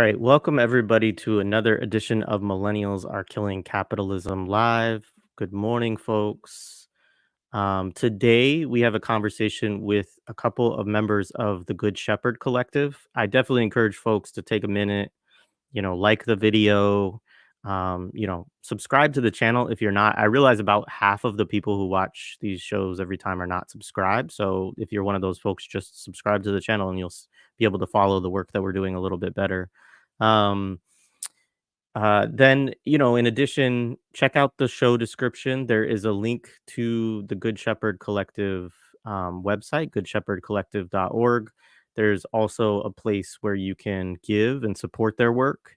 right, welcome everybody to another edition of Millennials Are Killing Capitalism Live. Good morning, folks. Today we have a conversation with a couple of members of the Good Shepherd Collective. I definitely encourage folks to take a minute, like the video, subscribe to the channel if you're not. I realize about half of the people who watch these shows every time are not subscribed. So if you're one of those folks, just subscribe to the channel and you'll be able to follow the work that we're doing a little bit better. Um, in addition, check out the show description. There is a link to the Good Shepherd Collective website, goodshepherdcollective.org. There's also a place where you can give and support their work.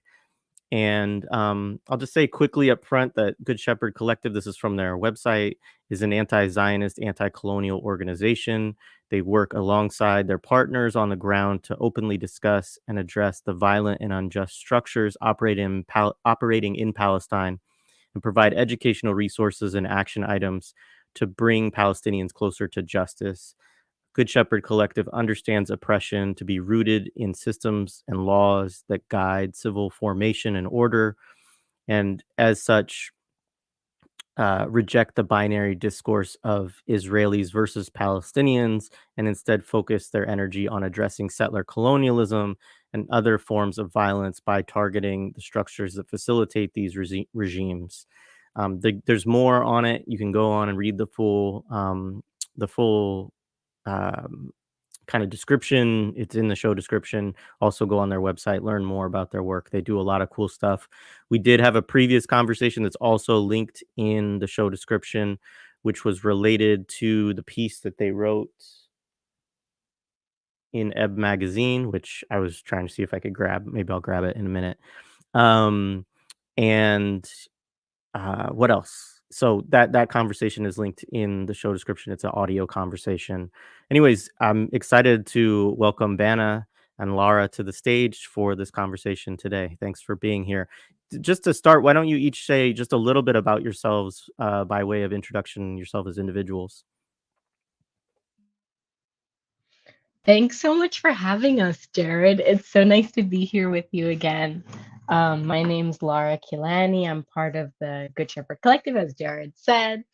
And I'll just say quickly up front that Good Shepherd Collective, this is from their website, is an anti-Zionist, anti-colonial organization. They work alongside their partners on the ground to openly discuss and address the violent and unjust structures operating in Palestine and provide educational resources and action items to bring Palestinians closer to justice. Good Shepherd Collective understands oppression to be rooted in systems and laws that guide civil formation and order, and as such, reject the binary discourse of Israelis versus Palestinians and instead focus their energy on addressing settler colonialism and other forms of violence by targeting the structures that facilitate these regimes. There's more on it. You can go on and read the full um, kind of description. It's in the show description. Also, go on their website, learn more about their work. They do a lot of cool stuff. We did have a previous conversation that's also linked in the show description, which was related to the piece that they wrote in Ebb Magazine, which I was trying to see if I could grab. Maybe I'll grab it in a minute. Um, and what else? So that conversation is linked in the show description. It's an audio conversation. Anyways, I'm excited to welcome Bana and Lara to the stage for this conversation today. Thanks for being here. Just to start, why don't you each say just a little bit about yourselves by way of introduction, yourself as individuals? Thanks so much for having us, Jared. It's so nice to be here with you again. My name's Lara Kilani. I'm part of the Good Shepherd Collective, as Jared said.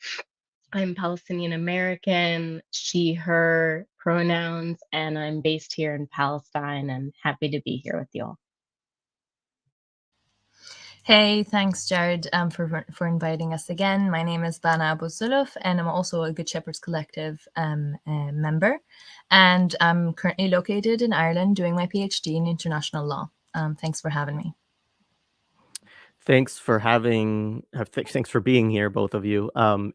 I'm Palestinian American, she, her pronouns, and I'm based here in Palestine and happy to be here with you all. Hey, thanks, Jared, for inviting us again. My name is Bana Abu Zuluf, and I'm also a Good Shepherds Collective member. And I'm currently located in Ireland doing my PhD in international law. Thanks for having me. Thanks for thanks for being here, both of you.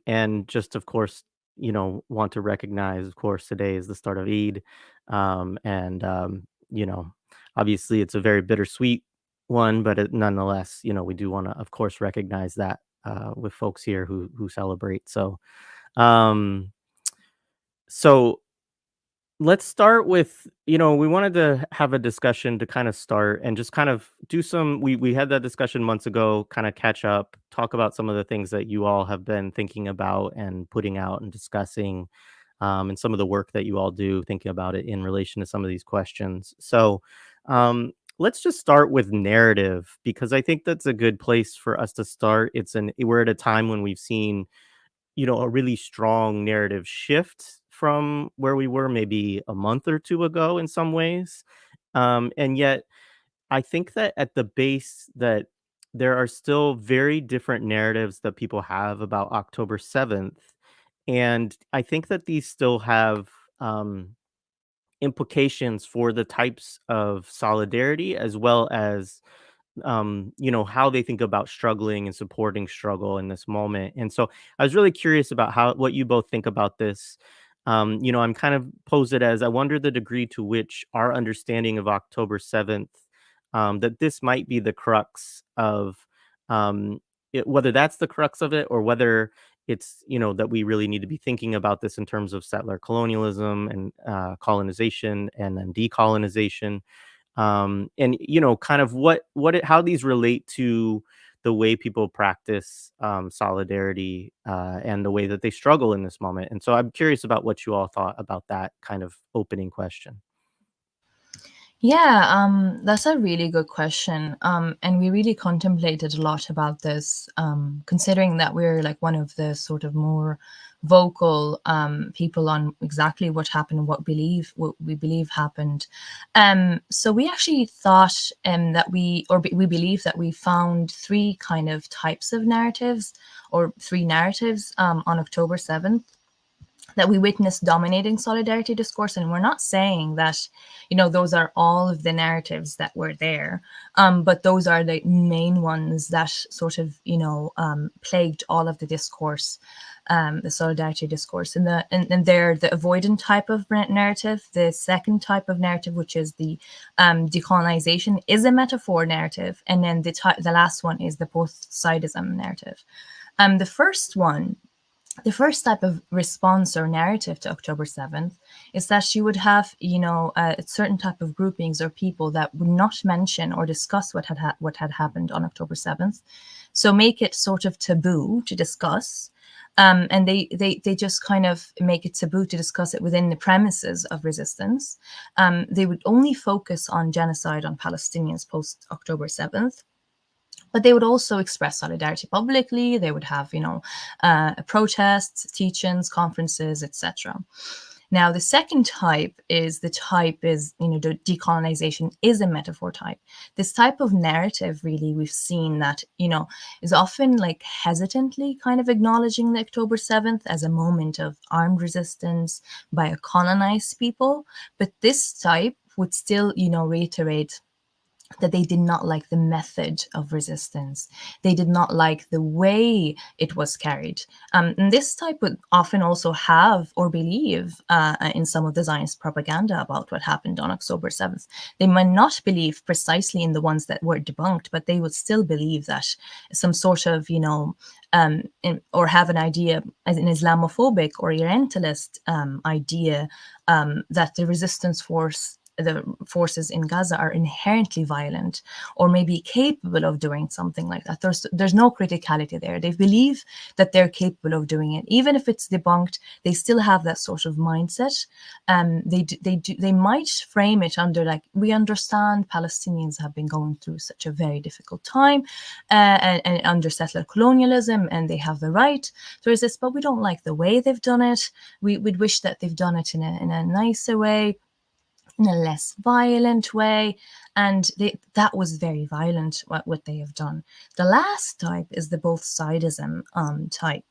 And just, of course, want to recognize, of course, today is the start of Eid. And, obviously it's a very bittersweet one, but nonetheless, we do want to, of course, recognize that with folks here who celebrate. Um, so let's start with, we wanted to have a discussion to kind of start and just kind of do we had that discussion months ago, kind of catch up, talk about some of the things that you all have been thinking about and putting out and discussing, and some of the work that you all do, thinking about it in relation to some of these questions. So let's just start with narrative, because I think that's a good place for us to start. We're at a time when we've seen a really strong narrative shift from where we were maybe a month or two ago in some ways. And yet I think that at the base that there are still very different narratives that people have about October 7th. And I think that these still have implications for the types of solidarity as well as how they think about struggling and supporting struggle in this moment. And so I was really curious about what you both think about this. I'm kind of posed it as, I wonder the degree to which our understanding of October 7th, that this might be the crux of whether that's the crux of it, or whether it's, that we really need to be thinking about this in terms of settler colonialism and colonization and then decolonization, and kind of how these relate to the way people practice solidarity, and the way that they struggle in this moment. And so I'm curious about what you all thought about that kind of opening question. Yeah, that's a really good question. And we really contemplated a lot about this, considering that we're like one of the sort of more vocal people on exactly what happened, what we believe happened. So we actually thought that we believe that we found three kind of types of narratives, or three narratives on October 7th, that we witness dominating solidarity discourse. And we're not saying that, those are all of the narratives that were there, but those are the main ones that sort of, plagued all of the discourse, the solidarity discourse. And they're the avoidant type of narrative. The second type of narrative, which is the decolonization, is a metaphor narrative. And then the last one is the post-Zionism narrative. The first type of response or narrative to October 7th is that you would have, a certain type of groupings or people that would not mention or discuss what had happened on October 7th. So make it sort of taboo to discuss. And they just kind of make it taboo to discuss it within the premises of resistance. They would only focus on genocide on Palestinians post October 7th. But they would also express solidarity publicly. They would have, protests, teach-ins, conferences, etc. Now, the second type is the decolonization is a metaphor type. This type of narrative, really, we've seen that, is often like hesitantly kind of acknowledging the October 7th as a moment of armed resistance by a colonized people. But this type would still, reiterate that they did not like the method of resistance. They did not like the way it was carried. And this type would often also have or believe in some of the Zionist propaganda about what happened on October 7th. They might not believe precisely in the ones that were debunked, but they would still believe that some sort of, or have an idea, as an Islamophobic or Orientalist idea, that the resistance the forces in Gaza are inherently violent, or maybe capable of doing something like that. There's no criticality there. They believe that they're capable of doing it, even if it's debunked. They still have that sort of mindset. They might frame it under like, we understand Palestinians have been going through such a very difficult time, and under settler-colonialism, and they have the right to resist, but we don't like the way they've done it. We'd wish that they've done it in a nicer way, in a less violent way. And that was very violent, what they have done. The last type is the both-sidism type,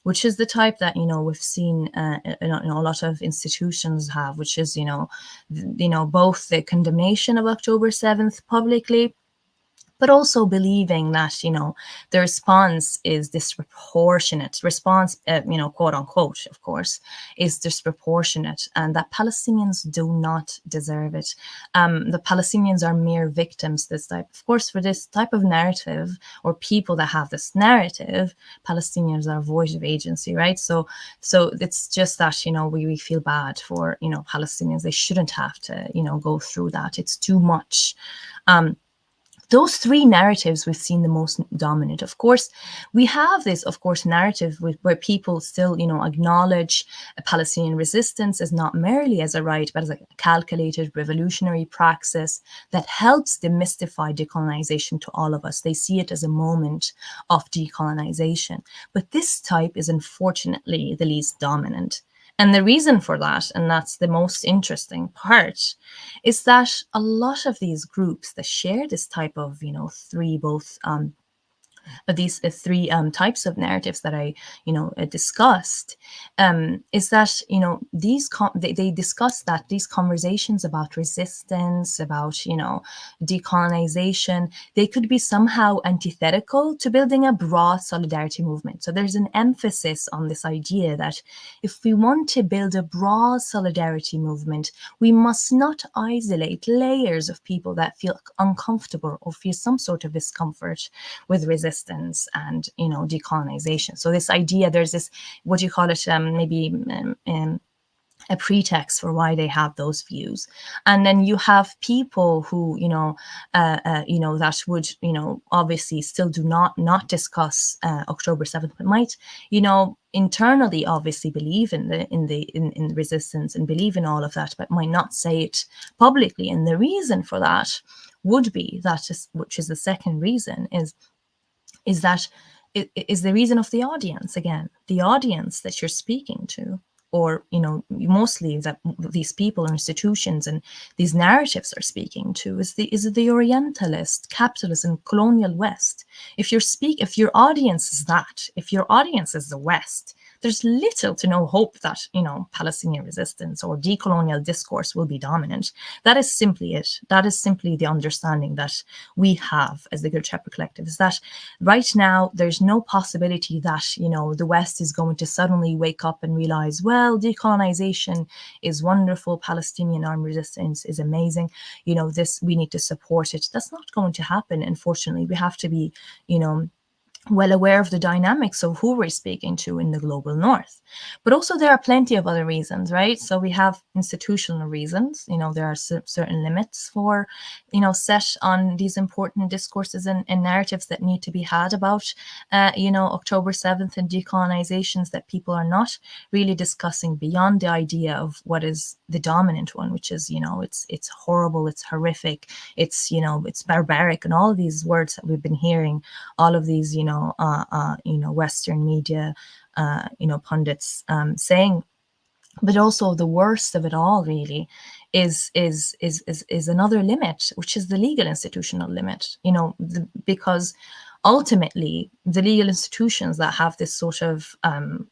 which is the type that, we've seen a lot of institutions have, which is, both the condemnation of October 7th publicly, but also believing that, the response is disproportionate. Response, quote unquote, of course, is disproportionate, and that Palestinians do not deserve it. The Palestinians are mere victims. Of course, for this type of narrative, or people that have this narrative, Palestinians are void of agency, right? So it's just that, we feel bad for, Palestinians. They shouldn't have to, go through that. It's too much. Those three narratives we've seen the most dominant. Of course, we have this, narrative where people still, acknowledge a Palestinian resistance as not merely as a right, but as a calculated revolutionary praxis that helps demystify decolonization to all of us. They see it as a moment of decolonization. But this type is unfortunately the least dominant. And the reason for that, and that's the most interesting part, is that a lot of these groups that share this type of, these three types of narratives that I, discussed, is that, they discuss that these conversations about resistance, about, decolonization, they could be somehow antithetical to building a broad solidarity movement. So there's an emphasis on this idea that if we want to build a broad solidarity movement, we must not isolate layers of people that feel uncomfortable or feel some sort of discomfort with resistance and, decolonization. So this idea, there's this, what do you call it, maybe a pretext for why they have those views. And then you have people who, that would, obviously still do not discuss October 7th, but might, internally obviously believe in the resistance and believe in all of that, but might not say it publicly. And the reason for that would be which is the second reason, is that it is the reason of the audience. Again, the audience that you're speaking to, or mostly that these people or institutions and these narratives are speaking to, is the Orientalist, capitalist, and colonial West. If your audience is that, if your audience is the West, there's little to no hope that Palestinian resistance or decolonial discourse will be dominant. That is simply it. That is simply the understanding that we have as the Good Shepherd Collective, is that right now there's no possibility that the West is going to suddenly wake up and realize, well, decolonization is wonderful, Palestinian armed resistance is amazing, this, we need to support it. That's not going to happen. Unfortunately, we have to be well aware of the dynamics of who we're speaking to in the global north. But also there are plenty of other reasons, right? So we have institutional reasons. There are certain limits for, set on these important discourses and narratives that need to be had about, October 7th and decolonizations, that people are not really discussing beyond the idea of what is the dominant one, which is, it's horrible, it's horrific, it's, it's barbaric, and all of these words that we've been hearing, all of these, Western media, pundits saying. But also the worst of it all really is another limit, which is the legal institutional limit, because ultimately the legal institutions that have this sort of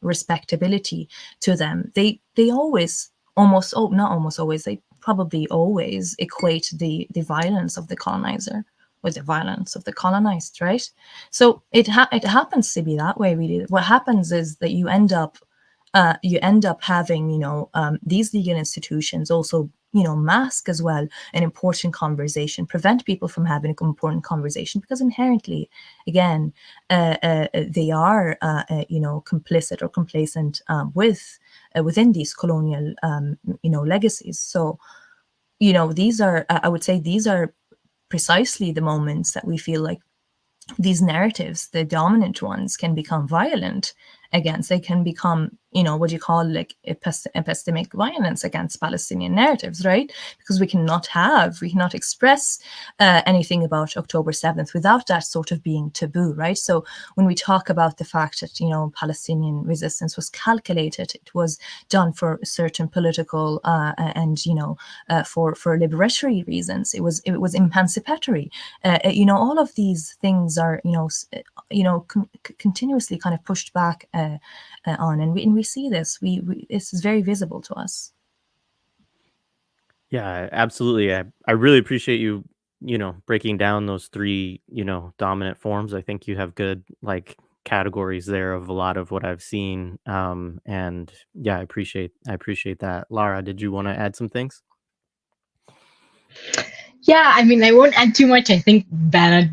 respectability to them, they always, not almost always, they probably always equate the violence of the colonizer with the violence of the colonized, right? So it happens to be that way, really. What happens is that you end up having, these legal institutions also, mask as well an important conversation, prevent people from having an important conversation, because inherently, again, they are, complicit or complacent within these colonial, legacies. So, these are, I would say, these are precisely the moments that we feel like these narratives, the dominant ones, can become violent against. They can become, what you call like epistemic violence against Palestinian narratives, right? Because we cannot express anything about October 7th without that sort of being taboo, right? So when we talk about the fact that, Palestinian resistance was calculated, it was done for certain political and, for liberatory reasons. It was emancipatory. All of these things are, continuously kind of pushed back on, and we see this. This is very visible to us. Yeah, absolutely. I really appreciate you, breaking down those three, dominant forms. I think you have good categories there of a lot of what I've seen. And yeah, I appreciate that. Lara, did you want to add some things? Yeah, I mean, I won't add too much. I think that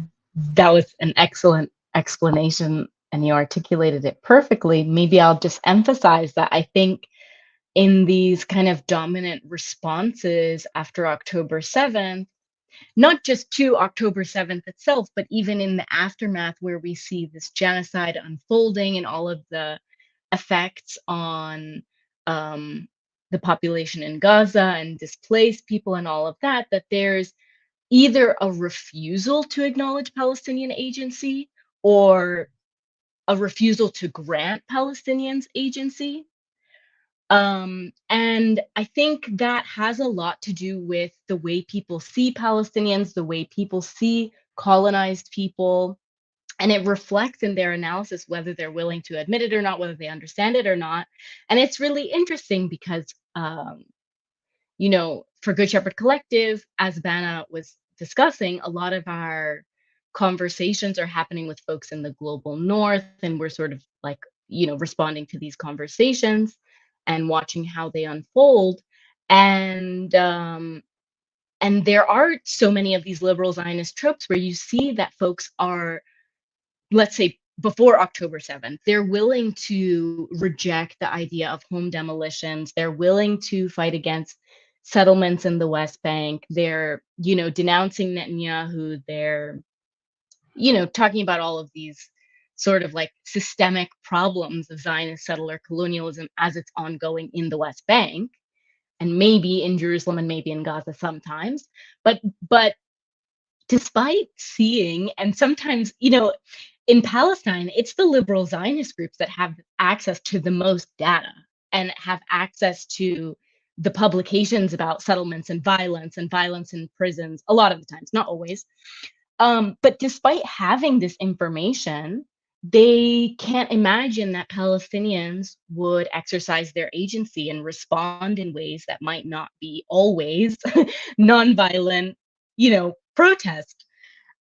was an excellent explanation and you articulated it perfectly. Maybe I'll just emphasize that I think in these kind of dominant responses after October 7th, not just to October 7th itself, but even in the aftermath where we see this genocide unfolding and all of the effects on the population in Gaza and displaced people and all of that, that there's either a refusal to acknowledge Palestinian agency or a refusal to grant Palestinians agency. And I think that has a lot to do with the way people see Palestinians, the way people see colonized people, and it reflects in their analysis whether they're willing to admit it or not, whether they understand it or not. And it's really interesting because, for Good Shepherd Collective, as Bana was discussing, a lot of our conversations are happening with folks in the global north, and we're sort of responding to these conversations and watching how they unfold. And there are so many of these liberal Zionist tropes where you see that folks are, let's say, before October 7th. They're willing to reject the idea of home demolitions. They're willing to fight against settlements in the West Bank. They're, denouncing Netanyahu. They're, talking about all of these sort of like systemic problems of Zionist settler colonialism as it's ongoing in the West Bank and maybe in Jerusalem and maybe in Gaza sometimes. But despite seeing, and sometimes, in Palestine, it's the liberal Zionist groups that have access to the most data and have access to the publications about settlements and violence in prisons, a lot of the times, not always. But despite having this information, they can't imagine that Palestinians would exercise their agency and respond in ways that might not be always nonviolent, protest.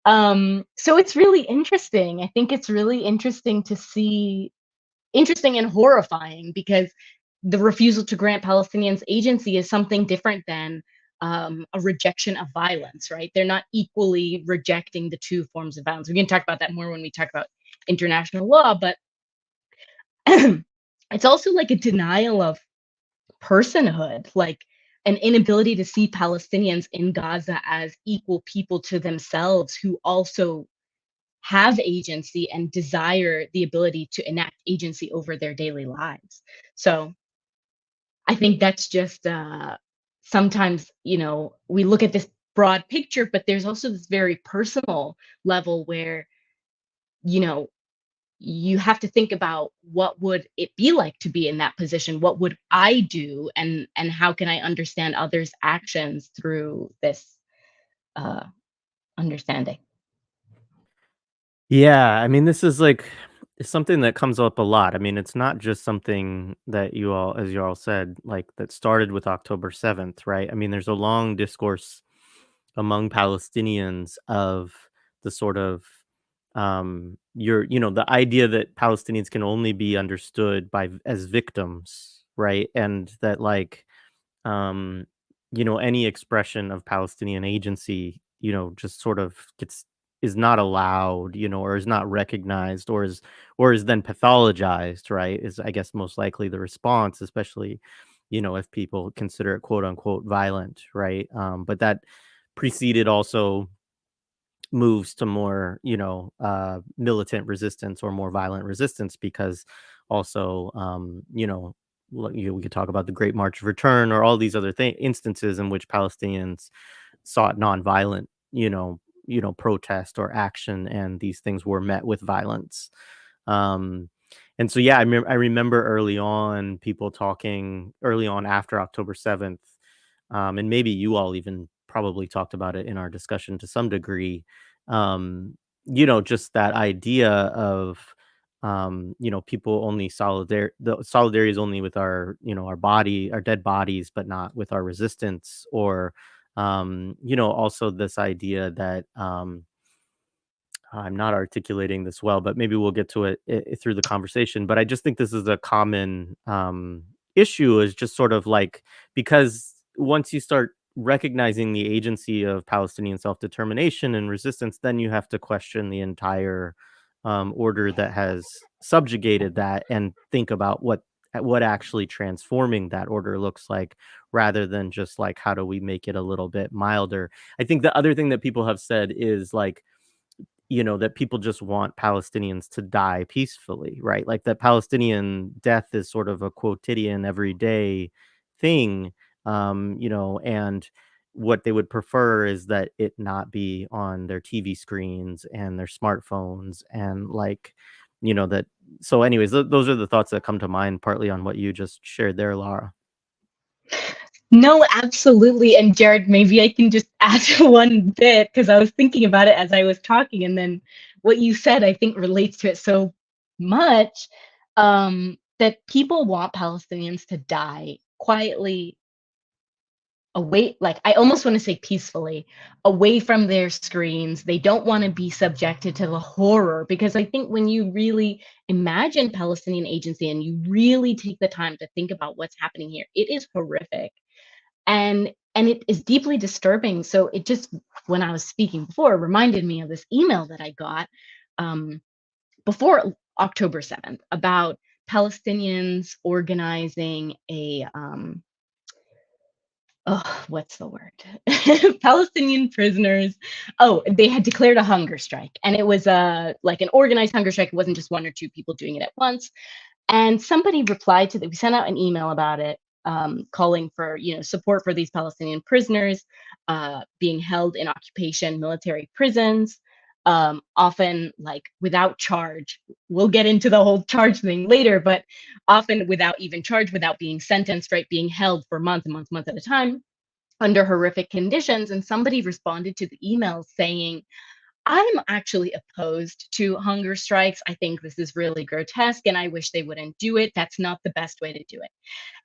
So it's really interesting. I think it's really interesting to see, interesting and horrifying, because the refusal to grant Palestinians agency is something different than a rejection of violence, right? They're not equally rejecting the two forms of violence. We can talk about that more when we talk about international law, but it's also like a denial of personhood, like an inability to see Palestinians in Gaza as equal people to themselves who also have agency and desire the ability to enact agency over their daily lives. So I think that's just sometimes, we look at this broad picture, but there's also this very personal level where, you know, you have to think about what would it be like to be in that position? What would I do? And how can I understand others' actions through this uh, understanding? Yeah, I mean, this is like it's something that comes up a lot. I mean, it's not just something that you all, as you all said, like that started with October 7th, right? I mean, there's a long discourse among Palestinians of the sort of the idea that Palestinians can only be understood as victims, right? And that like um, any expression of Palestinian agency, just sort of gets is not allowed, or is not recognized, or is then pathologized, right? Is I guess most likely the response, especially, if people consider it quote unquote violent, right? But that preceded also moves to more, militant resistance or more violent resistance because also, we could talk about the Great March of Return or all these other instances in which Palestinians sought nonviolent, protest or action, and these things were met with violence. Um, and so, yeah, I remember early on people talking early on after October 7th, and maybe you all even probably talked about it in our discussion to some degree. Just that idea of, people only the solidarity is only with our dead bodies, but not with our resistance, or, also this idea that, I'm not articulating this well, but maybe we'll get to it through the conversation. But I just think this is a common issue, is just sort of like, because once you start recognizing the agency of Palestinian self determination and resistance, then you have to question the entire order that has subjugated that and think about what actually transforming that order looks like, rather than just like how do we make it a little bit milder. I think the other thing that people have said is like, that people just want Palestinians to die peacefully, right? Like that Palestinian death is sort of a quotidian, everyday thing, and what they would prefer is that it not be on their TV screens and their smartphones, and like, that. So, anyways, those are the thoughts that come to mind, partly on what you just shared there, Lara. No, absolutely. And Jared, maybe I can just add one bit because I was thinking about it as I was talking, and then what you said I think relates to it so much, that people want Palestinians to die quietly, away, like I almost want to say peacefully, away from their screens. They don't want to be subjected to the horror, because I think when you really imagine Palestinian agency and you really take the time to think about what's happening here, it is horrific, and it is deeply disturbing. So it just, when I was speaking before, reminded me of this email that I got, um, before October 7th about Palestinians organizing a oh, what's the word? Palestinian prisoners. Oh, they had declared a hunger strike, and it was like an organized hunger strike. It wasn't just one or two people doing it at once. And somebody replied to that. We sent out an email about it, calling for support for these Palestinian prisoners being held in occupation military prisons, often like without charge. We'll get into the whole charge thing later, but often without even charge, without being sentenced, right? Being held for months and months, months at a time under horrific conditions. And somebody responded to the email saying, I'm actually opposed to hunger strikes. I think this is really grotesque and I wish they wouldn't do it. That's not the best way to do it.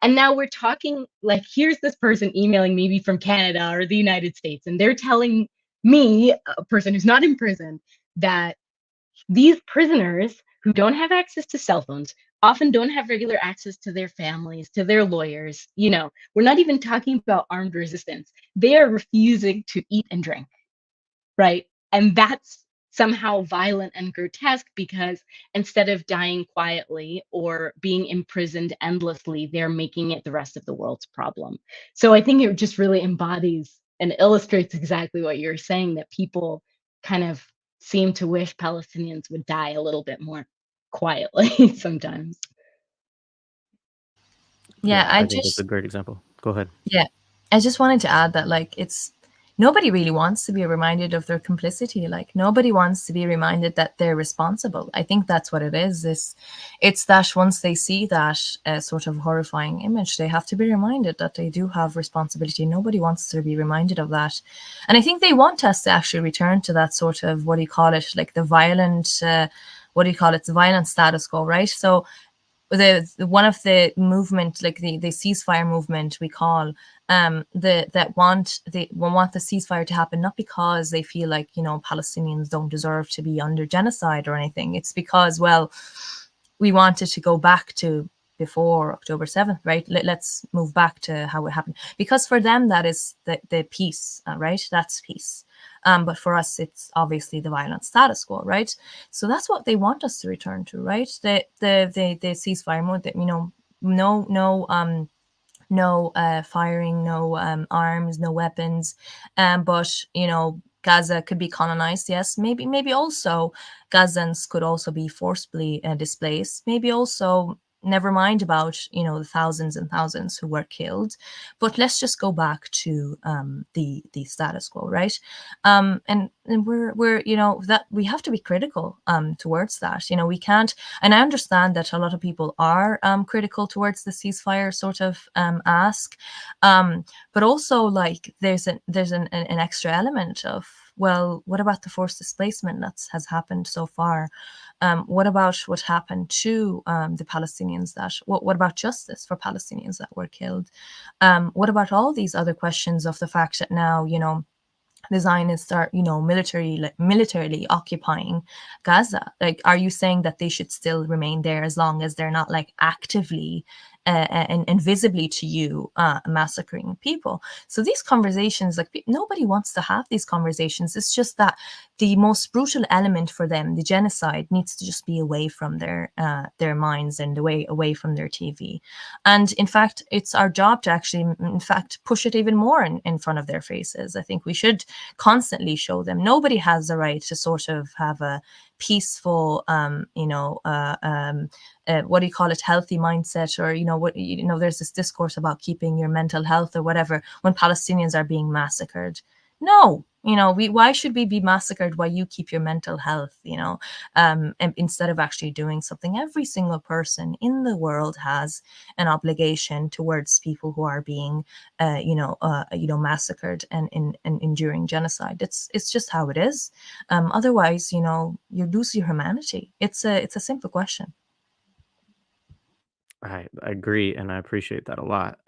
And now we're talking like, here's this person emailing maybe from Canada or the United States, and they're telling me, a person who's not in prison, that these prisoners who don't have access to cell phones often don't have regular access to their families, to their lawyers. We're not even talking about armed resistance. They are refusing to eat and drink, right? And that's somehow violent and grotesque because instead of dying quietly or being imprisoned endlessly, they're making it the rest of the world's problem. So I think it just really embodies and illustrates exactly what you're saying, that people kind of seem to wish Palestinians would die a little bit more quietly sometimes. Yeah, I think that's a great example. Go ahead. yeah, I just wanted to add that like it's nobody really wants to be reminded of their complicity. Like nobody wants to be reminded that they're responsible. I think that's what it is. It's that once they see that sort of horrifying image, they have to be reminded that they do have responsibility. Nobody wants to be reminded of that, and I think they want us to actually return to that sort of, what do you call it, like the violent. What do you call it? The violent status quo, right? So the one of the movement, like the ceasefire movement, we call they want the ceasefire to happen, not because they feel like Palestinians don't deserve to be under genocide or anything. It's because, well, we wanted to go back to before October 7th, right? Let's move back to how it happened, because for them that is the peace, right? That's peace. But for us, it's obviously the violent status quo, right? So that's what they want us to return to, right? The ceasefire mode, that no firing, no arms, no weapons, but Gaza could be colonized. Yes, maybe also Gazans could also be forcibly displaced. Maybe also, never mind about the thousands and thousands who were killed, but let's just go back to the status quo, right? And we're that we have to be critical towards that. We can't. And I understand that a lot of people are critical towards the ceasefire sort of ask, but also like there's an extra element of, well, what about the forced displacement that has happened so far? What about what happened to the Palestinians? What about justice for Palestinians that were killed? What about all these other questions of the fact that now the Zionists are, militarily occupying Gaza? Like, are you saying that they should still remain there as long as they're not like actively and visibly to you massacring people? So these conversations, like nobody wants to have these conversations. It's just that the most brutal element for them, the genocide, needs to just be away from their minds and away from their TV. And in fact, it's our job to actually, in fact, push it even more in front of their faces. I think we should constantly show them nobody has the right to sort of have a peaceful, what do you call it, healthy mindset, or there's this discourse about keeping your mental health or whatever when Palestinians are being massacred. No, why should we be massacred while you keep your mental health? And instead of actually doing something, every single person in the world has an obligation towards people who are being, massacred and enduring genocide. It's just how it is. Otherwise, you lose your humanity. It's a simple question. I agree, and I appreciate that a lot.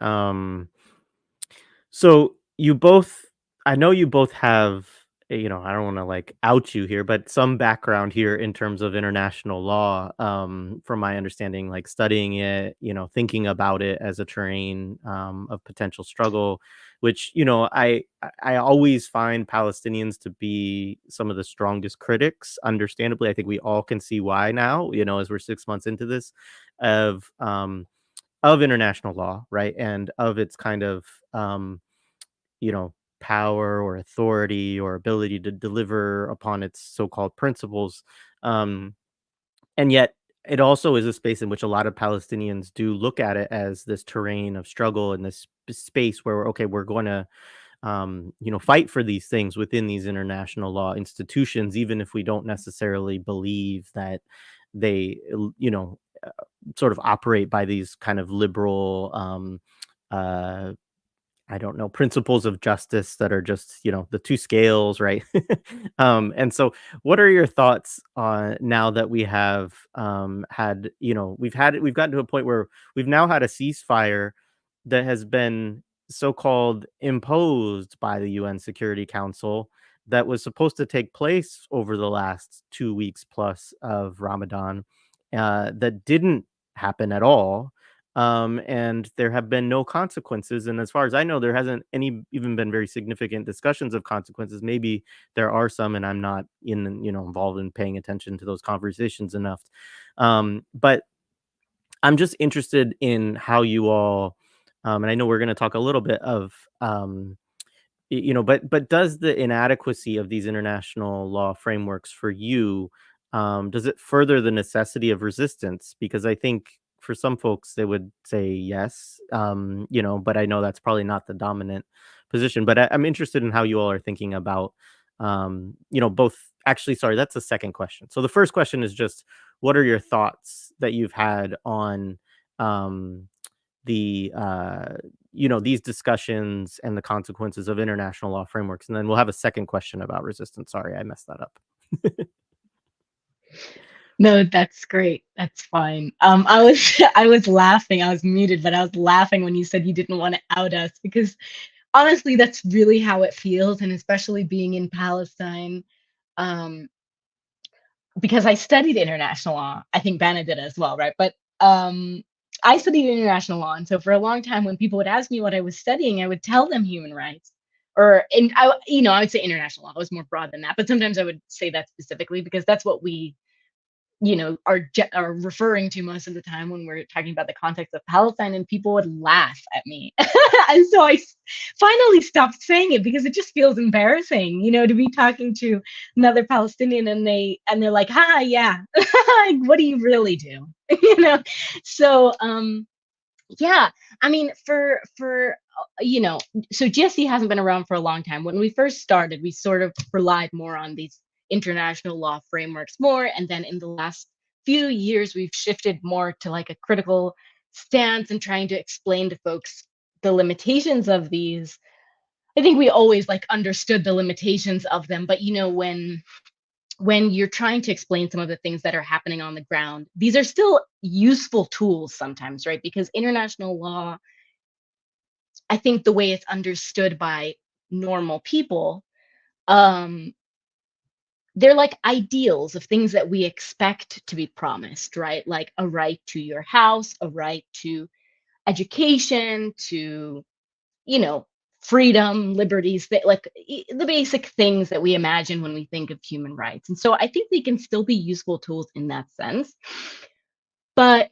So you both, I know you both have I don't want to like out you here, but some background here in terms of international law, from my understanding, like studying it, thinking about it as a terrain of potential struggle, which, I always find Palestinians to be some of the strongest critics. Understandably, I think we all can see why now, as we're 6 months into this, of international law, right, and of its kind of you know, power or authority or ability to deliver upon its so-called principles. Um, and yet it also is a space in which a lot of Palestinians do look at it as this terrain of struggle and this space where okay, we're going to fight for these things within these international law institutions, even if we don't necessarily believe that they, sort of operate by these kind of liberal uh, I don't know, principles of justice that are just, the two scales, right? And so what are your thoughts on now that we have had, we've gotten to a point where we've now had a ceasefire that has been so-called imposed by the UN Security Council that was supposed to take place over the last 2 weeks plus of Ramadan, that didn't happen at all, and there have been no consequences. And as far as I know, there hasn't any even been very significant discussions of consequences. Maybe there are some, and I'm not involved in paying attention to those conversations enough. But I'm just interested in how you all, and I know we're going to talk a little bit of, but does the inadequacy of these international law frameworks for you, does it further the necessity of resistance? Because I think for some folks they would say yes, but I know that's probably not the dominant position. But I'm interested in how you all are thinking about, both. Actually, sorry, that's the second question. So the first question is just, what are your thoughts that you've had on um, the these discussions and the consequences of international law frameworks, and then we'll have a second question about resistance. Sorry, I messed that up. No, that's great. That's fine. I was I was laughing. I was muted, but I was laughing when you said you didn't want to out us because honestly, that's really how it feels, and especially being in Palestine. Um, because I studied international law. I think Bana did as well, right? But I studied international law, and so for a long time, when people would ask me what I was studying, I would tell them human rights, I would say international law. It was more broad than that, but sometimes I would say that specifically because that's what we are referring to most of the time when we're talking about the context of Palestine, and people would laugh at me. And so finally stopped saying it because it just feels embarrassing, to be talking to another Palestinian and they're like, "Ha, yeah, like, what do you really do?" So yeah, I mean, so GSC hasn't been around for a long time. When we first started, we sort of relied more on these international law frameworks more, and then in the last few years, we've shifted more to like a critical stance and trying to explain to folks the limitations of these. I think we always like understood the limitations of them, but when you're trying to explain some of the things that are happening on the ground, these are still useful tools sometimes, right? Because international law, I think the way it's understood by normal people, um, they're like ideals of things that we expect to be promised, right? Like a right to your house, a right to education, to, you know, freedom, liberties, that like the basic things that we imagine when we think of human rights. And so I think they can still be useful tools in that sense. But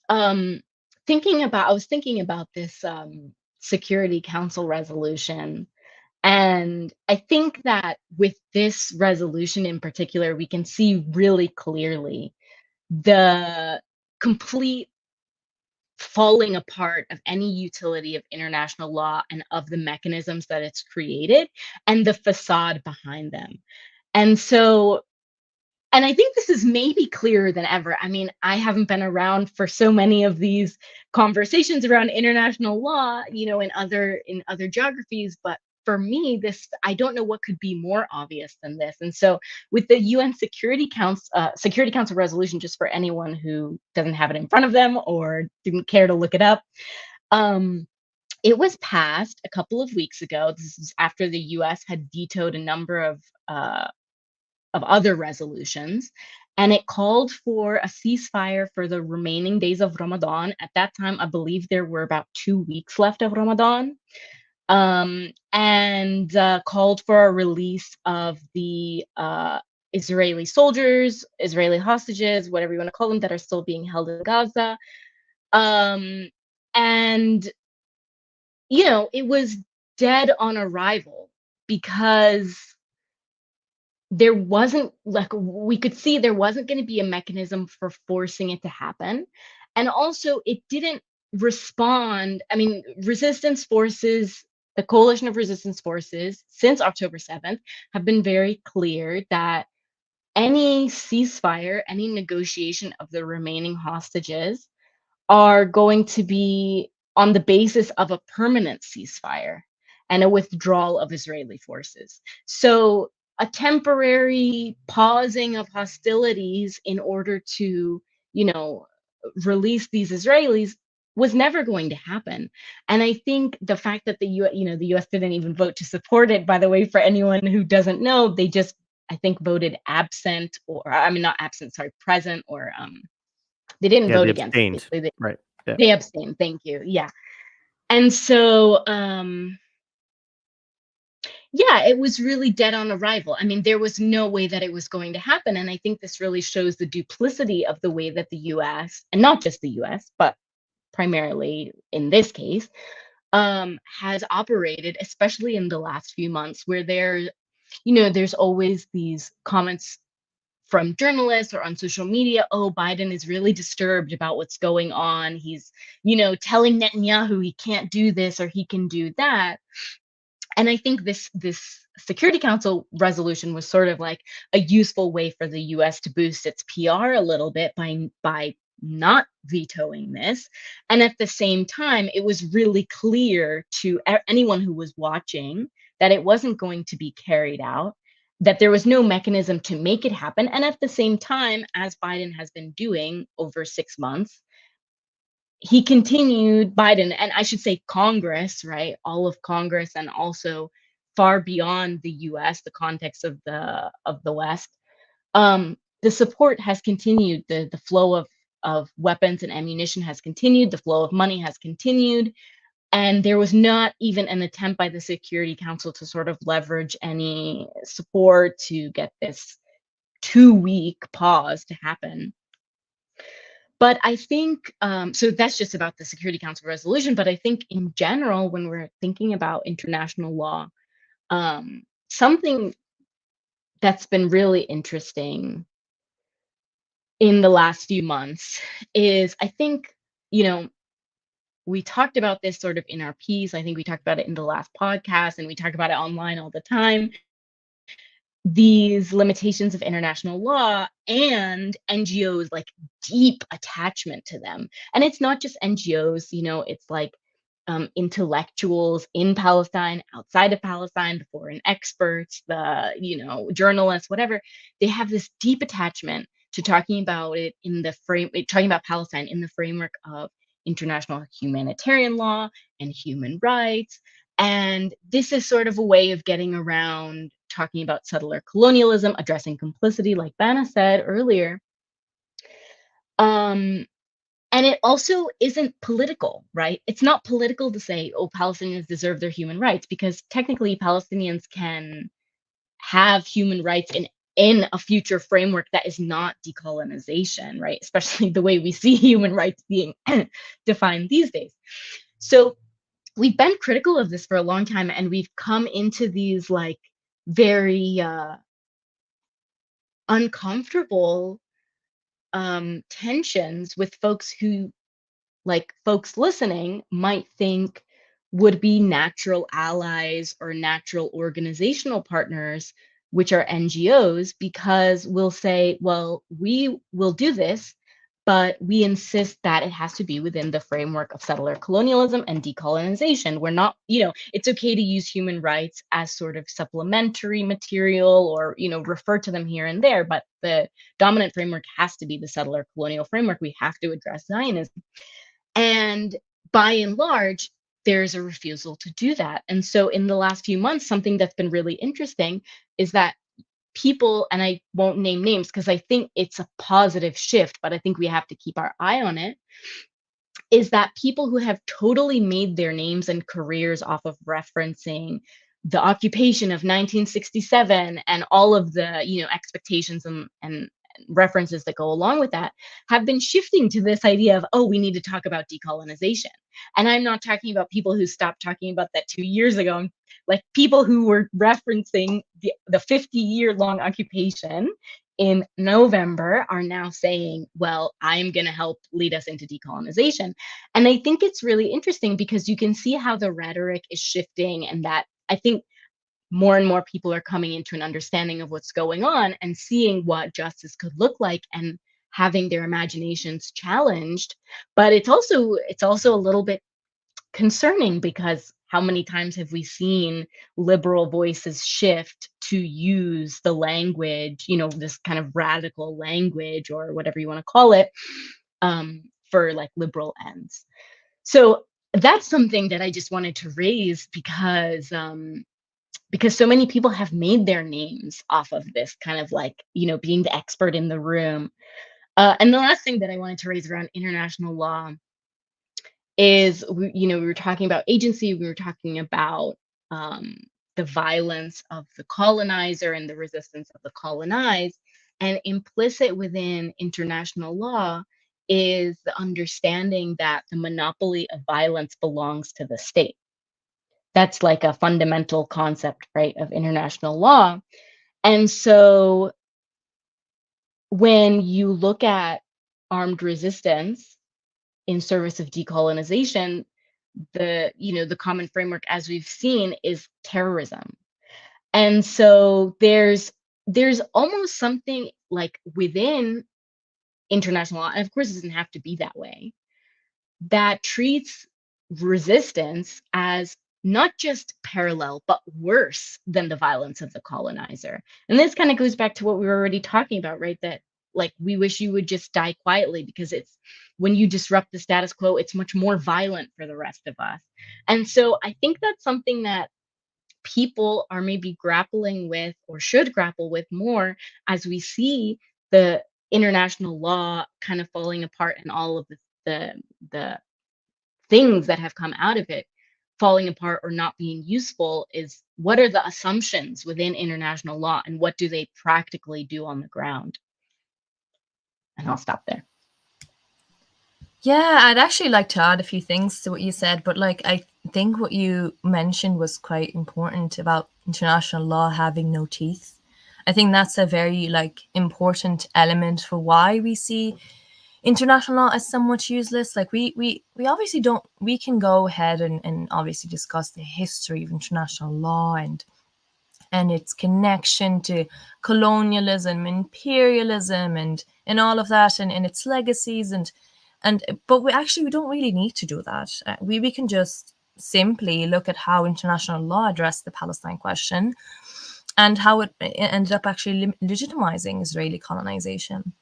um I was thinking about this Security Council resolution, and I think that with this resolution in particular, we can see really clearly the complete falling apart of any utility of international law and of the mechanisms that it's created and the facade behind them. And so, and I think this is maybe clearer than ever. I mean, I haven't been around for so many of these conversations around international law, in other geographies, but for me, this I don't know what could be more obvious than this. And so, with the UN Security Council resolution, just for anyone who doesn't have it in front of them or didn't care to look it up, um, it was passed a couple of weeks ago. This is after the US had vetoed a number of other resolutions, and it called for a ceasefire for the remaining days of Ramadan. At that time, I believe there were about 2 weeks left of Ramadan, and called for a release of the Israeli soldiers, Israeli hostages, whatever you want to call them, that are still being held in Gaza. And, it was dead on arrival because there wasn't, like, we could see there wasn't going to be a mechanism for forcing it to happen. And also, it didn't respond. I mean, resistance forces, the coalition of resistance forces since October 7th have been very clear that any ceasefire, any negotiation of the remaining hostages are going to be on the basis of a permanent ceasefire and a withdrawal of Israeli forces. So a temporary pausing of hostilities in order to, release these Israelis was never going to happen. And I think the fact that the US didn't even vote to support it, by the way, for anyone who doesn't know, they just, I think, voted absent, or I mean, not absent, sorry, present, or they didn't Yeah, they vote against it. abstained. Basically, Right. Yeah. they abstained. Thank you. Yeah. And so, yeah, it was really dead on arrival. I mean, there was no way that it was going to happen. And I think this really shows the duplicity of the way that the US, and not just the US, but primarily in this case, has operated, especially in the last few months, where there's always these comments from journalists or on social media. Oh, Biden is really disturbed about what's going on. He's, telling Netanyahu he can't do this or he can do that. And I think this Security Council resolution was sort of like a useful way for the US to boost its PR a little bit by not vetoing this. And at the same time, it was really clear to anyone who was watching that it wasn't going to be carried out, that there was no mechanism to make it happen. And at the same time, as Biden has been doing over 6 months, Biden, and I should say Congress, right? All of Congress, and also far beyond the US, the context of the West. The support has continued, the flow of weapons and ammunition has continued, the flow of money has continued, and there was not even an attempt by the Security Council to sort of leverage any support to get this 2-week pause to happen. But I think, so that's just about the Security Council resolution. But I think in general, when we're thinking about international law, something that's been really interesting in the last few months is, I think, we talked about this sort of in our piece. I think we talked about it in the last podcast, and we talk about it online all the time. These limitations of international law and NGOs, like, deep attachment to them. And it's not just NGOs, it's like intellectuals in Palestine, outside of Palestine, the foreign experts, the journalists, whatever. They have this deep attachment to talking about Palestine in the framework of international humanitarian law and human rights. And this is sort of a way of getting around talking about settler colonialism, addressing complicity, like Bana said earlier. And it also isn't political, right? It's not political to say, oh, Palestinians deserve their human rights, because technically Palestinians can have human rights in a future framework that is not decolonization, right? Especially the way we see human rights being defined these days. So we've been critical of this for a long time, and we've come into these, like, very uncomfortable tensions with folks who, like, folks listening might think would be natural allies or natural organizational partners, which are NGOs, because we'll say, well, we will do this, but we insist that it has to be within the framework of settler colonialism and decolonization. We're not, it's okay to use human rights as sort of supplementary material, or, refer to them here and there, but the dominant framework has to be the settler colonial framework. We have to address Zionism. And by and large, there's a refusal to do that. And so in the last few months, something that's been really interesting is that people, and I won't name names because I think it's a positive shift, but I think we have to keep our eye on it, is that people who have totally made their names and careers off of referencing the occupation of 1967 and all of the, expectations and references that go along with that, have been shifting to this idea of, oh, we need to talk about decolonization. And I'm not talking about people who stopped talking about that 2 years ago. I'm like people who were referencing the 50-year-long occupation in November are now saying, well, I'm going to help lead us into decolonization. And I think it's really interesting because you can see how the rhetoric is shifting, and that I think more and more people are coming into an understanding of what's going on and seeing what justice could look like and having their imaginations challenged. But it's also a little bit concerning, because how many times have we seen liberal voices shift to use the language, this kind of radical language or whatever you want to call it, for like liberal ends. So that's something that I just wanted to raise because so many people have made their names off of this kind of like, being the expert in the room. And the last thing that I wanted to raise around international law is, we were talking about agency, we were talking about the violence of the colonizer and the resistance of the colonized. And implicit within international law is the understanding that the monopoly of violence belongs to the state. That's like a fundamental concept, right, of international law. And so when you look at armed resistance in service of decolonization, the common framework, as we've seen, is terrorism. And so there's almost something like within international law, and of course it doesn't have to be that way, that treats resistance as not just parallel, but worse than the violence of the colonizer. And this kind of goes back to what we were already talking about, right? That like, we wish you would just die quietly, because it's when you disrupt the status quo, it's much more violent for the rest of us. And so I think that's something that people are maybe grappling with, or should grapple with more, as we see the international law kind of falling apart and all of the things that have come out of it falling apart or not being useful. Is what are the assumptions within international law, and what do they practically do on the ground? And I'll stop there. Yeah, I'd actually like to add a few things to what you said, but like I think what you mentioned was quite important about international law having no teeth. I think that's a very like important element for why we see international law as somewhat useless. Like we obviously don't, we can go ahead and obviously discuss the history of international law and its connection to colonialism, imperialism, and all of that, and its legacies, but we don't really need to do that. We can just simply look at how international law addressed the Palestine question and how it ended up actually legitimizing Israeli colonization.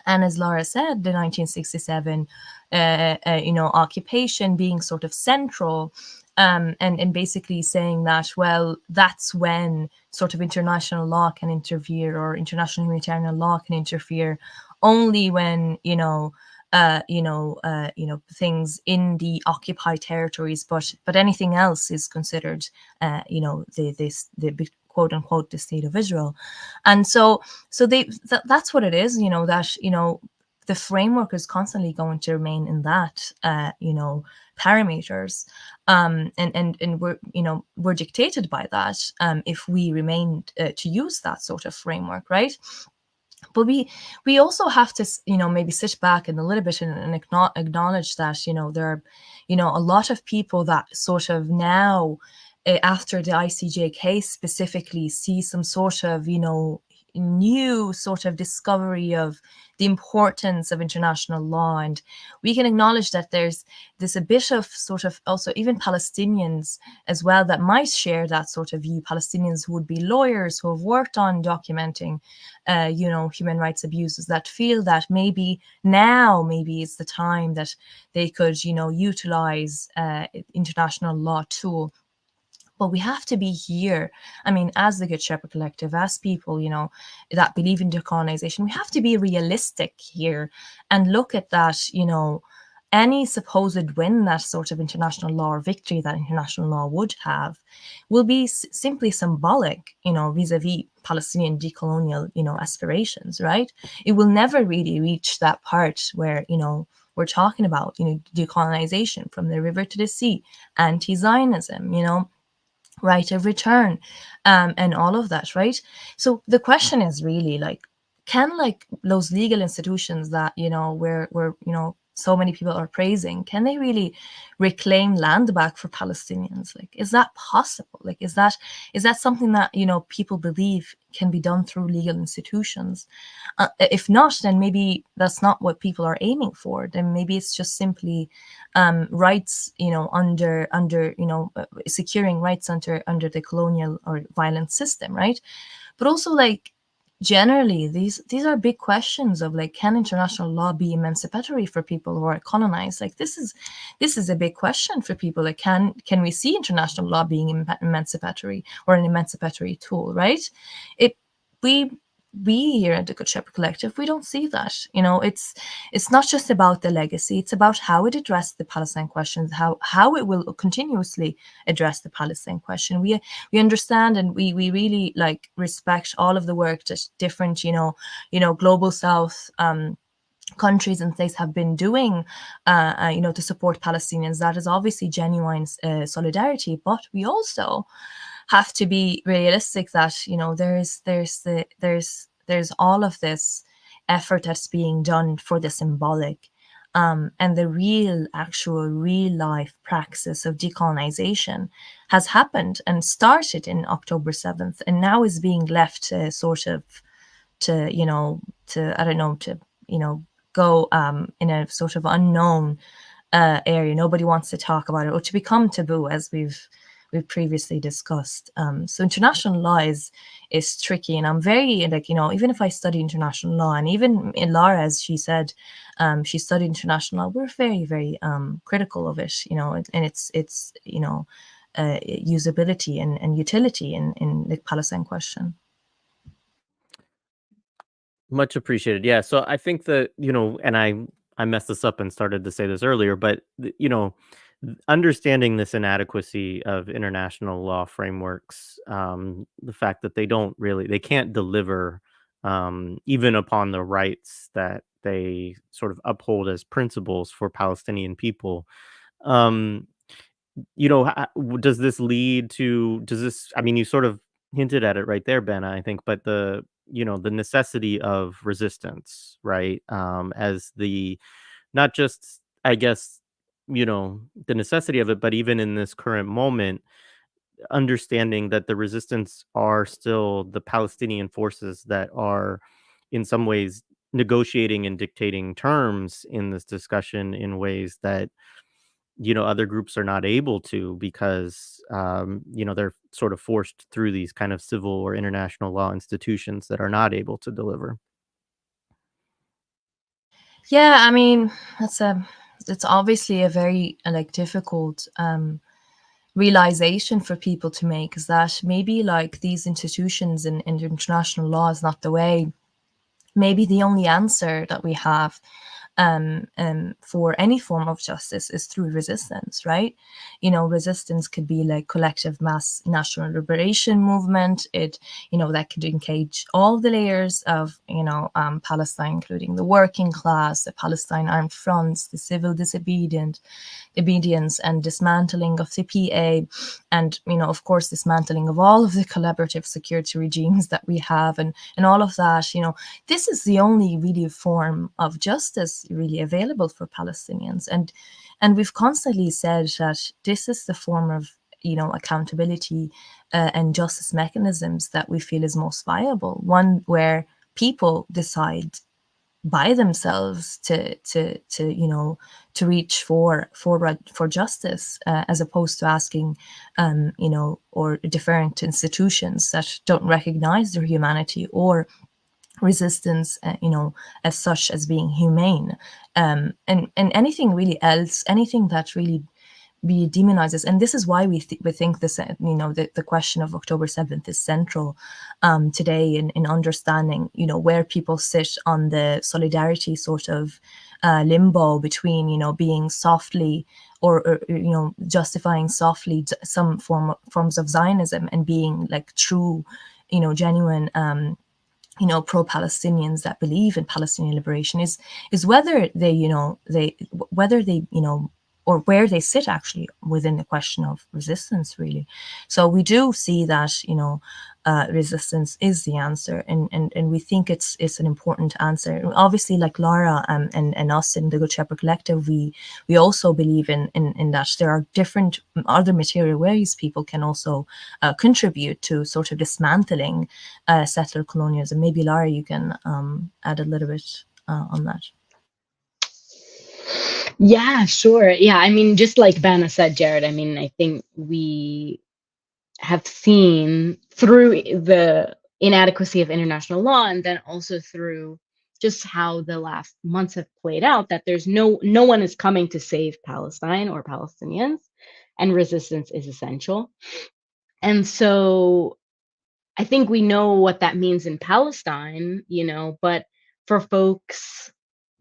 And as Laura said, the 1967, occupation being sort of central, and basically saying that, well, that's when sort of international law can interfere, or international humanitarian law can interfere only when things in the occupied territories, but anything else is considered, the quote unquote the state of Israel. And so that's what it is, that the framework is constantly going to remain in that parameters, and we're dictated by that, if we remain to use that sort of framework, right? But we also have to maybe sit back and a little bit and acknowledge that there are a lot of people that sort of now, after the ICJ case specifically, see some sort of new sort of discovery of the importance of international law. And we can acknowledge that there's a bit of sort of also even Palestinians as well that might share that sort of view. Palestinians who would be lawyers who have worked on documenting, human rights abuses, that feel that maybe it's the time that they could, utilize international law tool. But we have to be here. I mean, as the Good Shepherd Collective, as people, that believe in decolonization, we have to be realistic here and look at that, any supposed win that sort of international law or victory that international law would have will be simply symbolic, vis-a-vis Palestinian decolonial, aspirations, right? It will never really reach that part where, we're talking about, decolonization from the river to the sea, anti-Zionism, right of return, and all of that, right? So the question is really like, can like those legal institutions that where so many people are praising, can they really reclaim land back for Palestinians? Like, is that possible? Like, is that something that people believe can be done through legal institutions? If not, then maybe that's not what people are aiming for. Then maybe it's just simply rights, under securing rights under the colonial or violent system, right? But also, like, generally, these are big questions of like, can international law be emancipatory for people who are colonized? Like, this is a big question for people. Like, can we see international law being emancipatory or an emancipatory tool, right? We here at the Good Shepherd Collective, we don't see that. It's not just about the legacy, it's about how it addressed the Palestine questions, how it will continuously address the Palestine question. We understand, and we really like respect all of the work that different global South countries and states have been doing to support Palestinians. That is obviously genuine solidarity, but we also have to be realistic that there's all of this effort that's being done for the symbolic, and the real life praxis of decolonization has happened and started in October 7th, and now is being left to go in a sort of unknown area. Nobody wants to talk about it, or to become taboo, as we've previously discussed. So international law is tricky, and I'm very even if I study international law, and even in Laura, as she said, she studied international law, we're very, very critical of it, and its usability and utility in the Palestine question. Much appreciated. Yeah. So I think that, and I messed this up and started to say this earlier, but, understanding this inadequacy of international law frameworks, the fact that they can't deliver, even upon the rights that they sort of uphold as principles for Palestinian people. Um, does this I mean, you sort of hinted at it right there, Ben, I think, but the necessity of resistance, right? As not just, I guess, the necessity of it, but even in this current moment, understanding that the resistance are still the Palestinian forces that are in some ways negotiating and dictating terms in this discussion in ways that other groups are not able to, because they're sort of forced through these kind of civil or international law institutions that are not able to deliver. Yeah, I mean, it's obviously a very difficult realization for people to make, is that maybe like these institutions and international law is not the way. Maybe the only answer that we have for any form of justice is through resistance, right? Resistance could be like collective mass national liberation movement. That could engage all the layers of Palestine, including the working class, the Palestine armed fronts, the civil disobedience and dismantling of the PA, and of course dismantling of all of the collaborative security regimes that we have, and all of that. This is the only really form of justice really available for Palestinians, and we've constantly said that this is the form of accountability and justice mechanisms that we feel is most viable. One where people decide by themselves to reach for justice, as opposed to asking or deferring to institutions that don't recognize their humanity or resistance as such as being humane, and anything really else, anything that really be demonizes. And this is why we think this, the question of October 7th is central today in understanding, where people sit on the solidarity sort of limbo between, being softly or justifying softly some forms of Zionism and being like true, genuine pro-Palestinians that believe in Palestinian liberation, is whether they or where they sit actually within the question of resistance, really. So we do see that resistance is the answer, and we think it's an important answer. Obviously, like Laura and us in the Good Shepherd Collective, we also believe in that there are different other material ways people can also contribute to sort of dismantling settler colonialism. Maybe Laura, you can add a little bit on that. Yeah, sure. Yeah, I mean, just like Vanna said, Jared, I mean, I think we have seen through the inadequacy of international law, and then also through just how the last months have played out, that there's no one is coming to save Palestine or Palestinians, and resistance is essential. And so I think we know what that means in Palestine, but for folks,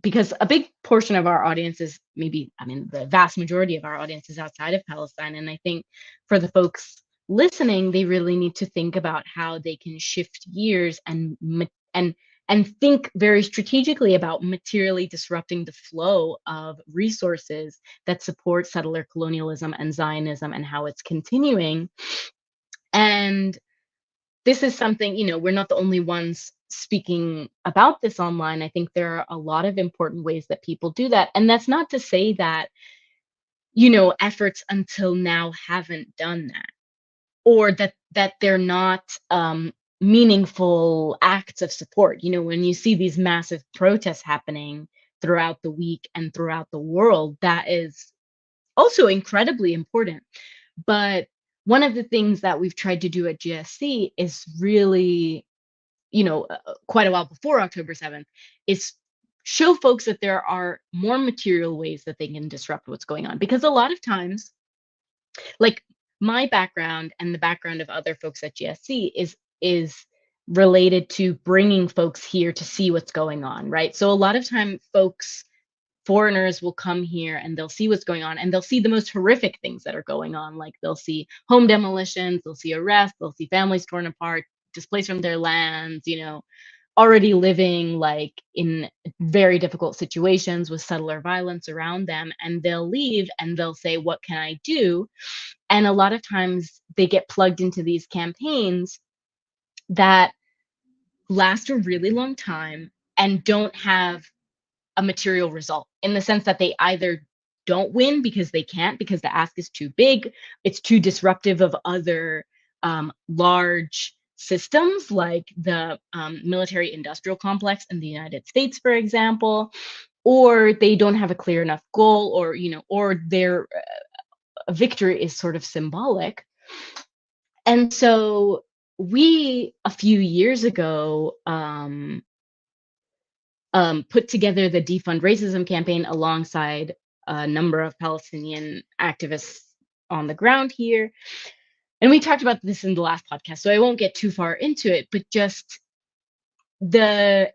because a big portion of our audience is the vast majority of our audience is outside of Palestine. And I think for the folks listening, they really need to think about how they can shift gears and think very strategically about materially disrupting the flow of resources that support settler colonialism and Zionism, and how it's continuing. And this is something, we're not the only ones speaking about this online. I think there are a lot of important ways that people do that. And that's not to say that, efforts until now haven't done that, or that they're not meaningful acts of support. When you see these massive protests happening throughout the week and throughout the world, that is also incredibly important. But one of the things that we've tried to do at GSC is really, quite a while before October 7th, is show folks that there are more material ways that they can disrupt what's going on. Because a lot of times, like my background and the background of other folks at GSC is related to bringing folks here to see what's going on, right? So a lot of time foreigners will come here and they'll see what's going on, and they'll see the most horrific things that are going on. Like they'll see home demolitions, they'll see arrests, they'll see families torn apart, displaced from their lands, already living like in very difficult situations with settler violence around them. And they'll leave and they'll say, what can I do? And a lot of times they get plugged into these campaigns that last a really long time and don't have a material result, in the sense that they either don't win because they can't, because the ask is too big, it's too disruptive of other large systems like the military industrial complex in the United States, for example, or they don't have a clear enough goal, or their victory is sort of symbolic. And so we, a few years ago, put together the Defund Racism campaign alongside a number of Palestinian activists on the ground here. And we talked about this in the last podcast, so I won't get too far into it, but just the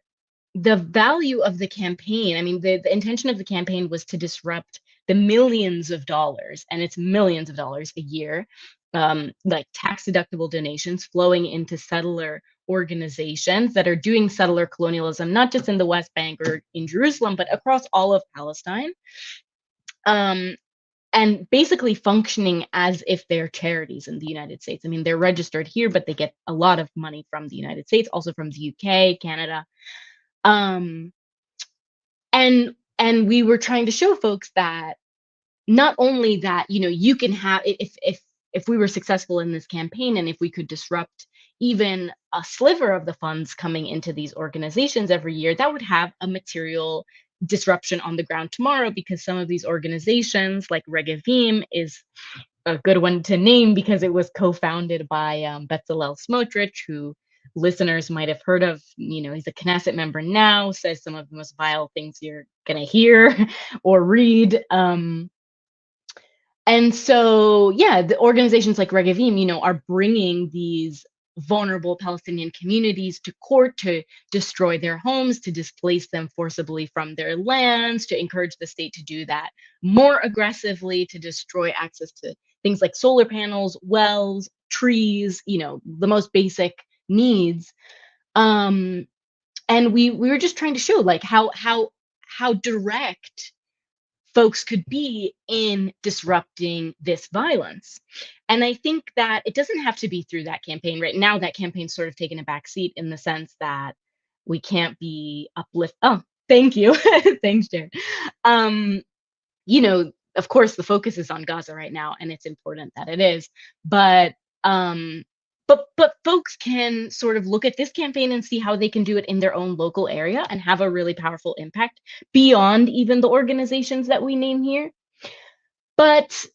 value of the campaign. I mean, the intention of the campaign was to disrupt the millions of dollars, and it's millions of dollars a year, like tax deductible donations flowing into settler organizations that are doing settler colonialism, not just in the West Bank or in Jerusalem, but across all of Palestine. And basically functioning as if they're charities in the United States. I mean, they're registered here, but they get a lot of money from the United States, also from the UK, Canada. And we were trying to show folks that not only that, you can have, if if we were successful in this campaign and if we could disrupt even a sliver of the funds coming into these organizations every year, that would have a material disruption on the ground tomorrow, because some of these organizations, like Regavim, is a good one to name because it was co-founded by Bezalel Smotrich, who listeners might have heard of. You know, he's a Knesset member now, says some of the most vile things you're going to hear or read. And so, yeah, the organizations like Regavim, you know, are bringing these vulnerable Palestinian communities to court to destroy their homes, to displace them forcibly from their lands, to encourage the state to do that more aggressively, to destroy access to things like solar panels, wells, trees, you know, the most basic needs. And we were just trying to show like how direct folks could be in disrupting this violence. And I think that it doesn't have to be through that campaign. Right now, that campaign's sort of taken a back seat in the sense that we can't be Oh, thank you. Thanks, Jared. You know, of course, the focus is on Gaza right now, and it's important that it is. But but folks can sort of look at this campaign and see how they can do it in their own local area and have a really powerful impact beyond even the organizations that we name here. But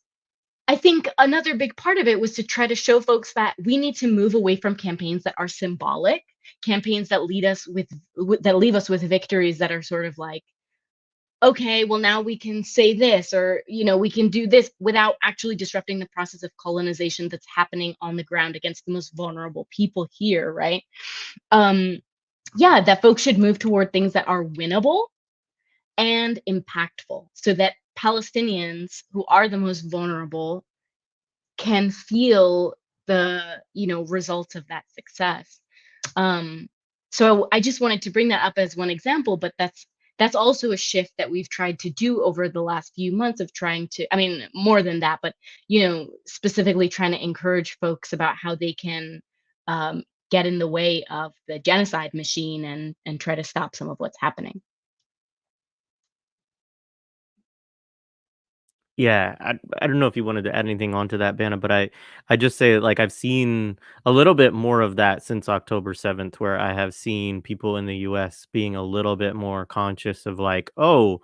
I think another big part of it was to try to show folks that we need to move away from campaigns that are symbolic, campaigns that leave us with victories that are sort of like, okay, well, now we can say this, or, you know, we can do this without actually disrupting the process of colonization that's happening on the ground against the most vulnerable people here, right? Yeah, that folks should move toward things that are winnable and impactful, so that Palestinians, who are the most vulnerable, can feel the, you know, results of that success. So I just wanted to bring that up as one example, but that's also a shift that we've tried to do over the last few months of trying to, I mean, more than that, but, you know, specifically trying to encourage folks about how they can get in the way of the genocide machine and try to stop some of what's happening. Yeah, I don't know if you wanted to add anything onto that, Banna, but I just say like I've seen a little bit more of that since October 7th, where I have seen people in the US being a little bit more conscious of like, oh,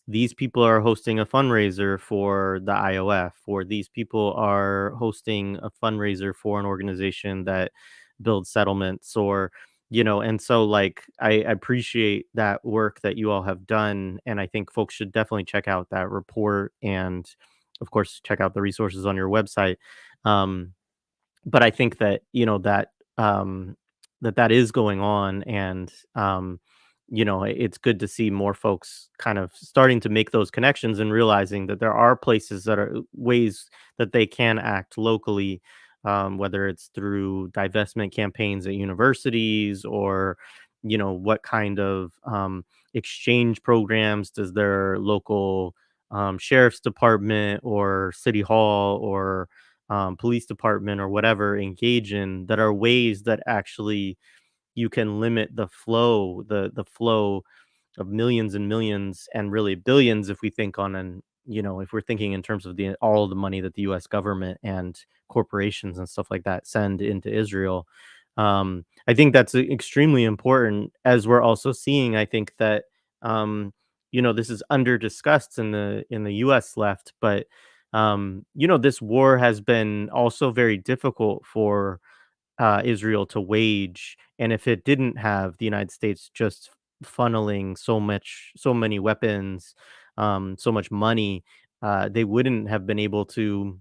these people are hosting a fundraiser for the IOF, or these people are hosting a fundraiser for an organization that builds settlements, or and so like I appreciate that work that you all have done, and I think folks should definitely check out that report, and of course check out the resources on your website. um but I think that, um, that is going on, and it's good to see more folks kind of starting to make those connections and realizing that there are places that are ways that they can act locally, whether it's through divestment campaigns at universities, or what kind of exchange programs does their local sheriff's department or city hall or police department or whatever engage in, that are ways that actually you can limit the flow of millions and millions and really billions, if we think on if we're thinking in terms of the all the money that the US government and corporations and stuff like that send into Israel. I think that's extremely important, as we're also seeing, I think that this is under discussed in the US left, but this war has been also very difficult for Israel to wage. And if it didn't have the United States just funneling so many weapons, so much money, they wouldn't have been able to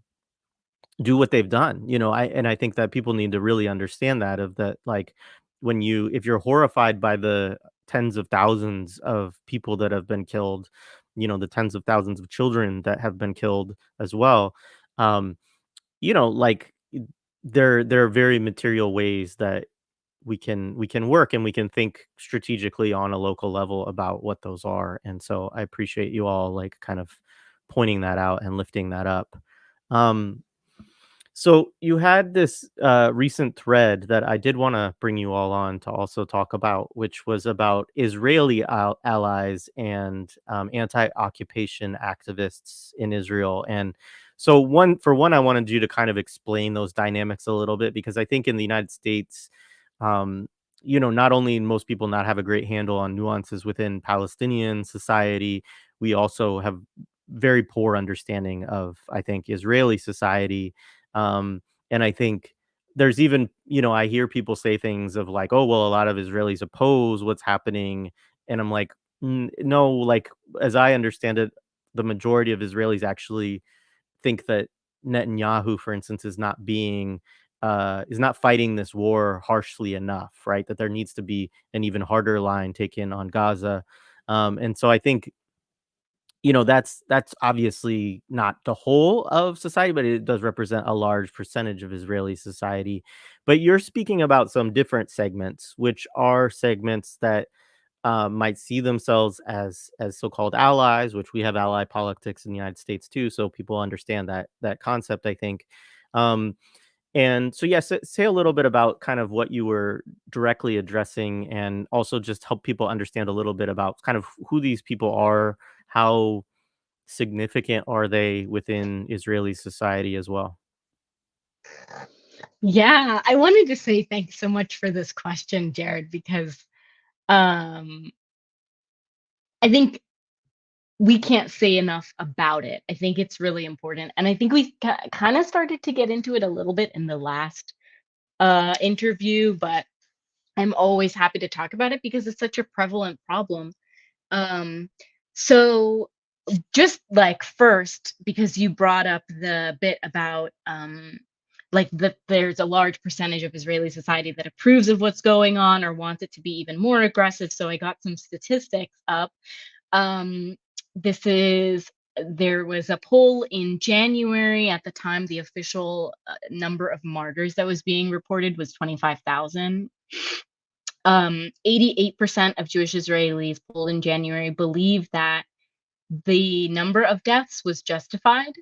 do what they've done. I think that people need to really understand that, of that, like, if you're horrified by the tens of thousands of people that have been killed, the tens of thousands of children that have been killed as well. um, like, there are very material ways that we can work, and we can think strategically on a local level about what those are. And so I appreciate you all like kind of pointing that out and lifting that up. Um, so you had this recent thread that I did want to bring you all on to also talk about, which was about Israeli allies and anti-occupation activists in Israel. And So I wanted you to kind of explain those dynamics a little bit, because I think in the United States, um, not only most people not have a great handle on nuances within Palestinian society, we also have very poor understanding of, I think, Israeli society. Um, and I think there's even, I hear people say things of like, oh, well, a lot of Israelis oppose what's happening. And I'm like, no, like, as I understand it, the majority of Israelis actually think that Netanyahu, for instance, is not fighting this war harshly enough, right? That there needs to be an even harder line taken on Gaza. And so I think, that's obviously not the whole of society, but it does represent a large percentage of Israeli society. But you're speaking about some different segments, which are segments that might see themselves as so-called allies, which we have ally politics in the United States too, so people understand that concept, I think. Um, and so, yes, say a little bit about kind of what you were directly addressing, and also just help people understand a little bit about kind of who these people are, how significant are they within Israeli society as well. Yeah, I wanted to say thanks so much for this question, Jared, because um, I think we can't say enough about it. I think it's really important. And I think we kind of started to get into it a little bit in the last interview, but I'm always happy to talk about it because it's such a prevalent problem. Um, so just like first, because you brought up the bit about like there's a large percentage of Israeli society that approves of what's going on or wants it to be even more aggressive. So I got some statistics up. Um, this is There was a poll in January. At the time, the official number of martyrs that was being reported was 25,000. 88% of Jewish Israelis polled in January believe that the number of deaths is justified.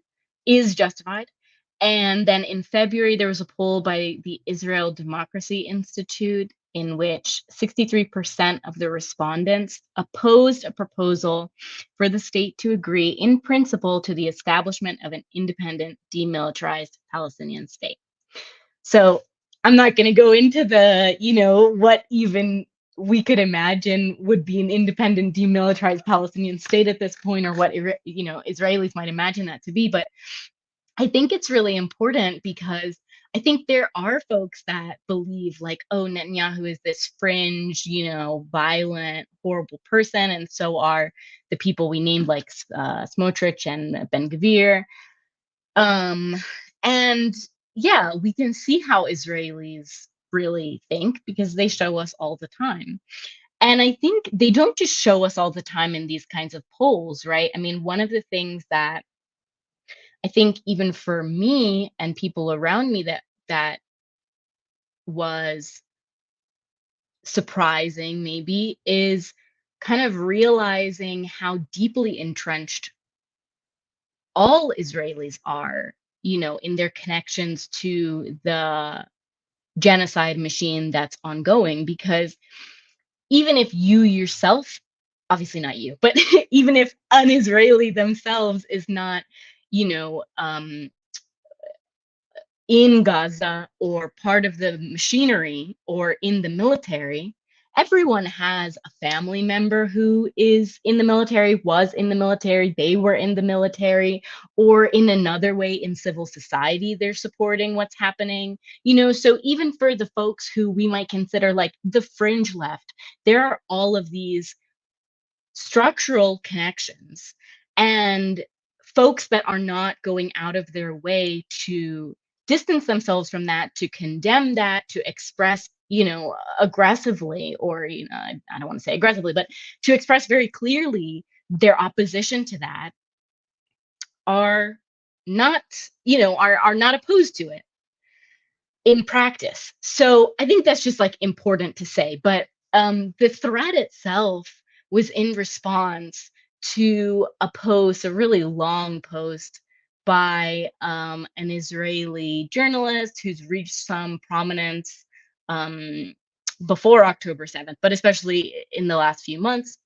And then in February, there was a poll by the Israel Democracy Institute in which 63% of the respondents opposed a proposal for the state to agree in principle to the establishment of an independent, demilitarized Palestinian state. So I'm not going to go into what even we could imagine would be an independent, demilitarized Palestinian state at this point, or what Israelis might imagine that to be. But I think it's really important because I think there are folks that believe like, oh, Netanyahu is this fringe, violent, horrible person, and so are the people we named like Smotrich and Ben Gvir. And yeah, we can see how Israelis really think because they show us all the time. And I think they don't just show us all the time in these kinds of polls, right? I mean, one of the things that I think even for me and people around me that was surprising maybe is kind of realizing how deeply entrenched all Israelis are, in their connections to the genocide machine that's ongoing. Because even if you yourself, obviously not you, but even if an Israeli themselves is not, you know, um, in Gaza or part of the machinery or in the military, everyone has a family member who is in the military, was in the military, they were in the military, or in another way in civil society, they're supporting what's happening. So even for the folks who we might consider like the fringe left, there are all of these structural connections and folks that are not going out of their way to distance themselves from that, to condemn that, to express, aggressively, or, I don't want to say aggressively, but to express very clearly their opposition to that, are not, are not opposed to it in practice. So I think that's just like important to say. But the threat itself was in response to a post, a really long post by an Israeli journalist who's reached some prominence before October 7th, but especially in the last few months,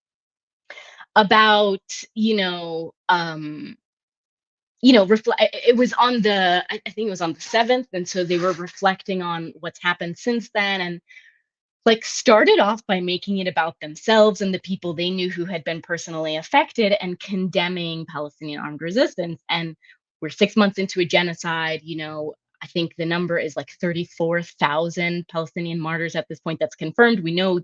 about, it was on I think it was on the 7th, and so they were reflecting on what's happened since then, and like started off by making it about themselves and the people they knew who had been personally affected and condemning Palestinian armed resistance. And we're 6 months into a genocide. I think the number is like 34,000 Palestinian martyrs at this point that's confirmed. We know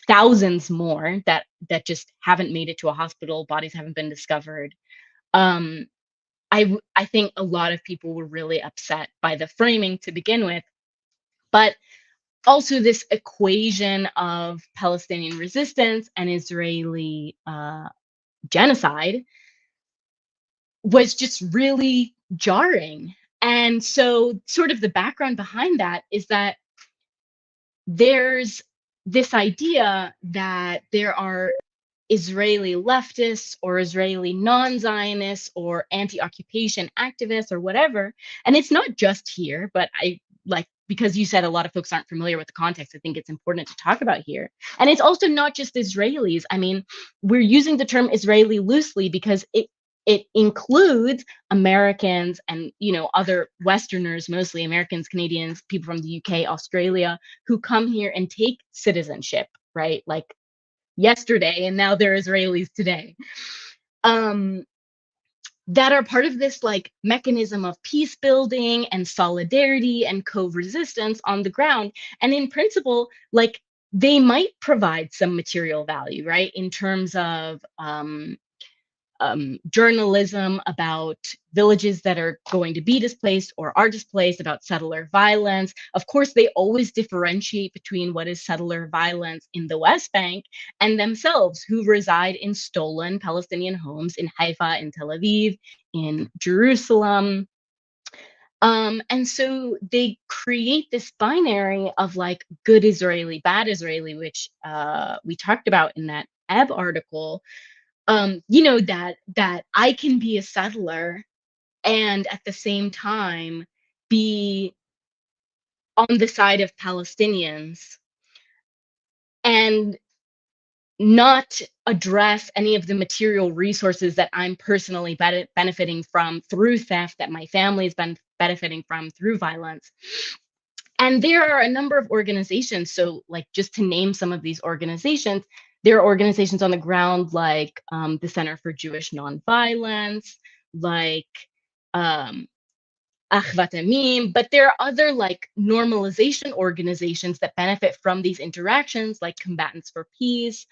thousands more that just haven't made it to a hospital, bodies haven't been discovered. I think a lot of people were really upset by the framing to begin with, but also this equation of Palestinian resistance and Israeli genocide was just really jarring. And so, sort of the background behind that is that there's this idea that there are Israeli leftists or Israeli non-Zionists or anti-occupation activists or whatever. And it's not just here, but because you said a lot of folks aren't familiar with the context, I think it's important to talk about here. And it's also not just Israelis. I mean, we're using the term Israeli loosely because it includes Americans and other Westerners, mostly Americans, Canadians, people from the UK, Australia, who come here and take citizenship, right? Like yesterday, and now they're Israelis today, that are part of this like mechanism of peace building and solidarity and co-resistance on the ground. And in principle, like they might provide some material value, right? In terms of journalism about villages that are going to be displaced or are displaced, about settler violence. Of course, they always differentiate between what is settler violence in the West Bank and themselves, who reside in stolen Palestinian homes in Haifa, in Tel Aviv, in Jerusalem. And so they create this binary of like good Israeli, bad Israeli, which we talked about in that Ebb article. That I can be a settler and at the same time be on the side of Palestinians and not address any of the material resources that I'm personally benefiting from through theft, that my family's been benefiting from through violence. And there are a number of organizations. So, like, just to name some of these organizations, there are organizations on the ground like the Center for Jewish Nonviolence, like Achvat Amim, but there are other like normalization organizations that benefit from these interactions, like Combatants for Peace,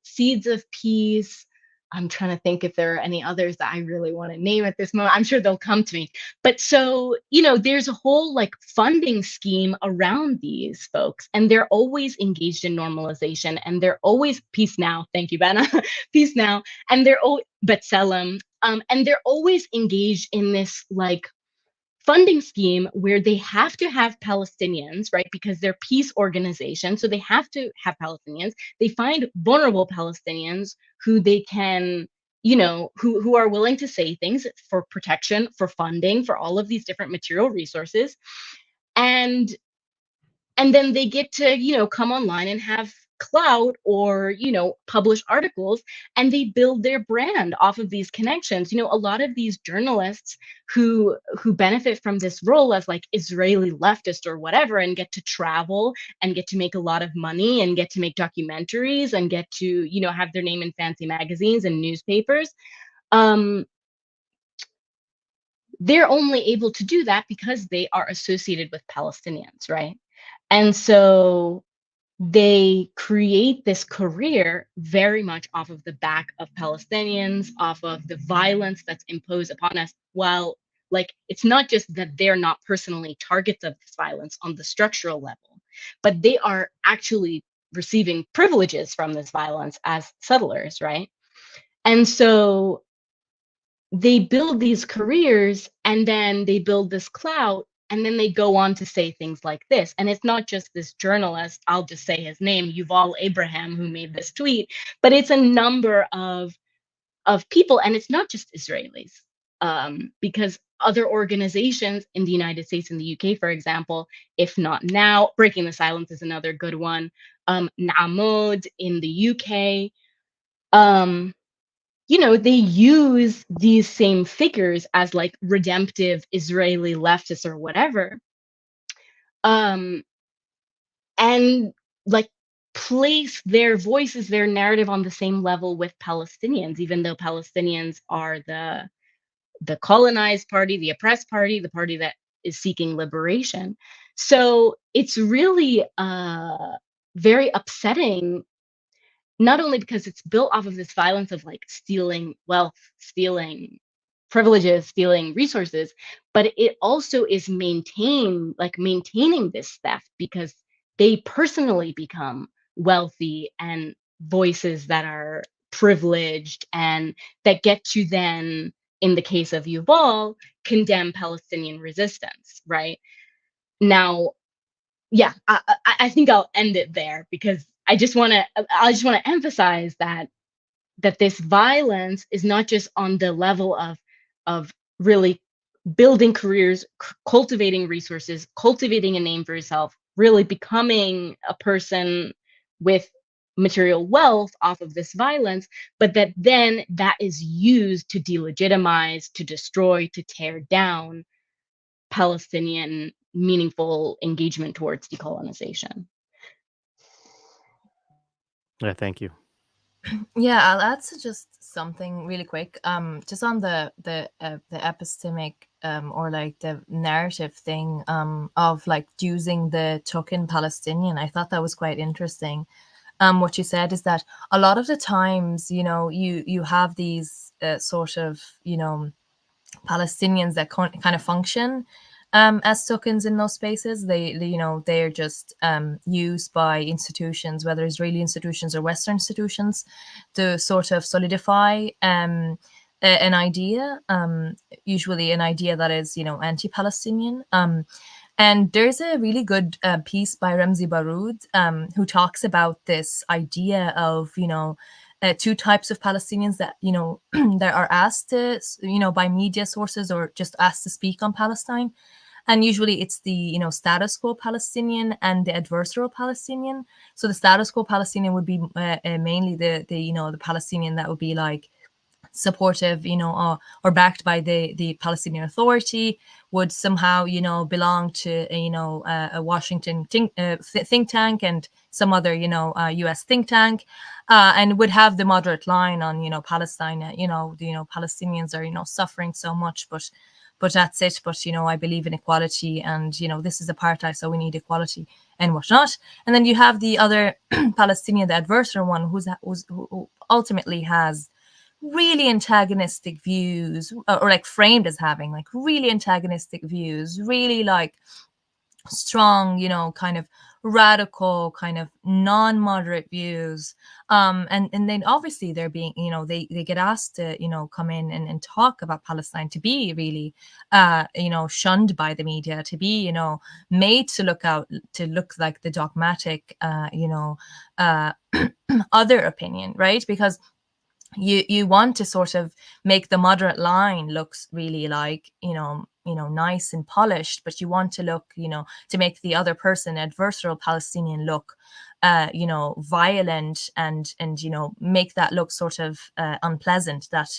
Seeds of Peace. I'm trying to think if there are any others that I really want to name at this moment. I'm sure they'll come to me. But so, there's a whole like funding scheme around these folks, and they're always engaged in normalization, and they're always peace now. Thank you, Bana. Peace now. And they're B'Tselem. And they're always engaged in this like funding scheme where they have to have Palestinians, right? Because they're peace organizations. So they have to have Palestinians. They find vulnerable Palestinians who they can, who are willing to say things for protection, for funding, for all of these different material resources. And then they get to, come online and have clout or publish articles, and they build their brand off of these connections. A lot of these journalists who benefit from this role as like Israeli leftist or whatever, and get to travel and get to make a lot of money and get to make documentaries and get to have their name in fancy magazines and newspapers, they're only able to do that because they are associated with Palestinians, right? And so they create this career very much off of the back of Palestinians, off of the violence that's imposed upon us. While, like, it's not just that they're not personally targets of this violence on the structural level, but they are actually receiving privileges from this violence as settlers, right? And so they build these careers, and then they build this clout, and then they go on to say things like this. And it's not just this journalist, I'll just say his name, Yuval Abraham, who made this tweet, but it's a number of people, and it's not just Israelis, because other organizations in the United States and the UK, for example, If Not Now, Breaking the Silence is another good one, Na'amod in the UK, they use these same figures as like redemptive Israeli leftists or whatever, and like place their voices, their narrative on the same level with Palestinians, even though Palestinians are the colonized party, the oppressed party, the party that is seeking liberation. So it's really very upsetting, not only because it's built off of this violence of like stealing wealth, stealing privileges, stealing resources, but it also is maintaining this theft because they personally become wealthy and voices that are privileged and that get to then, in the case of Yuval, condemn Palestinian resistance, right? Now, yeah, I think I'll end it there because I just want to emphasize that this violence is not just on the level of really building careers, cultivating resources, cultivating a name for yourself, really becoming a person with material wealth off of this violence, but that then that is used to delegitimize, to destroy, to tear down Palestinian meaningful engagement towards decolonization. Yeah, thank you. Yeah, I'll add to just something really quick. Just on the epistemic or like the narrative thing of like using the token Palestinian. I thought that was quite interesting. What you said is that a lot of the times, you have these sort of, Palestinians that kind of function as tokens in those spaces. They're just used by institutions, whether Israeli institutions or Western institutions, to sort of solidify an idea, usually an idea that is, anti-Palestinian. And there's a really good piece by Ramzi Baroud who talks about this idea of, two types of Palestinians that, that are asked to, by media sources or just asked to speak on Palestine. And usually it's the, status quo Palestinian and the adversarial Palestinian. So the status quo Palestinian would be mainly the the Palestinian that would be like supportive, or backed by the Palestinian Authority, would somehow, belong to, a Washington think tank and some other, U.S. think tank, and would have the moderate line on, Palestine. Palestinians are, suffering so much, but that's it. But, I believe in equality and, this is apartheid, so we need equality and whatnot. And then you have the other Palestinian, the adversarial one, who ultimately has really antagonistic views, or like framed as having like really antagonistic views, really like strong, kind of radical, kind of non-moderate views. And then obviously they're being, they get asked to, come in and talk about Palestine, to be really, shunned by the media, to be, made to look like the dogmatic, other opinion, right? Because you want to sort of make the moderate line looks really like, nice and polished, but you want to look, to make the other person, adversarial Palestinian, look violent, and make that look sort of unpleasant, that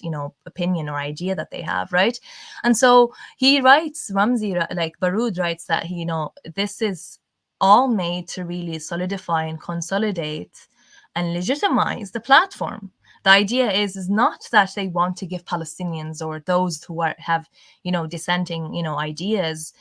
opinion or idea that they have, right? And so he writes, Ramzi, like Baroud writes, that this is all made to really solidify and consolidate and legitimize the platform. The idea is not that they want to give Palestinians or those who have, dissenting, ideas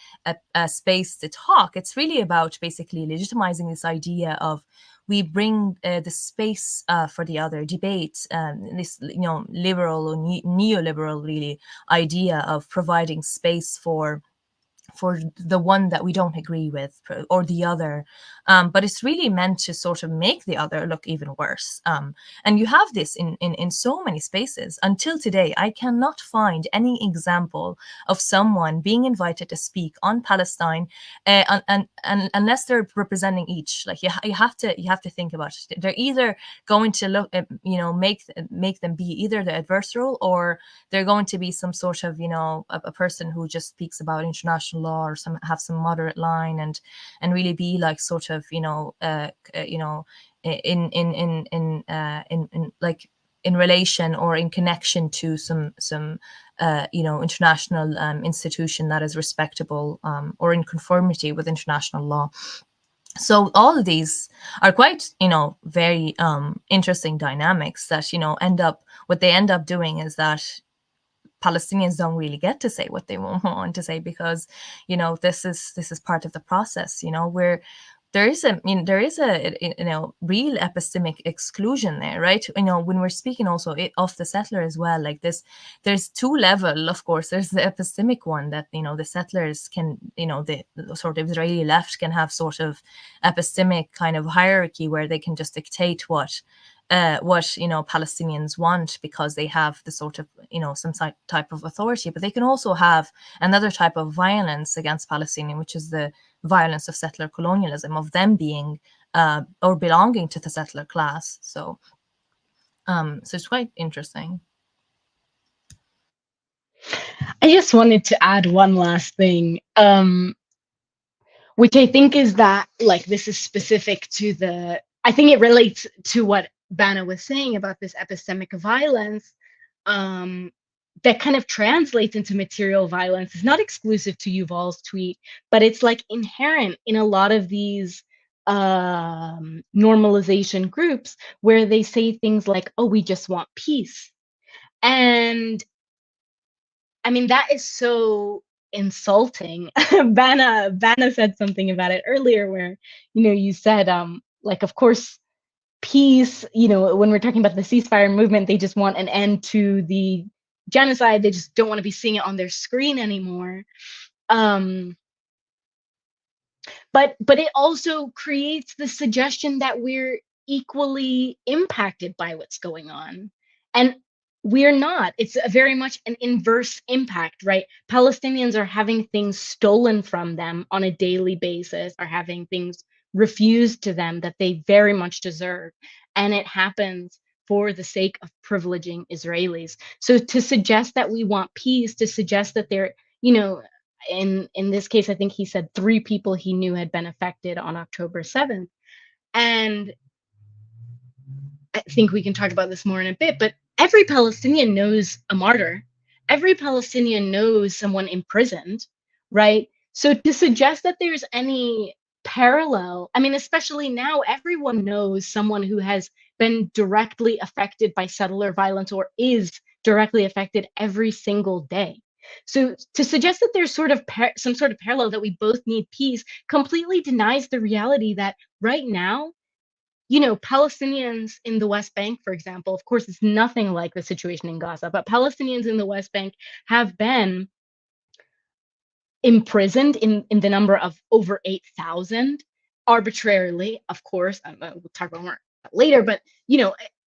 a space to talk. It's really about basically legitimizing this idea of, we bring the space for the other debate, this, liberal or neoliberal really idea of providing space for the one that we don't agree with, or the other, but it's really meant to sort of make the other look even worse. And you have this in so many spaces. Until today, I cannot find any example of someone being invited to speak on Palestine, and unless they're representing each. Like you have to think about it. They're either going to look, make them be either the adversarial, or they're going to be some sort of, a person who just speaks about international law, or have some moderate line, and really be like sort of, in like in relation or in connection to some international institution that is respectable or in conformity with international law. So all of these are quite, very interesting dynamics that, what they end up doing is that Palestinians don't really get to say what they want to say, because, this is part of the process, where there is a real epistemic exclusion there, right? When we're speaking also of the settler as well, like this, there's two level, of course. There's the epistemic one that, the settlers can, the sort of Israeli left can have sort of epistemic kind of hierarchy where they can just dictate what Palestinians want, because they have the sort of, some type of authority. But they can also have another type of violence against Palestinians, which is the violence of settler-colonialism, of them being or belonging to the settler class. So it's quite interesting. I just wanted to add one last thing, which I think is that, like, this is specific to I think it relates to what Bana was saying about this epistemic violence, that kind of translates into material violence. It's not exclusive to Yuval's tweet, but it's like inherent in a lot of these normalization groups, where they say things like, oh, we just want peace. And I mean, that is so insulting. Bana said something about it earlier, where, you said, like, of course, peace, when we're talking about the ceasefire movement, they just want an end to the genocide. They just don't want to be seeing it on their screen anymore. But it also creates the suggestion that we're equally impacted by what's going on. And we're not. It's very much an inverse impact, right? Palestinians are having things stolen from them on a daily basis, are having things refused to them that they very much deserve. And it happens for the sake of privileging Israelis. So to suggest that we want peace, to suggest that they're, in this case, I think he said 3 people he knew had been affected on October 7th. And I think we can talk about this more in a bit, but every Palestinian knows a martyr. Every Palestinian knows someone imprisoned, right? So to suggest that there's any parallel, I mean, especially now, everyone knows someone who has been directly affected by settler violence or is directly affected every single day. So to suggest that there's sort of some sort of parallel, that we both need peace, completely denies the reality that right now, Palestinians in the West Bank, for example, of course, it's nothing like the situation in Gaza, but Palestinians in the West Bank have been imprisoned in the number of over 8,000 arbitrarily, of course. We'll talk about more later, but,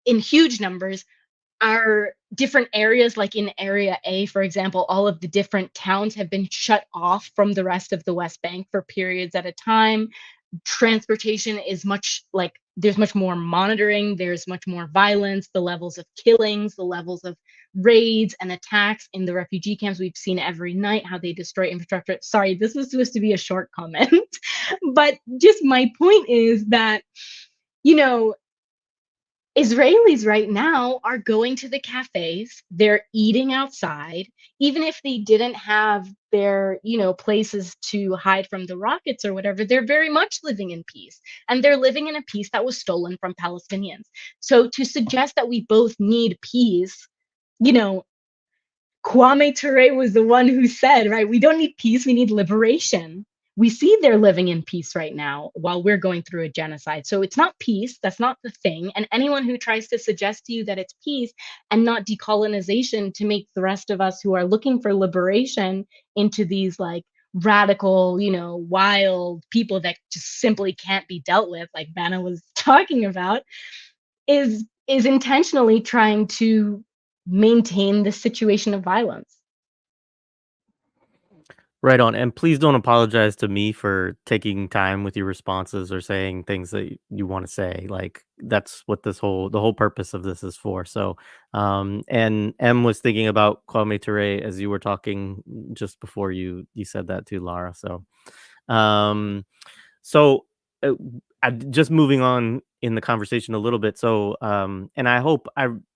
in huge numbers. Are different areas, like in Area A, for example, all of the different towns have been shut off from the rest of the West Bank for periods at a time. Transportation is there's much more monitoring, there's much more violence, the levels of killings, the levels of raids and attacks in the refugee camps we've seen every night, how they destroy infrastructure. Sorry, this was supposed to be a short comment, but just my point is that, Israelis right now are going to the cafes, they're eating outside, even if they didn't have their, places to hide from the rockets or whatever, they're very much living in peace. And they're living in a peace that was stolen from Palestinians. So to suggest that we both need peace, Kwame Ture was the one who said, right, we don't need peace, we need liberation. We see they're living in peace right now while we're going through a genocide. So it's not peace, that's not the thing. And anyone who tries to suggest to you that it's peace and not decolonization to make the rest of us who are looking for liberation into these like radical, wild people that just simply can't be dealt with, like Bana was talking about, is intentionally trying to maintain the situation of violence. Right on. And please don't apologize to me for taking time with your responses or saying things that you want to say. Like that's what the whole purpose of this is for. So, and M was thinking about Kwame Ture as you were talking just before you said that too, Lara. So, um, so just moving on in the conversation a little bit. So, and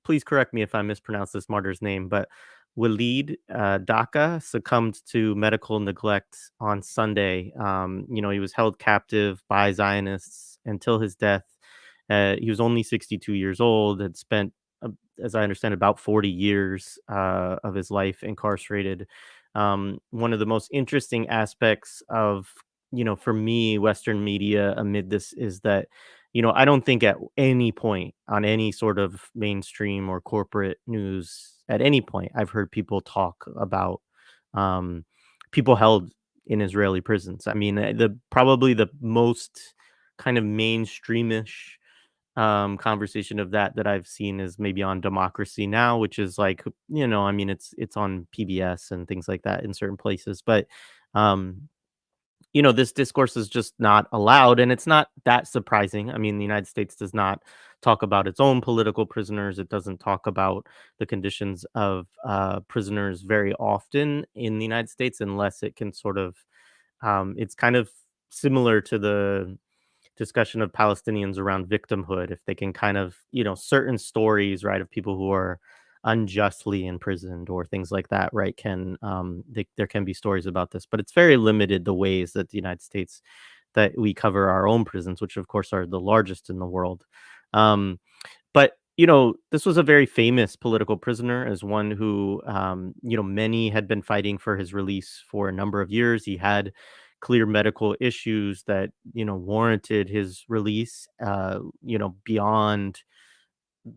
please correct me if I mispronounce this martyr's name, but Walid Daka succumbed to medical neglect on Sunday. He was held captive by Zionists until his death. He was only 62 years old, had spent, as I understand, about 40 years of his life incarcerated. One of the most interesting aspects of, for me, Western media amid this is that, I don't think at any point on any sort of mainstream or corporate news, at any point, I've heard people talk about um, people held in Israeli prisons. I mean, probably the most kind of mainstreamish conversation of that I've seen is maybe on Democracy Now, which is like, I mean, it's on PBS and things like that in certain places, but um this discourse is just not allowed, and it's not that surprising. I mean, the United States does not talk about its own political prisoners. It doesn't talk about the conditions of prisoners very often in the United States, unless it can sort of it's kind of similar to the discussion of Palestinians around victimhood. If they can kind of, certain stories, right, of people who are unjustly imprisoned or things like that, right, there can be stories about this, but it's very limited the ways that the United States that we cover our own prisons, which of course are the largest in the world. But this was a very famous political prisoner, as one who, many had been fighting for his release for a number of years. He had clear medical issues that, warranted his release, beyond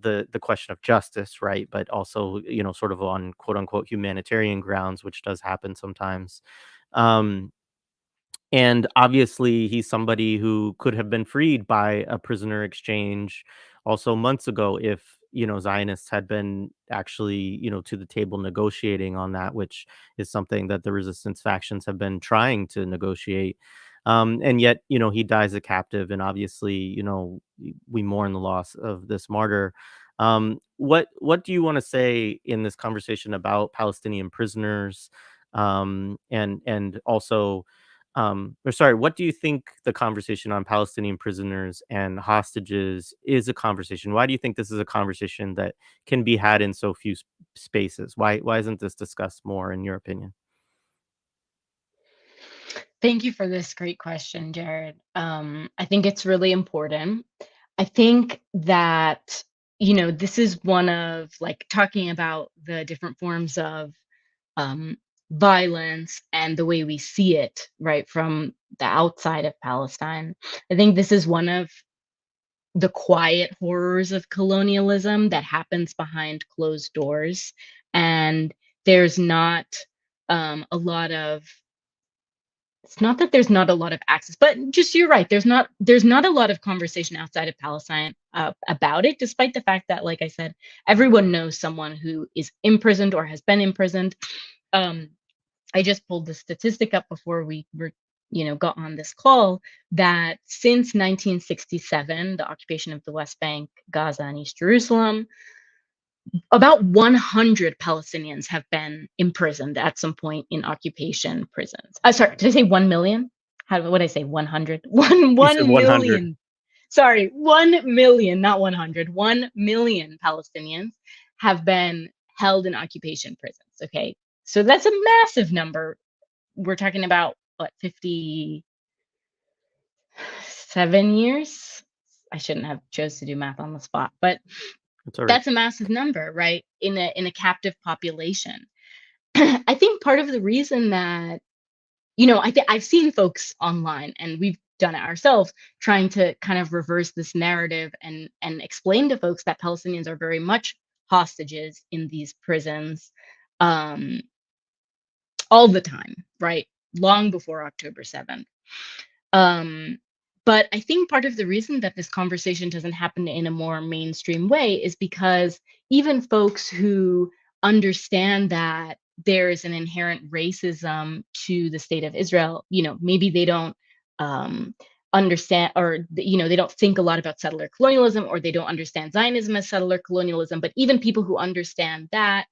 the question of justice, right? But also, sort of on quote unquote humanitarian grounds, which does happen sometimes. Um, and obviously, he's somebody who could have been freed by a prisoner exchange also months ago if, Zionists had been actually, to the table negotiating on that, which is something that the resistance factions have been trying to negotiate. And yet, he dies a captive. And obviously, we mourn the loss of this martyr. What do you want to say in this conversation about Palestinian prisoners? And also, or sorry, what do you think the conversation on Palestinian prisoners and hostages is a conversation? Why do you think this is a conversation that can be had in so few spaces? Why isn't this discussed more, in your opinion? Thank you for this great question, Jared. I think it's really important. I think that, this is one of, like, talking about the different forms of um, violence and the way we see it, right, from the outside of Palestine. I think this is one of the quiet horrors of colonialism that happens behind closed doors. And there's not a lot of, it's not that there's not a lot of access, but just, you're right, there's not a lot of conversation outside of Palestine about it, despite the fact that, like I said, everyone knows someone who is imprisoned or has been imprisoned. um, I just pulled the statistic up before we were, got on this call, that since 1967, the occupation of the West Bank, Gaza, and East Jerusalem, about 100 Palestinians have been imprisoned at some point in occupation prisons. Sorry, did I say 1 million? What did I say? 100? You said 1 100. million. Sorry, 1 million, not 100. 1 million Palestinians have been held in occupation prisons. Okay. So that's a massive number. We're talking about what, 57 years? I shouldn't have chose to do math on the spot, but It's all right. that's a massive number, right? In a captive population. I think part of the reason that, I've seen folks online, and we've done it ourselves, trying to kind of reverse this narrative and explain to folks that Palestinians are very much hostages in these prisons, um, all the time, right? Long before October 7th. Um, but I think part of the reason that this conversation doesn't happen in a more mainstream way is because even folks who understand that there is an inherent racism to the state of Israel, maybe they don't um, understand, or they don't think a lot about settler colonialism, or they don't understand Zionism as settler colonialism. But even people who understand that,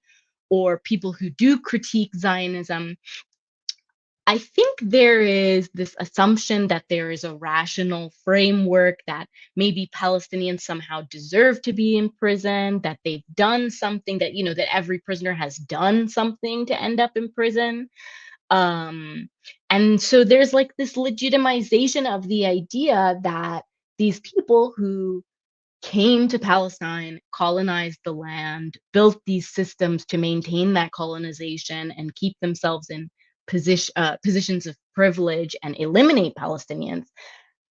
or people who do critique Zionism, I think there is this assumption that there is a rational framework that maybe Palestinians somehow deserve to be in prison, that they've done something, that, you know, that every prisoner has done something to end up in prison. And so there's like this legitimization of the idea that these people who came to Palestine, colonized the land, built these systems to maintain that colonization and keep themselves in positions of privilege and eliminate Palestinians,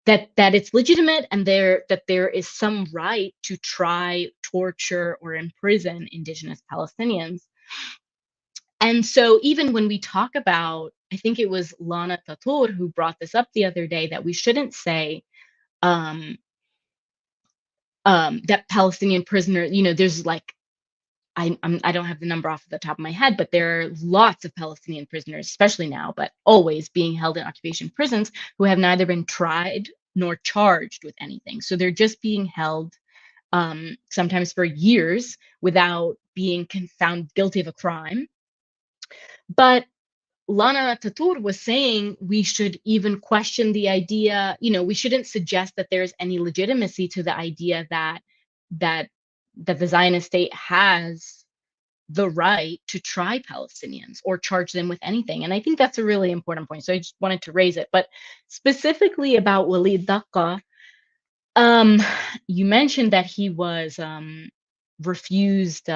that it's legitimate, and that there is some right to try, torture, or imprison indigenous Palestinians. And so even when we talk about, I think it was Lana Tatur who brought this up the other day, that we shouldn't say um, that Palestinian prisoners, you know, there's like, I don't have the number off the top of my head, but there are lots of Palestinian prisoners, especially now, but always being held in occupation prisons, who have neither been tried nor charged with anything. So they're just being held, sometimes for years, without being found guilty of a crime. But Lana Tatur was saying we should even question the idea, you know, we shouldn't suggest that there's any legitimacy to the idea that that the Zionist state has the right to try Palestinians or charge them with anything. And I think that's a really important point. So I just wanted to raise it. But specifically about Walid Daqqa, um, you mentioned that he was refused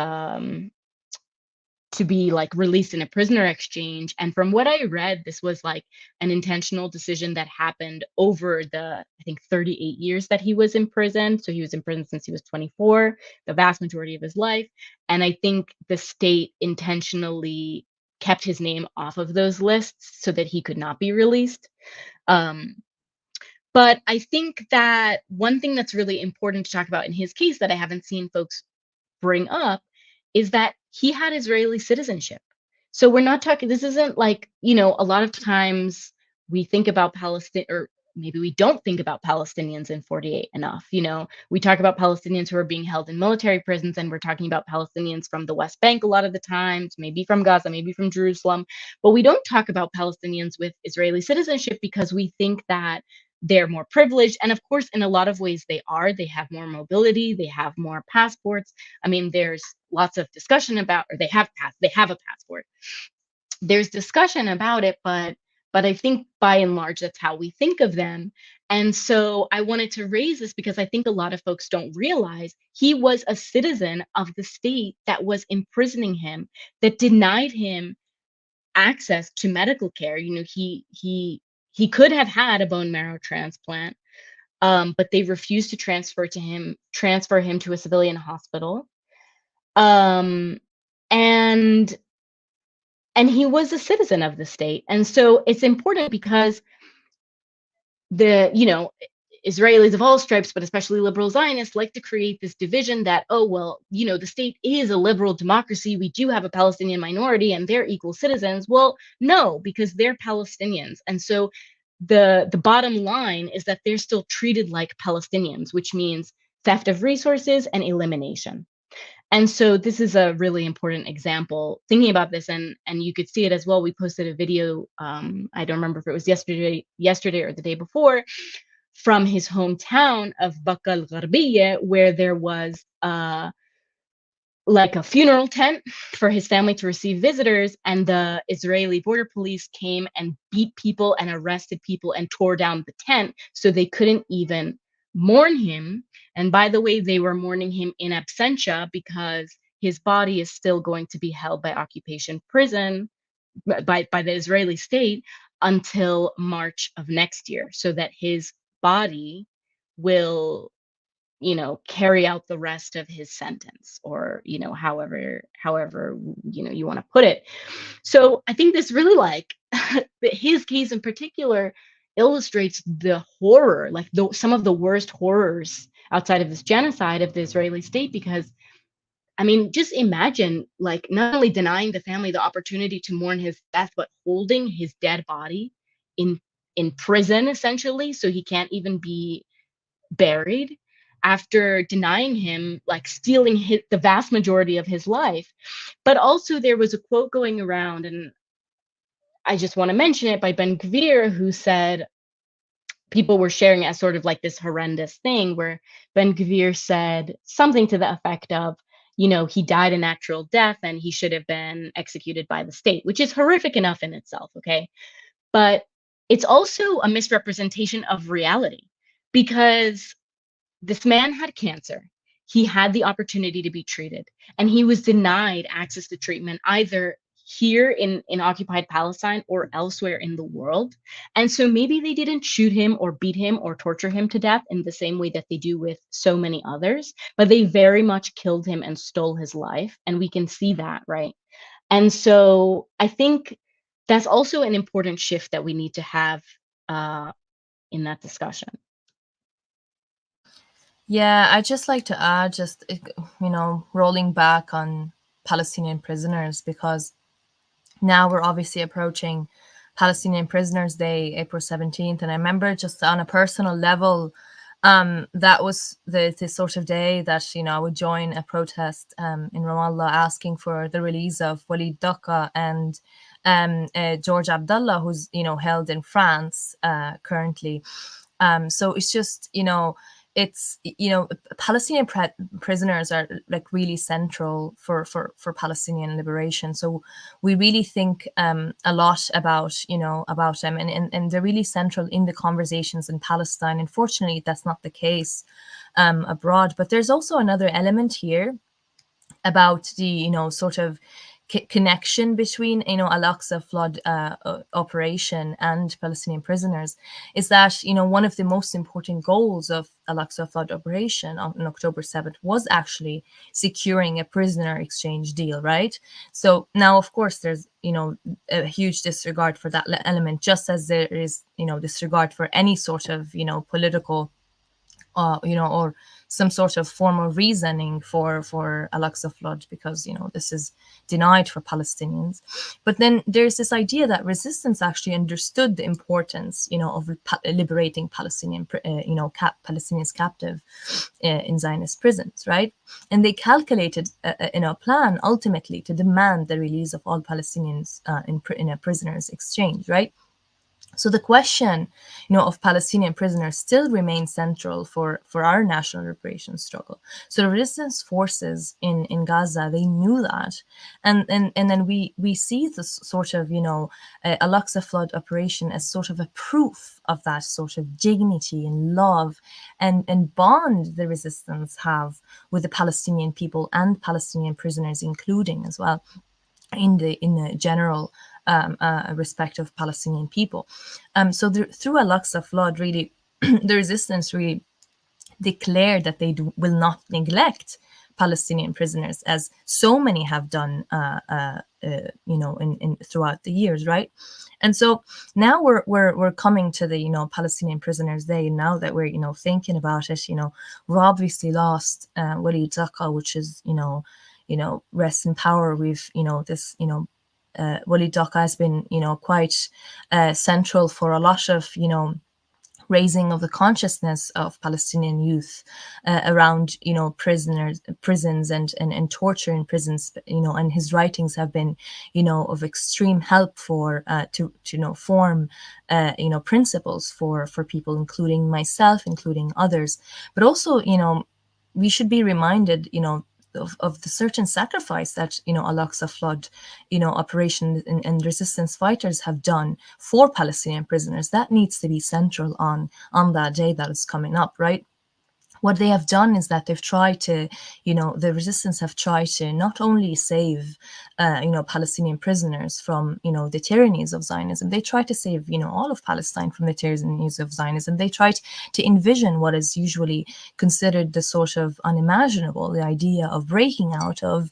to be like released in a prisoner exchange. And from what I read, this was like an intentional decision that happened over the, I think, 38 years that he was in prison. So he was in prison since he was 24, the vast majority of his life. And I think the state intentionally kept his name off of those lists so that he could not be released. Um, but I think that one thing that's really important to talk about in his case that I haven't seen folks bring up is that he had Israeli citizenship. So we're not talking, this isn't like, you know, a lot of times we think about Palestine, or maybe we don't think about Palestinians in 48 enough. You know, we talk about Palestinians who are being held in military prisons, and we're talking about Palestinians from the West Bank a lot of the times, maybe from Gaza, maybe from Jerusalem. But we don't talk about Palestinians with Israeli citizenship because we think that they're more privileged. And of course, in a lot of ways, they are. They have more mobility, they have more passports. I mean, there's lots of discussion about, or they have a passport. There's discussion about it, but I think by and large that's how we think of them. And so I wanted to raise this because I think a lot of folks don't realize he was a citizen of the state that was imprisoning him, that denied him access to medical care. You know, he could have had a bone marrow transplant, but they refused to transfer him to a civilian hospital. Um, and and he was a citizen of the state. And so it's important because the, you know, Israelis of all stripes, but especially liberal Zionists, like to create this division that, oh, well, you know, the state is a liberal democracy. We do have a Palestinian minority and they're equal citizens. Well, no, because they're Palestinians. And so the bottom line is that they're still treated like Palestinians, which means theft of resources and elimination. And so this is a really important example thinking about this, and you could see it as well. We posted a video, I don't remember if it was yesterday or the day before, from his hometown of Baqa al-Gharbiyya, where there was like a funeral tent for his family to receive visitors, and the Israeli border police came and beat people and arrested people and tore down the tent, so they couldn't even mourn him. And by the way, they were mourning him in absentia because his body is still going to be held by occupation prison by the Israeli state until March of next year, so that his body will, you know, carry out the rest of his sentence, or, you know, however, you know, you want to put it. So I think this really, like, his case in particular illustrates the horror, like some of the worst horrors outside of this genocide of the Israeli state. Because I mean, just imagine, like, not only denying the family the opportunity to mourn his death, but holding his dead body in prison, essentially, so he can't even be buried, after denying him, like, stealing the vast majority of his life. But also there was a quote going around, and I just want to mention it by Ben Gvir, who said, people were sharing it as sort of like this horrendous thing, where Ben Gvir said something to the effect of, you know, he died a natural death and he should have been executed by the state, which is horrific enough in itself, okay? But it's also a misrepresentation of reality, because this man had cancer. He had the opportunity to be treated, and he was denied access to treatment either here in occupied Palestine or elsewhere in the world. And so maybe they didn't shoot him or beat him or torture him to death in the same way that they do with so many others, but they very much killed him and stole his life. And we can see that, right? And so I think that's also an important shift that we need to have in that discussion. Yeah, I'd just like to add, just, you know, rolling back on Palestinian prisoners, because now we're obviously approaching Palestinian Prisoners Day, April 17th. And I remember, just on a personal level, that was the sort of day that, you know, I would join a protest in Ramallah asking for the release of Walid Daqqa and George Abdallah, who's, you know, held in France currently. So it's just, you know, it's, you know, Palestinian prisoners are like really central for Palestinian liberation. So we really think a lot about, you know, about them, and they're really central in the conversations in Palestine. Unfortunately, that's not the case abroad. But there's also another element here about the, you know, sort of connection between, you know, Al-Aqsa flood operation and Palestinian prisoners, is that, you know, one of the most important goals of Al-Aqsa flood operation on October 7th was actually securing a prisoner exchange deal, right? So now, of course, there's, you know, a huge disregard for that element, just as there is, you know, disregard for any sort of, you know, political you know, or some sort of formal reasoning for Al-Aqsa flood, because, you know, this is denied for Palestinians. But then there's this idea that resistance actually understood the importance, you know, of liberating Palestinian, you know, Palestinians captive in Zionist prisons, right? And they calculated in a plan ultimately to demand the release of all Palestinians in a prisoners exchange, right? So the question, you know, of Palestinian prisoners still remains central for our national liberation struggle. So the resistance forces in Gaza, they knew that, and then we see this sort of, you know, Al-Aqsa flood operation as sort of a proof of that sort of dignity and love and bond the resistance have with the Palestinian people and Palestinian prisoners, including as well in the general respect of Palestinian people. So through Al-Aqsa flood, really, the resistance really declared that they will not neglect Palestinian prisoners, as so many have done, you know, in throughout the years, right? And so now we're coming to the, you know, Palestinian Prisoners Day. Now that we're, you know, thinking about it, you know, we obviously lost Walid Daqqa, which is, you know, rest in power. We've, you know, this, you know, Walid Daqqa has been, you know, quite central for a lot of, you know, raising of the consciousness of Palestinian youth around, you know, prisons and torture in prisons, you know, and his writings have been, you know, of extreme help for to you know, form you know, principles for people, including myself, including others. But also, you know, we should be reminded, you know, of the certain sacrifice that, you know, Al-Aqsa flood, you know, operation and resistance fighters have done for Palestinian prisoners. That needs to be central on that day that is coming up, right? What they have done is that they've tried to, you know, the resistance have tried to not only save, you know, Palestinian prisoners from, you know, the tyrannies of Zionism, they try to save, you know, all of Palestine from the tyrannies of Zionism. They tried to envision what is usually considered the sort of unimaginable, the idea of breaking out of,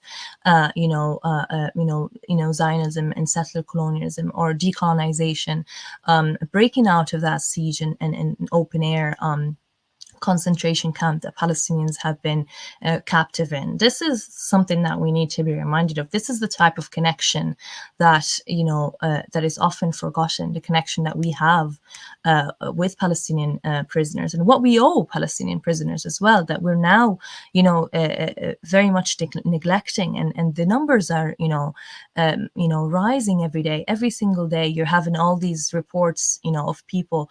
you know, Zionism and settler-colonialism or decolonization, breaking out of that siege and open air concentration camp that Palestinians have been captive in. This is something that we need to be reminded of. This is the type of connection that, that is often forgotten, the connection that we have with Palestinian prisoners, and what we owe Palestinian prisoners as well, that we're now, very much neglecting. And the numbers are, rising every day. Every single day, you're having all these reports, of people,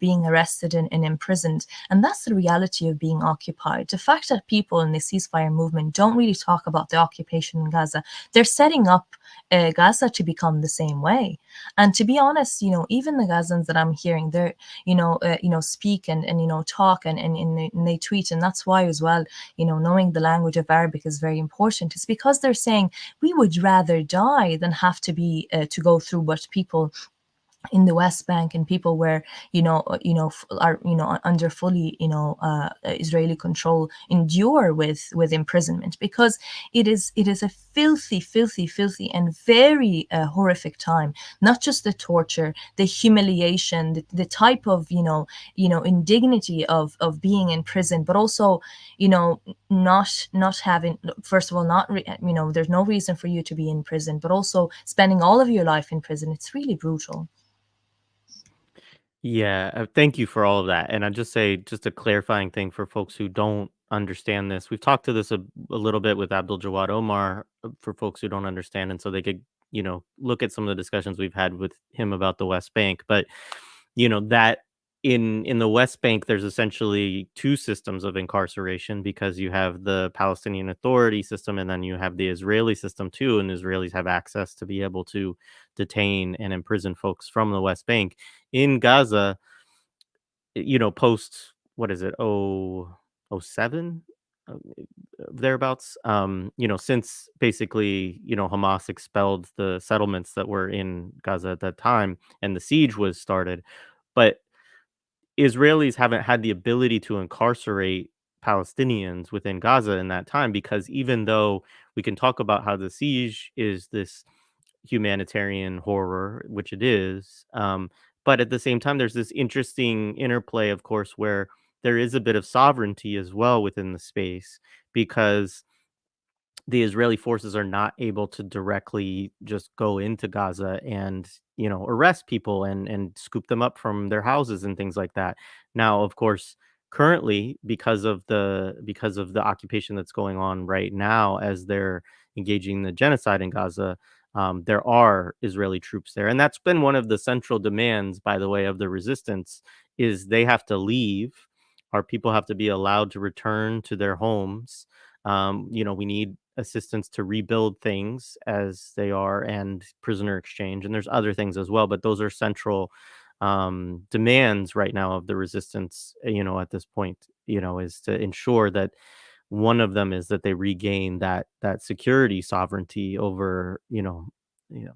being arrested and imprisoned. And that's the reality of being occupied. The fact that people in the ceasefire movement don't really talk about the occupation in Gaza, they're setting up Gaza to become the same way. And to be honest, even the Gazans that I'm hearing, they're, speak and talk and they tweet. And that's why as well, knowing the language of Arabic is very important. It's because they're saying we would rather die than have to be to go through what people in the West Bank and people where are under fully Israeli control endure with imprisonment, because it is a filthy and very horrific time. Not just the torture, the humiliation, the type of indignity of being in prison, but also not having, first of all, there's no reason for you to be in prison, but also spending all of your life in prison. It's really brutal. Yeah, thank you for all of that. And I'll just say, just a clarifying thing for folks who don't understand this. We've talked to this a little bit with Abdul Jawad Omar for folks who don't understand, and so they could, look at some of the discussions we've had with him about the West Bank. But that in the West Bank, there's essentially two systems of incarceration, because you have the Palestinian Authority system and then you have the Israeli system too. And Israelis have access to be able to detain and imprison folks from the West Bank. In Gaza, post, what is it, 07, thereabouts, since basically, Hamas expelled the settlements that were in Gaza at that time and the siege was started. But Israelis haven't had the ability to incarcerate Palestinians within Gaza in that time, because even though we can talk about how the siege is this humanitarian horror, which it is, but at the same time, there's this interesting interplay, of course, where there is a bit of sovereignty as well within the space, because the Israeli forces are not able to directly just go into Gaza and, arrest people and scoop them up from their houses and things like that. Now, of course, currently, because of the occupation that's going on right now, as they're engaging the genocide in Gaza, there are Israeli troops there, and that's been one of the central demands, by the way, of the resistance, is they have to leave. Our people have to be allowed to return to their homes. We need assistance to rebuild things as they are, and prisoner exchange, and there's other things as well, but those are central demands right now of the resistance, at this point, is to ensure that one of them is that they regain that security sovereignty over,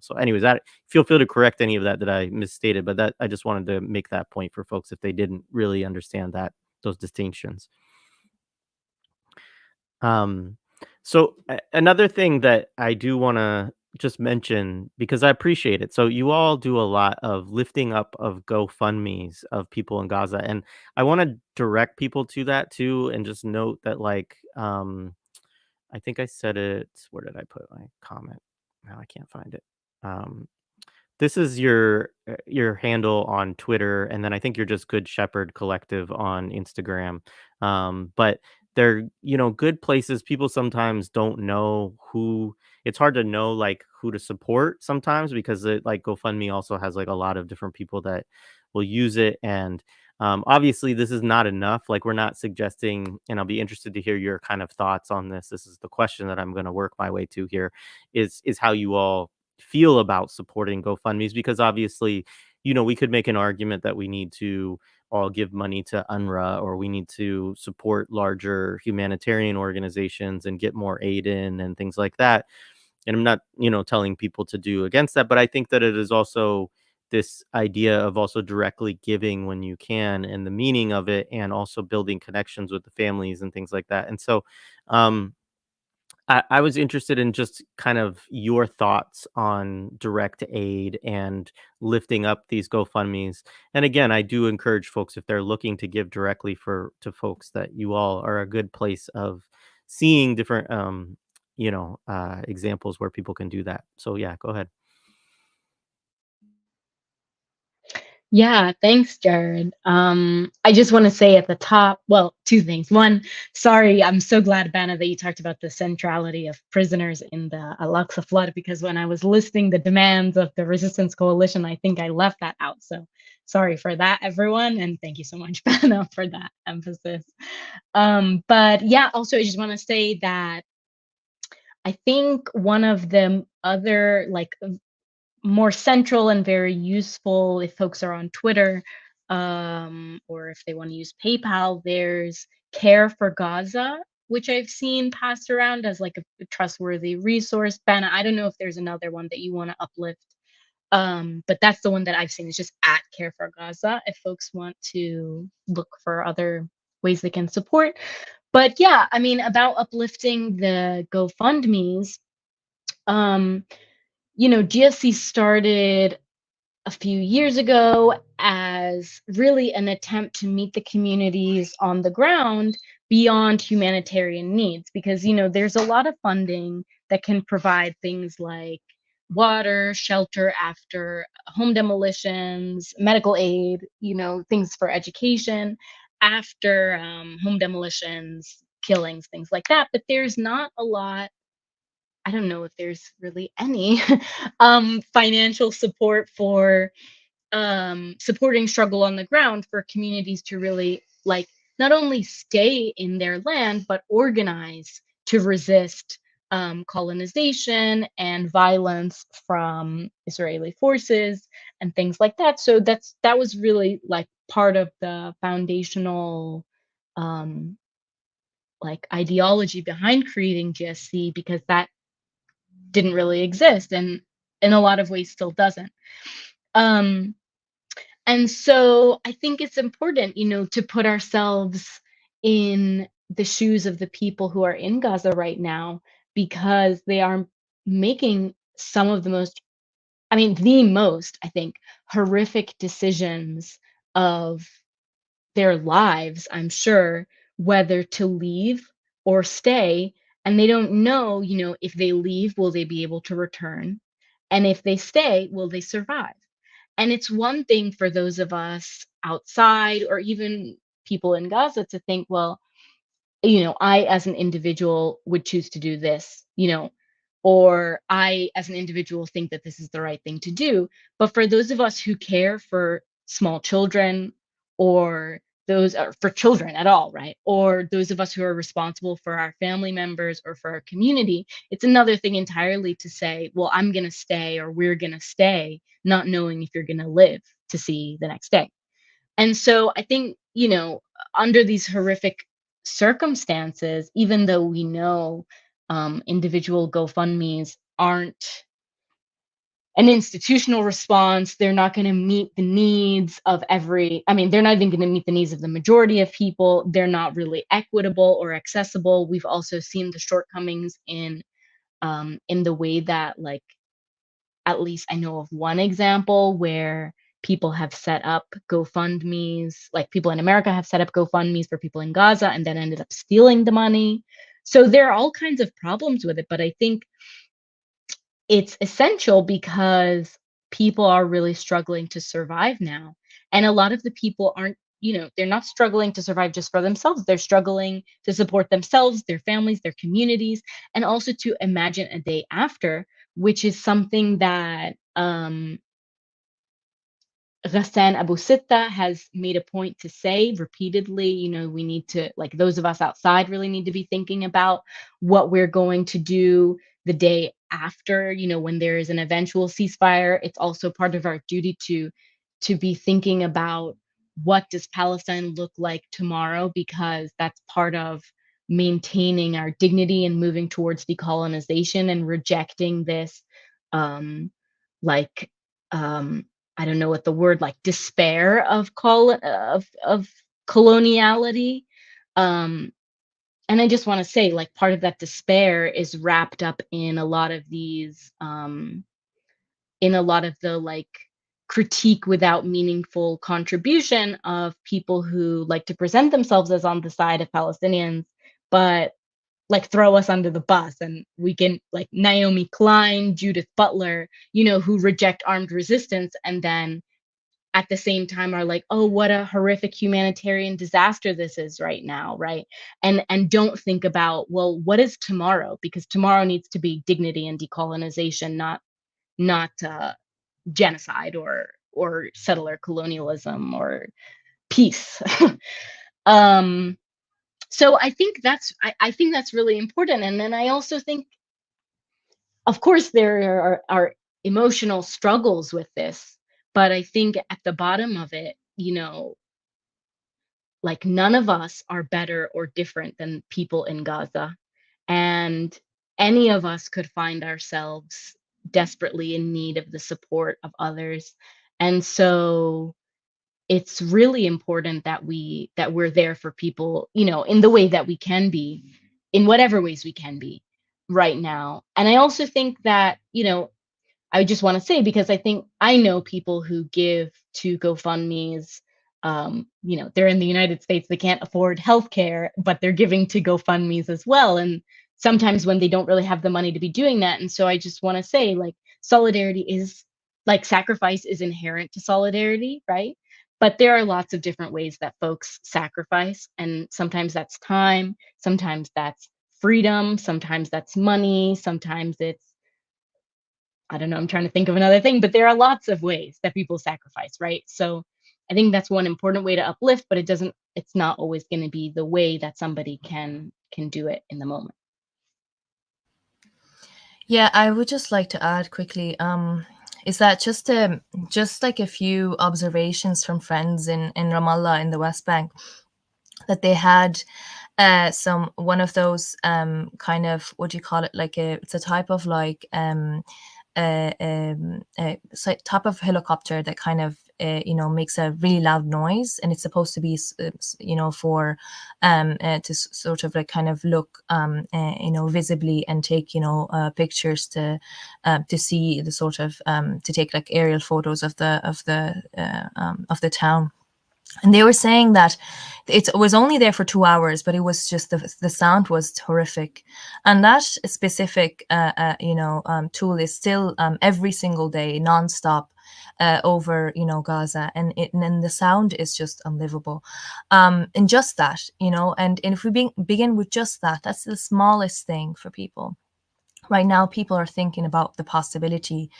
so anyways, that, feel free to correct any of that I misstated, but that, I just wanted to make that point for folks if they didn't really understand those distinctions. Um, so another thing that I do want to just mention, because I appreciate it. So you all do a lot of lifting up of GoFundMe's of people in Gaza, and I want to direct people to that too, and just note that, like, I think I said it. Where did I put my comment? Now I can't find it. Um, this is your handle on Twitter, and then I think you're just Good Shepherd Collective on Instagram. But they're, good places. People sometimes don't know who. It's hard to know, like, who to support sometimes, because like GoFundMe also has like a lot of different people that will use it. And obviously this is not enough. Like, we're not suggesting, and I'll be interested to hear your kind of thoughts on this. This is the question that I'm going to work my way to here, is how you all feel about supporting GoFundMe's, because obviously, we could make an argument that we need to all give money to UNRWA, or we need to support larger humanitarian organizations and get more aid in and things like that. And I'm not, telling people to do against that, but I think that it is also this idea of also directly giving when you can, and the meaning of it, and also building connections with the families and things like that. And so, um, I was interested in just kind of your thoughts on direct aid and lifting up these GoFundMes. And again, I do encourage folks if they're looking to give directly for to folks that you all are a good place of seeing different examples where people can do that. So yeah, go ahead. Yeah, thanks, Jared. I just want to say at the top, well, two things. One, sorry, I'm so glad, Bana, that you talked about the centrality of prisoners in the Al-Aqsa flood, because when I was listing the demands of the Resistance Coalition, I think I left that out. So sorry for that, everyone. And thank you so much, Bana, for that emphasis. But yeah, also, I just want to say that I think one of the other, like, more central and very useful if folks are on Twitter, or if they want to use PayPal, there's Care for Gaza, which I've seen passed around as like a trustworthy resource. Bana, I don't know if there's another one that you want to uplift, but that's the one that I've seen. It's just at Care for Gaza if folks want to look for other ways they can support. But yeah, I mean, about uplifting the GoFundMes, um, GSC started a few years ago as really an attempt to meet the communities on the ground beyond humanitarian needs, because there's a lot of funding that can provide things like water, shelter after home demolitions, medical aid, things for education after home demolitions, killings, things like that. But there's not a lot, I don't know if there's really any financial support for supporting struggle on the ground for communities to really, like, not only stay in their land but organize to resist colonization and violence from Israeli forces and things like that. So that was really like part of the foundational um, like ideology behind creating GSC, because that didn't really exist and in a lot of ways still doesn't. Um, And so I think it's important, to put ourselves in the shoes of the people who are in Gaza right now, because they are making some of the most, I mean, the most, I think, horrific decisions of their lives, I'm sure, whether to leave or stay. And they don't know, if they leave, will they be able to return? And if they stay, will they survive? And it's one thing for those of us outside or even people in Gaza to think, well, I as an individual would choose to do this, or I as an individual think that this is the right thing to do. But for those of us who care for small children, or those are for children at all, right? Or those of us who are responsible for our family members or for our community, it's another thing entirely to say, well, I'm going to stay or we're going to stay, not knowing if you're going to live to see the next day. And so I think, under these horrific circumstances, even though we know individual GoFundMes aren't an institutional response, they're not going to meet the needs of they're not even going to meet the needs of the majority of people. They're not really equitable or accessible. We've also seen the shortcomings in the way that, like, at least I know of one example where people have set up GoFundMes, like people in America have set up GoFundMes for people in Gaza and then ended up stealing the money. So there are all kinds of problems with it, but I think it's essential because people are really struggling to survive now. And a lot of the people aren't, they're not struggling to survive just for themselves. They're struggling to support themselves, their families, their communities, and also to imagine a day after, which is something that Ghassan Abu Sitta has made a point to say repeatedly. We need to, like, those of us outside really need to be thinking about what we're going to do the day after, when there is an eventual ceasefire. It's also part of our duty to be thinking about what does Palestine look like tomorrow, because that's part of maintaining our dignity and moving towards decolonization and rejecting this like I don't know what the word, like, despair of coloniality, um, and I just want to say, like, part of that despair is wrapped up in a lot of these, in a lot of the like critique without meaningful contribution of people who like to present themselves as on the side of Palestinians, but like throw us under the bus. And we can, like, Naomi Klein, Judith Butler, you know, who reject armed resistance and then at the same time are like, oh, what a horrific humanitarian disaster this is right now, right? And don't think about, well, what is tomorrow? Because tomorrow needs to be dignity and decolonization, not genocide or settler colonialism or peace. um so I think that's really important. And then I also think, of course, there are emotional struggles with this, but I think at the bottom of it, you know, like, none of us are better or different than people in Gaza, and any of us could find ourselves desperately in need of the support of others. And so it's really important that we're there for people, you know, in the way that we can be, in whatever ways we can be right now. And I also think that, you know, I just want to say, because I think I know people who give to GoFundMe's. You know, they're in the United States, they can't afford healthcare, but they're giving to GoFundMe's as well. And sometimes when they don't really have the money to be doing that. And so I just want to say, like, solidarity is, like, sacrifice is inherent to solidarity, right? But there are lots of different ways that folks sacrifice. And sometimes that's time, sometimes that's freedom, sometimes that's money, sometimes it's, I don't know, I'm trying to think of another thing, but there are lots of ways that people sacrifice, right? So I think that's one important way to uplift, but it's not always going to be the way that somebody can do it in the moment. Yeah, I would just like to add quickly, is that just like a few observations from friends in Ramallah in the West Bank, that they had one of those kind of, what do you call it, like it's a type of like type of helicopter that kind of you know, makes a really loud noise, and it's supposed to be you know, for to sort of like kind of look you know, visibly and take, you know, pictures to see the sort of to take like aerial photos of the town. And they were saying that it was only there for 2 hours, but it was just the sound was horrific. And that specific, you know, tool is still every single day, nonstop, over, you know, Gaza, and the sound is just unlivable. And just that, you know, and if we begin with just that, that's the smallest thing for people. Right now, people are thinking about the possibility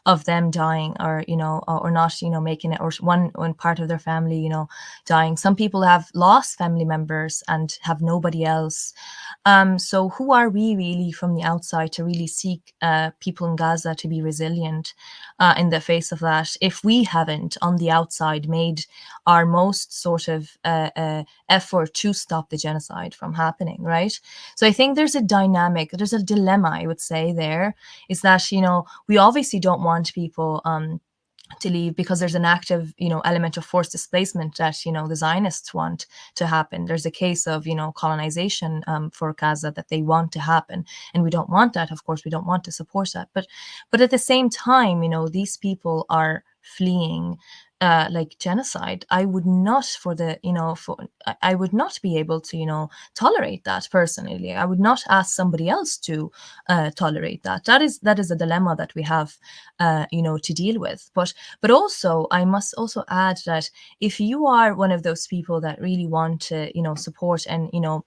of them dying, or, you know, or not, you know, making it, or one part of their family, you know, dying. Some people have lost family members and have nobody else. So who are we really from the outside to really seek people in Gaza to be resilient in the face of that, if we haven't on the outside made our most sort of effort to stop the genocide from happening, right? So I think there's a dynamic, there's a dilemma, I would say, there is that, you know, we obviously don't want people to leave, because there's an active, you know, element of forced displacement that, you know, the Zionists want to happen. There's a case of, you know, colonization for Gaza that they want to happen, and we don't want that. Of course, we don't want to support that. But at the same time, you know, these people are fleeing like genocide. I would not for the, you know, I would not be able to, you know, tolerate that personally. I would not ask somebody else to tolerate that. That is a dilemma that we have, you know, to deal with. But also, I must also add that if you are one of those people that really want to, you know, support, and, you know,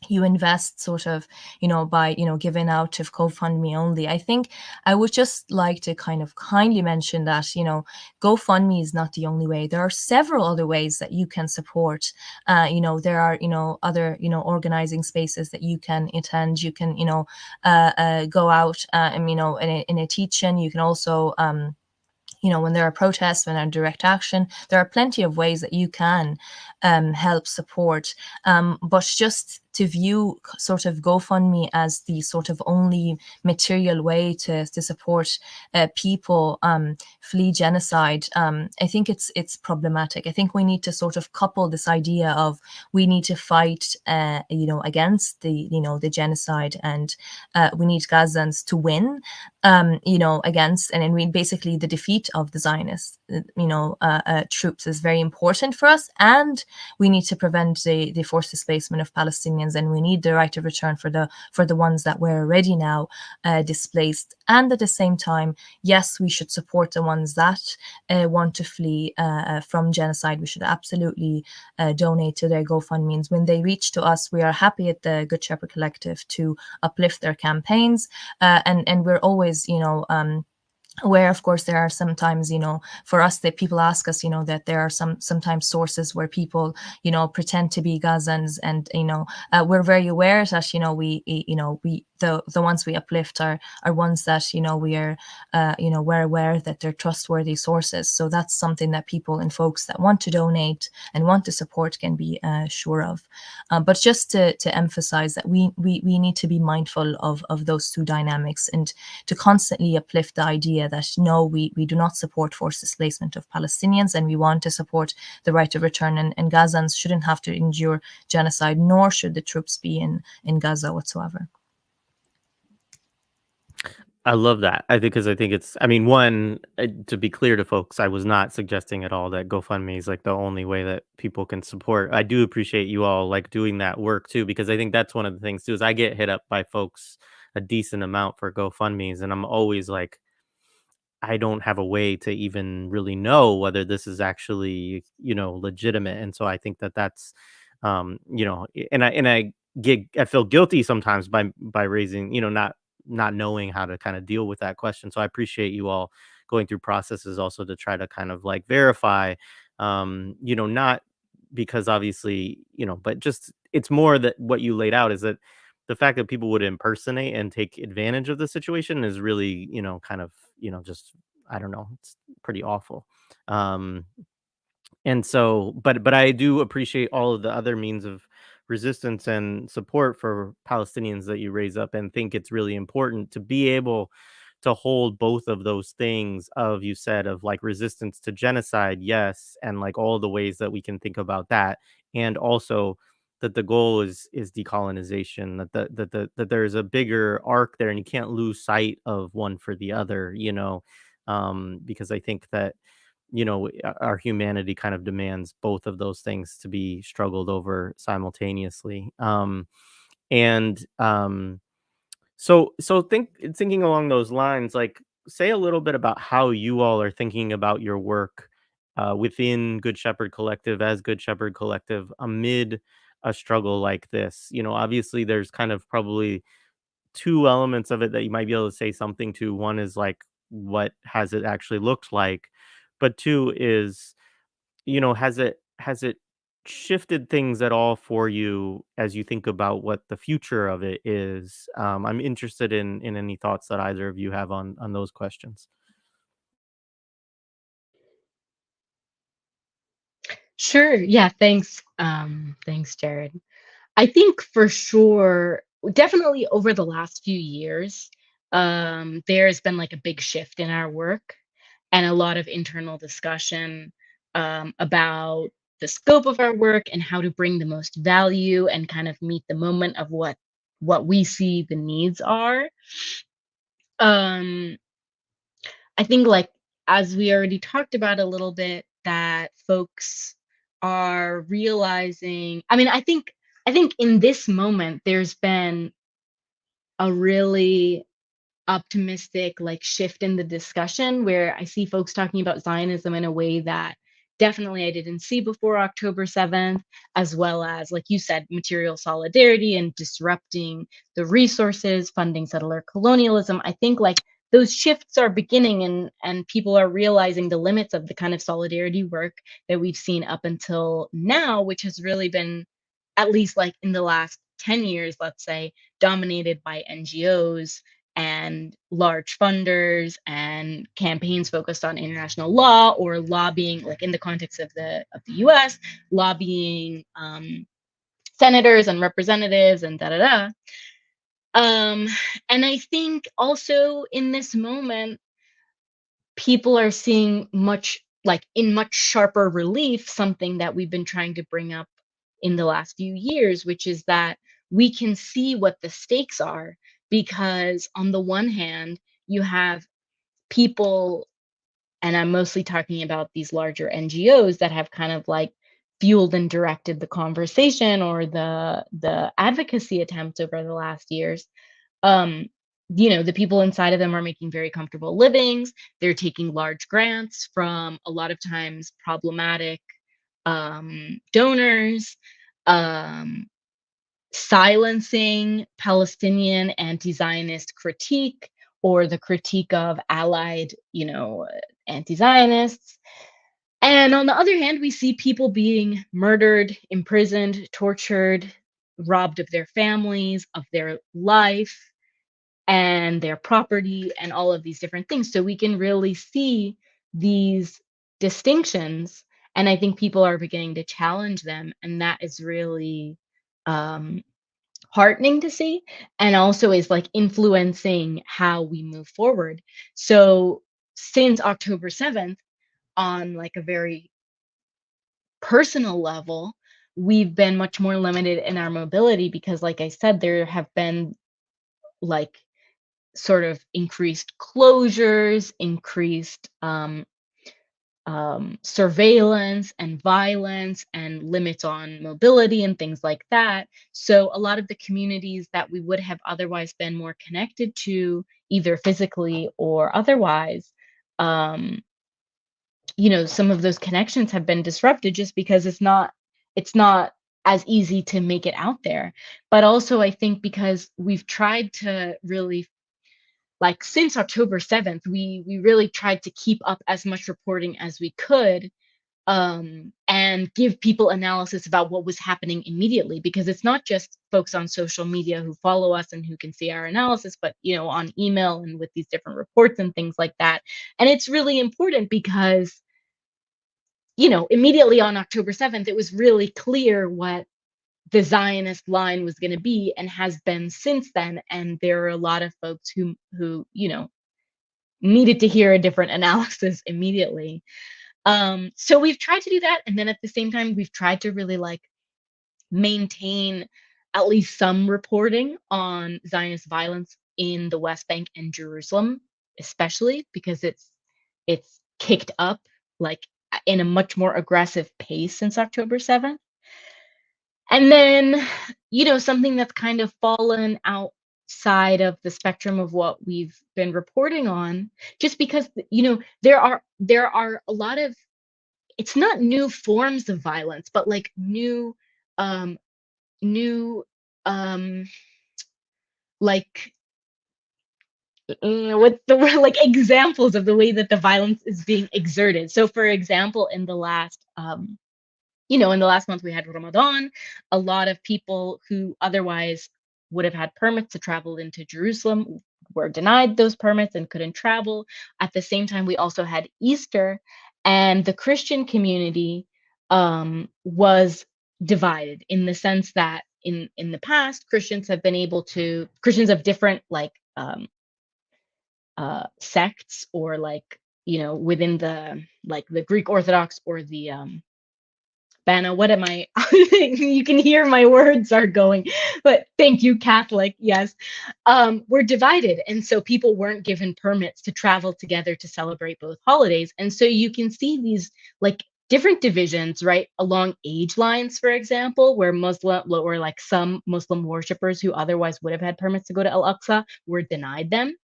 you invest sort of, you know, by, you know, giving out of GoFundMe only, I think I would just like to kind of kindly mention that, you know, GoFundMe is not the only way. There are several other ways that you can support. You know, there are, you know, other, you know, organizing spaces that you can attend. You can, you know, go out and, you know, in a teach-in. You can also you know, when there are protests, when there are direct action, there are plenty of ways that you can help support. But just to view sort of GoFundMe as the sort of only material way to support people flee genocide, I think it's problematic. I think we need to sort of couple this idea of we need to fight, against the genocide, and we need Gazans to win, against, and then basically the defeat of the Zionist, troops is very important for us, and we need to prevent the forced displacement of Palestinians, and we need the right of return for the ones that were already now displaced. And at the same time, yes, we should support the ones that want to flee from genocide. We should absolutely donate to their GoFundMes. When they reach to us, we are happy at the Good Shepherd Collective to uplift their campaigns, and we're always, where of course there are sometimes, for us, that people ask us, that there are sometimes sources where people, pretend to be Gazans, and we're very aware that we the ones we uplift are ones that we are we're aware that they're trustworthy sources. So that's something that people and folks that want to donate and want to support can be sure of. But just to emphasize that we need to be mindful of those two dynamics, and to constantly uplift the idea that no, we do not support forced displacement of Palestinians, and we want to support the right of return, and Gazans shouldn't have to endure genocide, nor should the troops be in Gaza whatsoever. I love that. Because I think it's, I mean, one, to be clear to folks, I was not suggesting at all that GoFundMe is like the only way that people can support. I do appreciate you all like doing that work too, because I think that's one of the things too, is I get hit up by folks a decent amount for GoFundMes, and I'm always like, I don't have a way to even really know whether this is actually, legitimate. And so I think that that's, I feel guilty sometimes by raising, not knowing how to kind of deal with that question. So I appreciate you all going through processes also to try to kind of like verify, not because obviously, but just it's more that what you laid out is that the fact that people would impersonate and take advantage of the situation is really, kind of, just, I don't know, it's pretty awful. Um, and so, but I do appreciate all of the other means of resistance and support for Palestinians that you raise up, and think it's really important to be able to hold both of those things of, you said, of like resistance to genocide, yes, and like all the ways that we can think about that, and also that the goal is decolonization, that there's a bigger arc there, and you can't lose sight of one for the other, because I think that our humanity kind of demands both of those things to be struggled over simultaneously. And so thinking along those lines, like, say a little bit about how you all are thinking about your work within Good Shepherd Collective, as Good Shepherd Collective, amid a struggle like this. Obviously there's kind of probably two elements of it that you might be able to say something to. One is like, what has it actually looked like? But two is, has it shifted things at all for you as you think about what the future of it is? I'm interested in any thoughts that either of you have on those questions. Sure. Yeah, thanks. Thanks, Jared. I think for sure, definitely over the last few years, there's been like a big shift in our work and a lot of internal discussion about the scope of our work and how to bring the most value and kind of meet the moment of what we see the needs are. Um, I think, like, as we already talked about a little bit, that folks are realizing, I mean, I think in this moment there's been a really optimistic like shift in the discussion where I see folks talking about Zionism in a way that definitely I didn't see before October 7th, as well as, like you said, material solidarity and disrupting the resources, funding settler colonialism. I think like those shifts are beginning, and people are realizing the limits of the kind of solidarity work that we've seen up until now, which has really been, at least like in the last 10 years, let's say, dominated by NGOs and large funders and campaigns focused on international law or lobbying, like in the context of the US, lobbying senators and representatives and da-da-da. And I think also in this moment, people are seeing in much sharper relief, something that we've been trying to bring up in the last few years, which is that we can see what the stakes are, because on the one hand, you have people, and I'm mostly talking about these larger NGOs that have kind of like fueled and directed the conversation or the advocacy attempts over the last years. um the people inside of them are making very comfortable livings. They're taking large grants from a lot of times problematic donors, um silencing Palestinian anti-Zionist critique or the critique of allied, anti-Zionists. And on the other hand, we see people being murdered, imprisoned, tortured, robbed of their families, of their life, and their property, and all of these different things. So we can really see these distinctions, and I think people are beginning to challenge them, and that is really um, heartening to see, and also is like influencing how we move forward. So since October 7th, on like a very personal level, we've been much more limited in our mobility because, like I said, there have been like sort of increased closures, increased surveillance and violence and limits on mobility and things like that. So a lot of the communities that we would have otherwise been more connected to, either physically or otherwise, some of those connections have been disrupted just because it's not as easy to make it out there. But also I think because we've tried to really, like, since October 7th, we really tried to keep up as much reporting as we could, and give people analysis about what was happening immediately, because it's not just folks on social media who follow us and who can see our analysis, but on email and with these different reports and things like that. And it's really important because immediately on October 7th, it was really clear what the Zionist line was going to be and has been since then. And there are a lot of folks who needed to hear a different analysis immediately. So we've tried to do that. And then at the same time, we've tried to really like maintain at least some reporting on Zionist violence in the West Bank and Jerusalem, especially because it's kicked up like in a much more aggressive pace since October 7th. And then, something that's kind of fallen outside of the spectrum of what we've been reporting on, just because, there are a lot of, it's not new forms of violence, but like um, new, like, what the word, like examples of the way that the violence is being exerted. So, for example, in the last month we had Ramadan. A lot of people who otherwise would have had permits to travel into Jerusalem were denied those permits and couldn't travel. At the same time, we also had Easter, and the Christian community was divided in the sense that in the past, Christians of different like sects, or like within the Greek Orthodox or the Bana, what am I? You can hear my words are going, but thank you, Catholic. Yes. We're divided. And so people weren't given permits to travel together to celebrate both holidays. And so you can see these like different divisions, right, along age lines, for example, where some Muslim worshippers who otherwise would have had permits to go to Al-Aqsa were denied them,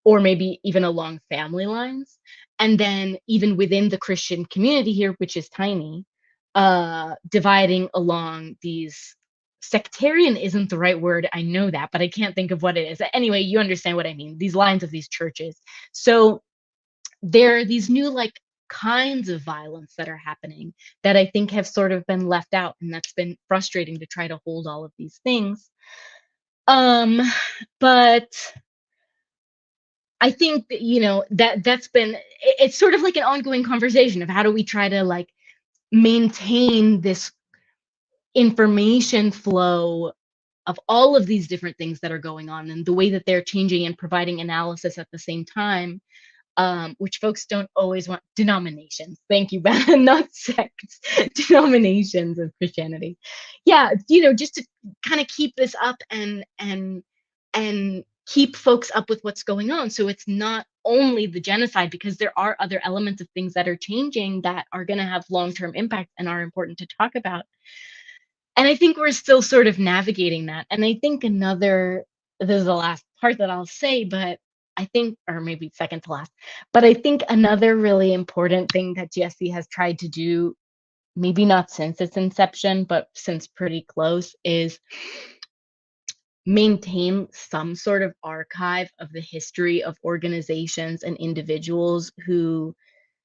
or maybe even along family lines. And then even within the Christian community here, which is tiny, dividing along these, sectarian isn't the right word, I know that, but I can't think of what it is. Anyway, you understand what I mean, these lines of these churches. So there are these new like kinds of violence that are happening that I think have sort of been left out, and that's been frustrating to try to hold all of these things. But I think that that's been, it's sort of like an ongoing conversation of how do we try to like maintain this information flow of all of these different things that are going on and the way that they're changing and providing analysis at the same time, which folks don't always want. Denominations. Thank you, Ben. Not sects, denominations of Christianity. Yeah, just to kind of keep this up and keep folks up with what's going on. So it's not only the genocide, because there are other elements of things that are changing that are going to have long-term impact and are important to talk about. And I think we're still sort of navigating that. And I think this is the last part that I'll say, but I think, or maybe second to last, but I think another really important thing that GSC has tried to do, maybe not since its inception, but since pretty close, is maintain some sort of archive of the history of organizations and individuals who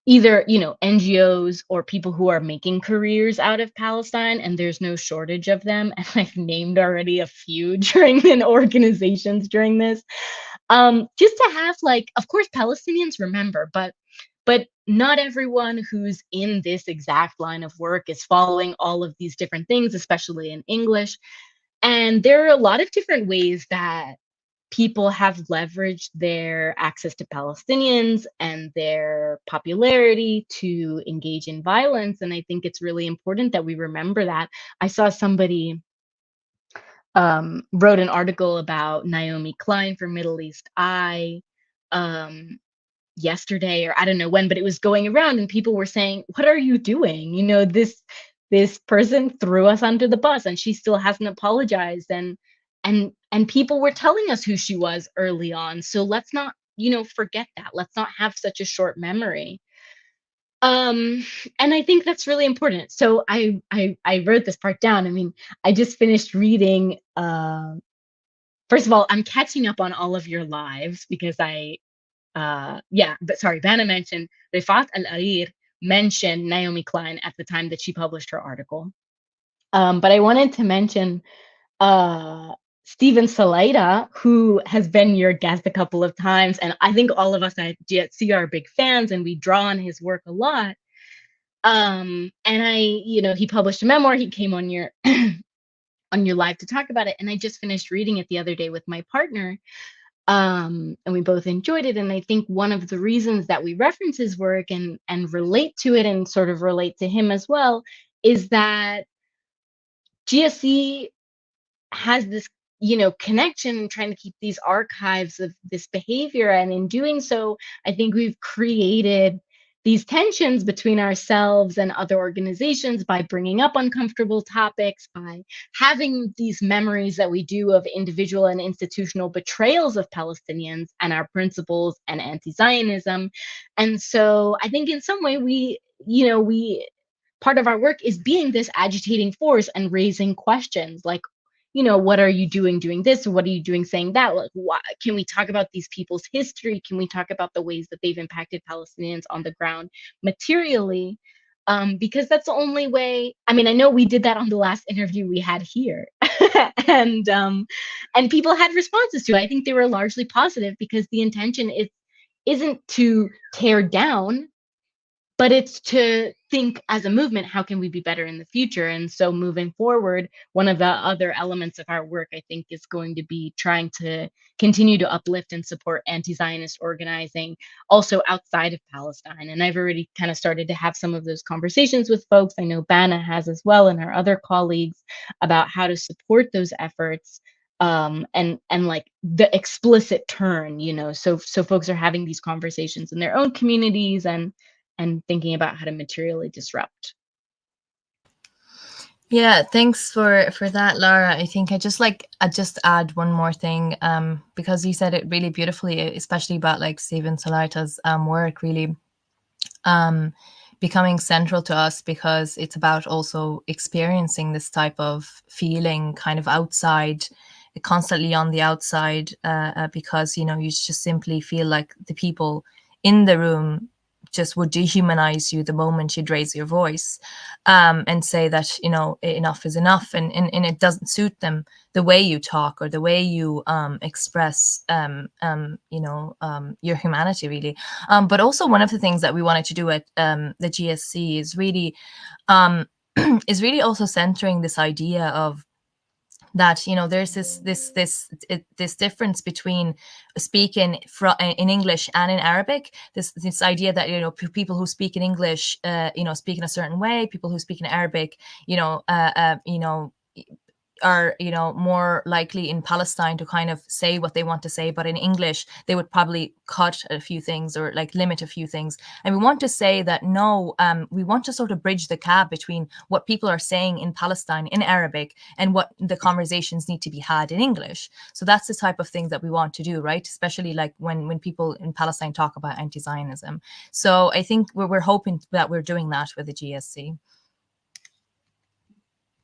either, NGOs or people who are making careers out of Palestine, and there's no shortage of them. And I've named already a few organizations during this. Just to have, of course, Palestinians remember, but not everyone who's in this exact line of work is following all of these different things, especially in English. And there are a lot of different ways that people have leveraged their access to Palestinians and their popularity to engage in violence. And I think it's really important that we remember that. I saw somebody wrote an article about Naomi Klein for Middle East Eye yesterday, or I don't know when, but it was going around and people were saying, what are you doing? This person threw us under the bus and she still hasn't apologized. And people were telling us who she was early on. So let's not, forget that. Let's not have such a short memory. And I think that's really important. So I wrote this part down. I mean, I just finished reading. First of all, I'm catching up on all of your lives because but sorry, Vanna mentioned Rifat Al-Arir mentioned Naomi Klein at the time that she published her article. But I wanted to mention Steven Salaita, who has been your guest a couple of times. And I think all of us at GSC are big fans and we draw on his work a lot. And he published a memoir. He came on your on your live to talk about it. And I just finished reading it the other day with my partner. And we both enjoyed it. And I think one of the reasons that we reference his work and relate to it and sort of relate to him as well is that GSC has this, connection and trying to keep these archives of this behavior. And in doing so, I think we've created these tensions between ourselves and other organizations by bringing up uncomfortable topics, by having these memories that we do of individual and institutional betrayals of Palestinians and our principles and anti-Zionism. And so I think in some way we part of our work is being this agitating force and raising questions like, what are you doing this? What are you doing saying that? Like, can we talk about these people's history? Can we talk about the ways that they've impacted Palestinians on the ground materially? Because that's the only way. I mean, I know we did that on the last interview we had here, and people had responses to it. I think they were largely positive because the intention isn't to tear down, but it's to think as a movement, how can we be better in the future? And so moving forward, one of the other elements of our work, I think, is going to be trying to continue to uplift and support anti-Zionist organizing also outside of Palestine. And I've already kind of started to have some of those conversations with folks. I know Bana has as well, and her other colleagues, about how to support those efforts. And like the explicit turn, so folks are having these conversations in their own communities and thinking about how to materially disrupt. Yeah, thanks for that, Lara. I think I just add one more thing, because you said it really beautifully, especially about like Steven Salaita's work really becoming central to us, because it's about also experiencing this type of feeling kind of outside, constantly on the outside, because you just simply feel like the people in the room just would dehumanize you the moment you'd raise your voice, and say that enough is enough, and it doesn't suit them the way you talk or the way you express your humanity, really. But also one of the things that we wanted to do at the GSC is really is really also centering this idea of that there's this difference between speaking in English and in Arabic. This idea that people who speak in English speak in a certain way, people who speak in Arabic are more likely in Palestine to kind of say what they want to say, but in English they would probably cut a few things or like limit a few things. And we want to say that no, we want to sort of bridge the gap between what people are saying in Palestine in Arabic and what the conversations need to be had in English. So that's the type of thing that we want to do, right? Especially like when people in Palestine talk about anti-Zionism. So I think we're hoping that we're doing that with the GSC.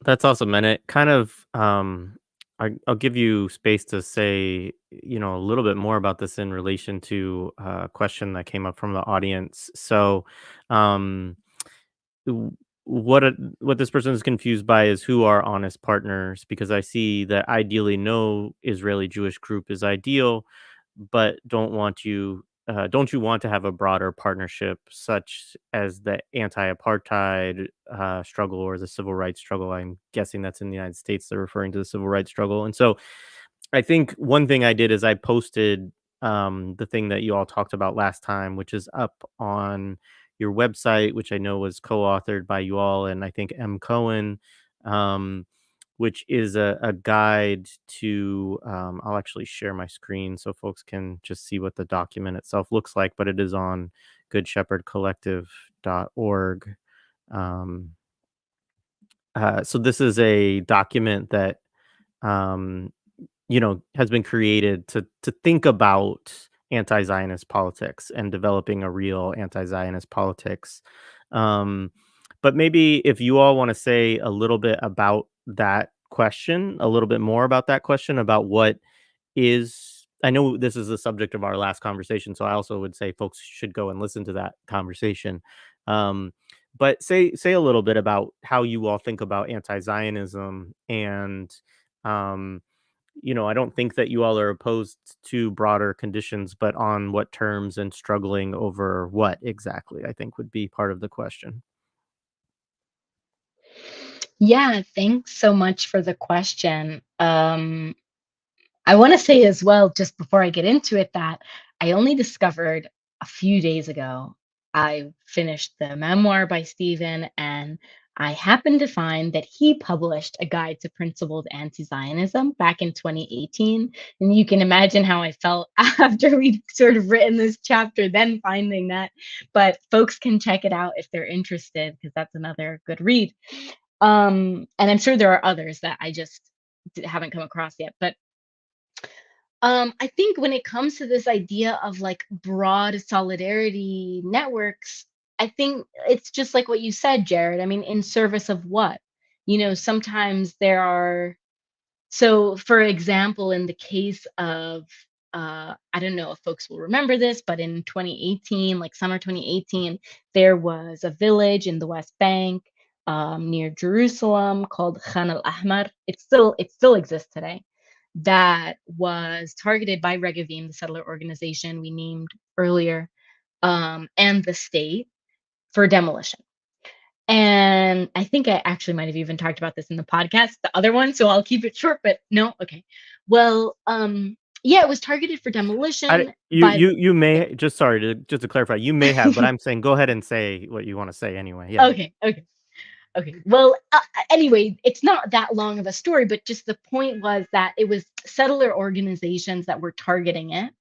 That's awesome, and it kind of I'll give you space to say a little bit more about this in relation to a question that came up from the audience. So, um, w- what this person is confused by is who are honest partners, because I see that ideally no Israeli Jewish group is ideal, but don't you want to have a broader partnership such as the anti-apartheid struggle or the civil rights struggle? I'm guessing that's in the United States. They're referring to the civil rights struggle, and so I think one thing I did is I posted the thing that you all talked about last time, which is up on your website, which I know was co-authored by you all and I think M. Cohen, um, which is a guide to. I'll actually share my screen so folks can just see what the document itself looks like, but it is on goodshepherdcollective.org. Um, so this is a document that um, has been created to think about anti-Zionist politics and developing a real anti-Zionist politics. Um, but maybe if you all want to say a little bit about that question, a little bit more about that question, about what is. I know this is the subject of our last conversation, so I also would say folks should go and listen to that conversation. Um, but say a little bit about how you all think about anti-Zionism and um, I don't think that you all are opposed to broader conditions, but on what terms and struggling over what exactly, I think would be part of the question. Yeah, thanks so much for the question. I want to say as well, just before I get into it, that I only discovered a few days ago. I finished the memoir by Stephen, and I happened to find that he published a guide to principled anti Zionism back in 2018. And you can imagine how I felt after we'd sort of written this chapter, then finding that. But folks can check it out if they're interested, because that's another good read. And I'm sure there are others that I just haven't come across yet. But I think when it comes to this idea of like broad solidarity networks, I think it's just like what you said, Jared. I mean, in service of what? Sometimes there are, so for example, in the case of, I don't know if folks will remember this, but in 2018, like summer 2018, there was a village in the West Bank near Jerusalem called Khan al-Ahmar. It still exists today, that was targeted by Regavim, the settler organization we named earlier, and the state for demolition. And I think I actually might have even talked about this in the podcast, the other one, so I'll keep it short, but no, okay. Well, yeah, it was targeted for I demolition you by, you you yeah. may just to clarify, you may have, but I'm saying go ahead and say what you want to say anyway. Yeah. Okay, okay. Okay. Well, anyway, it's not that long of a story, but just the point was that it was settler organizations that were targeting it,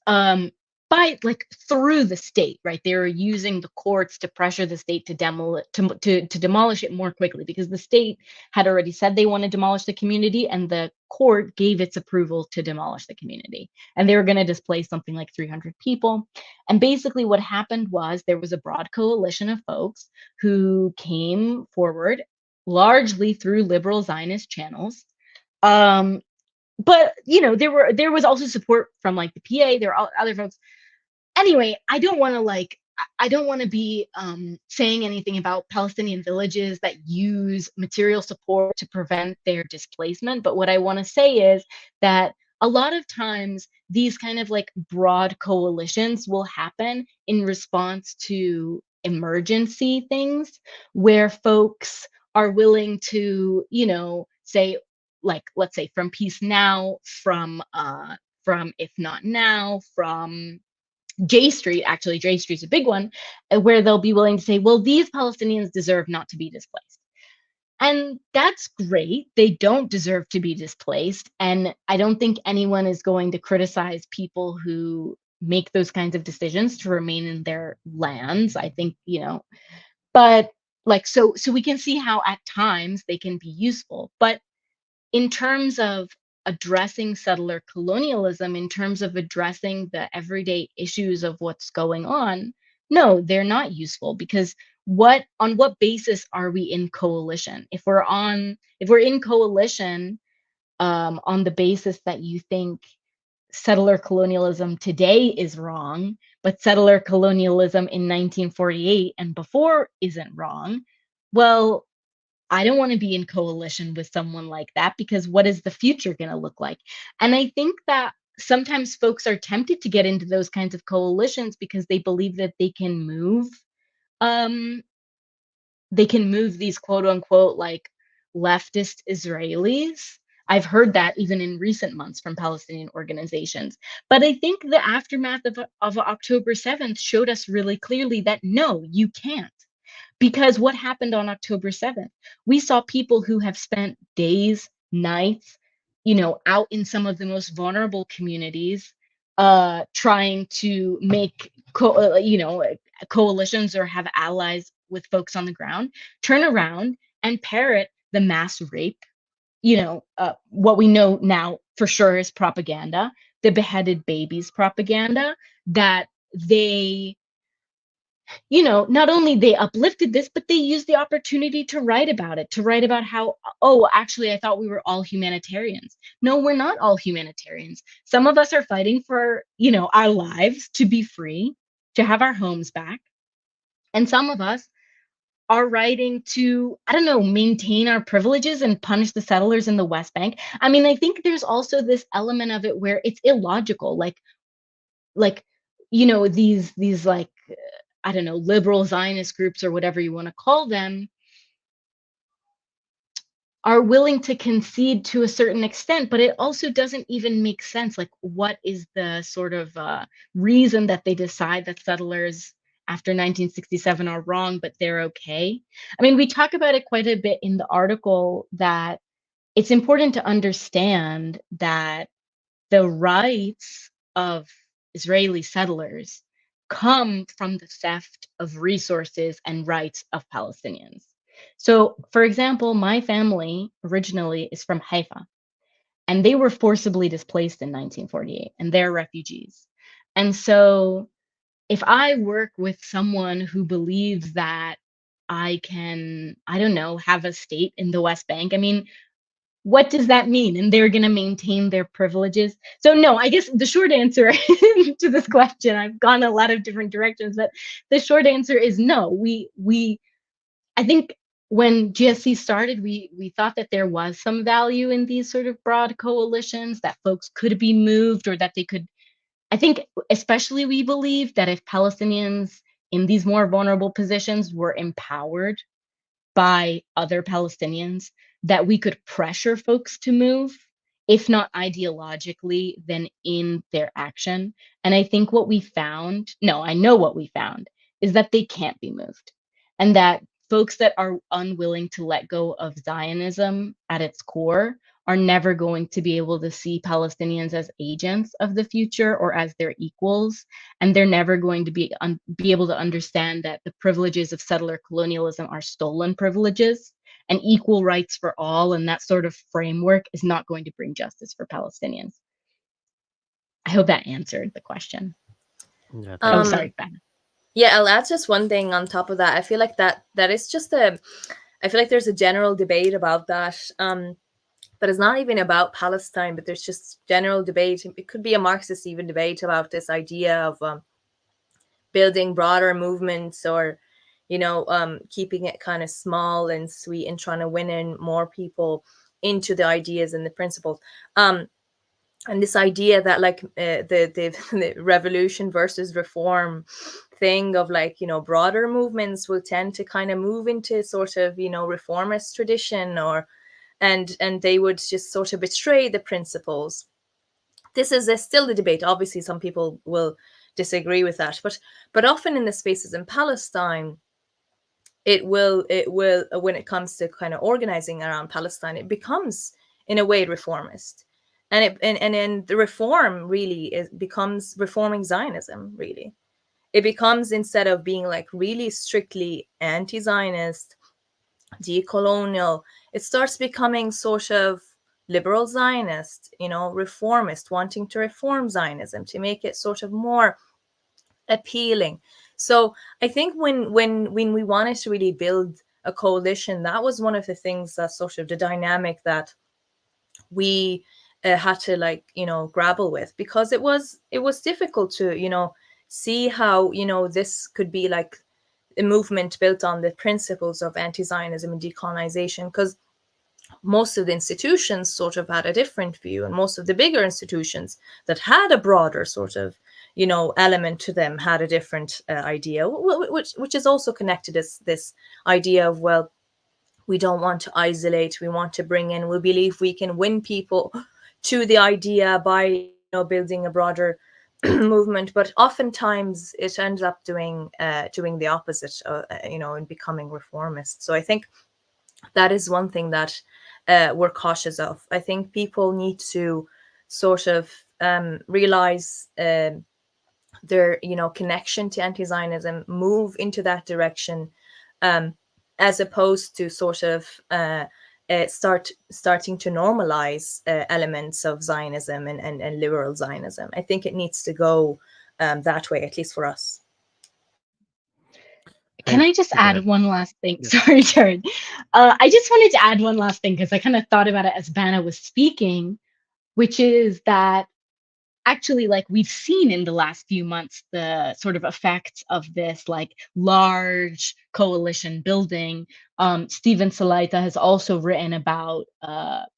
um, by like through the state, right? They were using the courts to pressure the state to demolish it more quickly, because the state had already said they want to demolish the community, and the court gave its approval to demolish the community, and they were going to displace something like 300 people. And basically, what happened was there was a broad coalition of folks who came forward, largely through liberal Zionist channels. Um, but there was also support from like the PA. There are other folks. Anyway, I don't want to be saying anything about Palestinian villages that use material support to prevent their displacement. But what I want to say is that a lot of times these kind of like broad coalitions will happen in response to emergency things where folks are willing to, say, like, let's say from Peace Now, from If Not Now, from J Street, actually J Street's a big one, where they'll be willing to say, well, these Palestinians deserve not to be displaced. And that's great. They don't deserve to be displaced. And I don't think anyone is going to criticize people who make those kinds of decisions to remain in their lands. I think, but like, so we can see how at times they can be useful. But in terms of addressing settler colonialism, in terms of addressing the everyday issues of what's going on, no, they're not useful, because on what basis are we in coalition? If we're in coalition on the basis that you think settler colonialism today is wrong, but settler colonialism in 1948 and before isn't wrong, well, I don't want to be in coalition with someone like that, because what is the future going to look like? And I think that sometimes folks are tempted to get into those kinds of coalitions because they believe that um, they can move these quote unquote like leftist Israelis. I've heard that even in recent months from Palestinian organizations. But I think the aftermath of October 7th showed us really clearly that no, you can't. Because what happened on October 7th? We saw people who have spent days, nights, out in some of the most vulnerable communities, trying to make coalitions or have allies with folks on the ground, turn around and parrot the mass rape, what we know now for sure is propaganda, the beheaded babies propaganda, that they, not only they uplifted this, but they used the opportunity to write about it, to write about how, oh, actually, I thought we were all humanitarians. No, we're not all humanitarians. Some of us are fighting for, our lives, to be free, to have our homes back. And some of us are writing to, I don't know, maintain our privileges and punish the settlers in the West Bank. I mean, I think there's also this element of it where it's illogical. Like, these like, I don't know, liberal Zionist groups or whatever you want to call them are willing to concede to a certain extent, but it also doesn't even make sense. Like, what is the sort of reason that they decide that settlers after 1967 are wrong, but they're okay? I mean, we talk about it quite a bit in the article, that it's important to understand that the rights of Israeli settlers come from the theft of resources and rights of Palestinians. So, for example, my family originally is from Haifa, and they were forcibly displaced in 1948, and they're refugees. And so, if I work with someone who believes that I can, I don't know, have a state in the West Bank, I mean, what does that mean? And they're going to maintain their privileges? So no, I guess the short answer to this question, I've gone a lot of different directions, but the short answer is no. I think when GSC started, we thought that there was some value in these sort of broad coalitions, that folks could be moved, or that they could, I think especially we believe that if Palestinians in these more vulnerable positions were empowered by other Palestinians, that we could pressure folks to move, if not ideologically, then in their action. And I think what we found, no, I know what we found, is that they can't be moved. And that folks that are unwilling to let go of Zionism at its core are never going to be able to see Palestinians as agents of the future or as their equals. And they're never going to be able to understand that the privileges of settler colonialism are stolen privileges, and equal rights for all, and that sort of framework is not going to bring justice for Palestinians. I hope that answered the question. Yeah, Oh, sorry, Ben. Yeah, I'll add just one thing on top of that. I feel like that is just I feel like there's a general debate about that. But it's not even about Palestine, but there's just general debate. It could be a Marxist even debate about this idea of building broader movements, or, keeping it kind of small and sweet and trying to win in more people into the ideas and the principles. And this idea that like the revolution versus reform thing of like, you know, broader movements will tend to kind of move into sort of, you know, reformist tradition, or and they would just sort of betray the principles. This is still the debate. Obviously, some people will disagree with that, but often in the spaces in Palestine, it will when it comes to kind of organizing around Palestine, it becomes in a way reformist, and the reform really becomes reforming Zionism. Really, it becomes, instead of being like really strictly anti-Zionist, decolonial, it starts becoming sort of liberal Zionist, you know, reformist, wanting to reform Zionism to make it sort of more appealing. So I think when we wanted to really build a coalition, that was one of the things, that sort of the dynamic that we had to, like, you know, grapple with, because it was difficult to, you know, see how, you know, this could be like a movement built on the principles of anti-Zionism and decolonization, because most of the institutions sort of had a different view, and most of the bigger institutions that had a broader sort of, you know, element to them had a different idea, which is also connected as this idea of, well, we don't want to isolate, we want to bring in, we believe we can win people to the idea by, you know, building a broader movement. But oftentimes it ends up doing the opposite, you know, and becoming reformist. So I think that is one thing that we're cautious of. I think people need to sort of realize their, you know, connection to anti-Zionism, move into that direction, as opposed to sort of starting to normalize elements of Zionism and liberal Zionism. I think it needs to go that way, at least for us. Can I just add one last thing? Yeah. Sorry, Jared. I just wanted to add one last thing, because I kind of thought about it as Bana was speaking, which is that actually, like, we've seen in the last few months the sort of effects of this like large coalition building. Stephen Salaita has also written about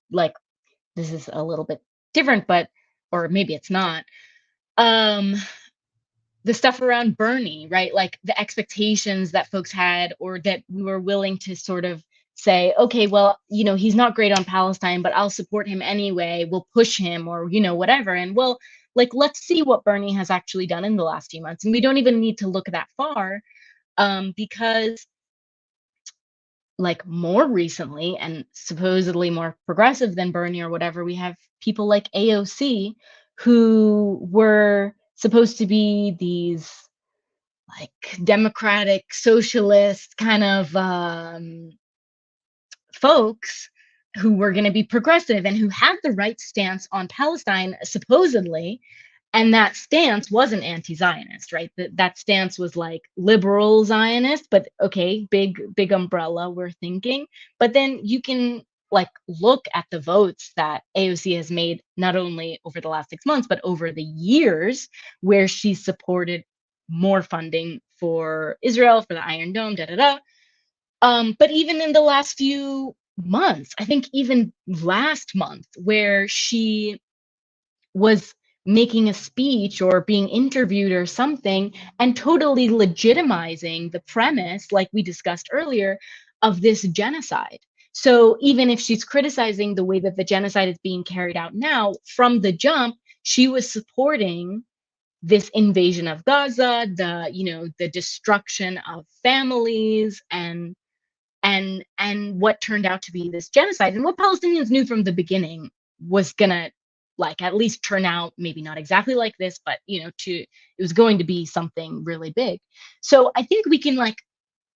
like, this is a little bit different, but, or maybe it's not, the stuff around Bernie, right? Like the expectations that folks had, or that we were willing to sort of say, okay, well, you know, he's not great on Palestine, but I'll support him anyway. We'll push him, or, you know, whatever. And well, like, let's see what Bernie has actually done in the last few months. And we don't even need to look that far, because like more recently, and supposedly more progressive than Bernie or whatever, we have people like AOC, who were supposed to be these like democratic socialist kind of folks who were going to be progressive and who had the right stance on Palestine, supposedly. And that stance wasn't anti-Zionist, right? That stance was like liberal Zionist, but okay, big umbrella, we're thinking. But then you can like look at the votes that AOC has made, not only over the last 6 months, but over the years, where she supported more funding for Israel, for the Iron Dome, da da da. But even in the last few months, I think even last month, where she was making a speech or being interviewed or something, and totally legitimizing the premise, like we discussed earlier, of this genocide. So even if she's criticizing the way that the genocide is being carried out now, from the jump, she was supporting this invasion of Gaza, the, you know, the destruction of families, and what turned out to be this genocide, and what Palestinians knew from the beginning was gonna, like, at least turn out, maybe not exactly like this, but, you know, it was going to be something really big. So I think we can like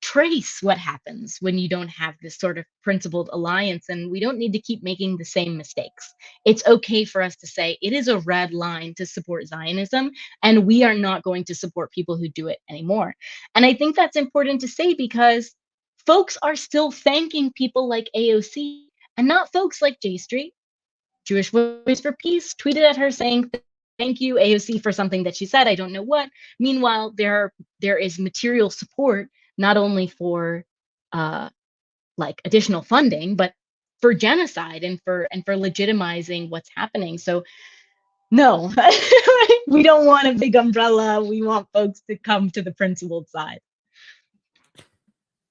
trace what happens when you don't have this sort of principled alliance, and we don't need to keep making the same mistakes. It's okay for us to say it is a red line to support Zionism, and we are not going to support people who do it anymore. And I think that's important to say, because folks are still thanking people like AOC, and not folks like J Street. Jewish Voice for Peace tweeted at her saying, "Thank you, AOC, for something that she said. I don't know what." Meanwhile, there is material support, not only for like additional funding, but for genocide and for legitimizing what's happening. So No, we don't want a big umbrella. We want folks to come to the principled side.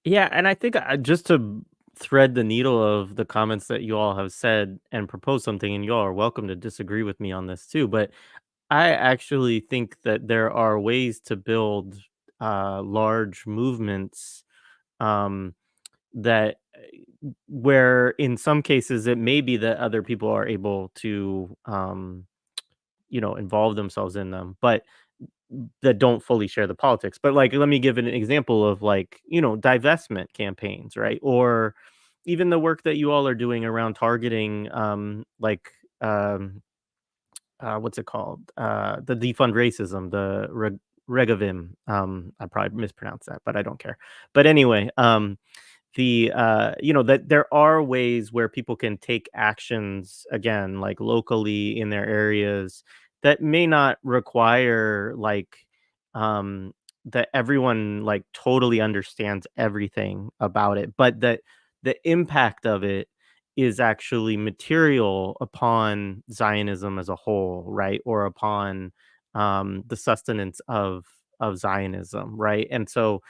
Yeah, and I think just to thread the needle of the comments that you all have said and propose something, and you all are welcome to disagree with me on this too, but I actually think that there are ways to build large movements um, that where in some cases it may be that other people are able to involve themselves in them, but that don't fully share the politics. But like, let me give an example of like, divestment campaigns, right? Or even the work that you all are doing around targeting, um, what's it called? The defund racism, the regavim. I probably mispronounced that, but I don't care. But anyway, that there are ways where people can take actions again, like locally in their areas that may not require like um that everyone like totally understands everything about it, but that the impact of it is actually material upon Zionism as a whole, right? Or upon the sustenance of Zionism, right? And so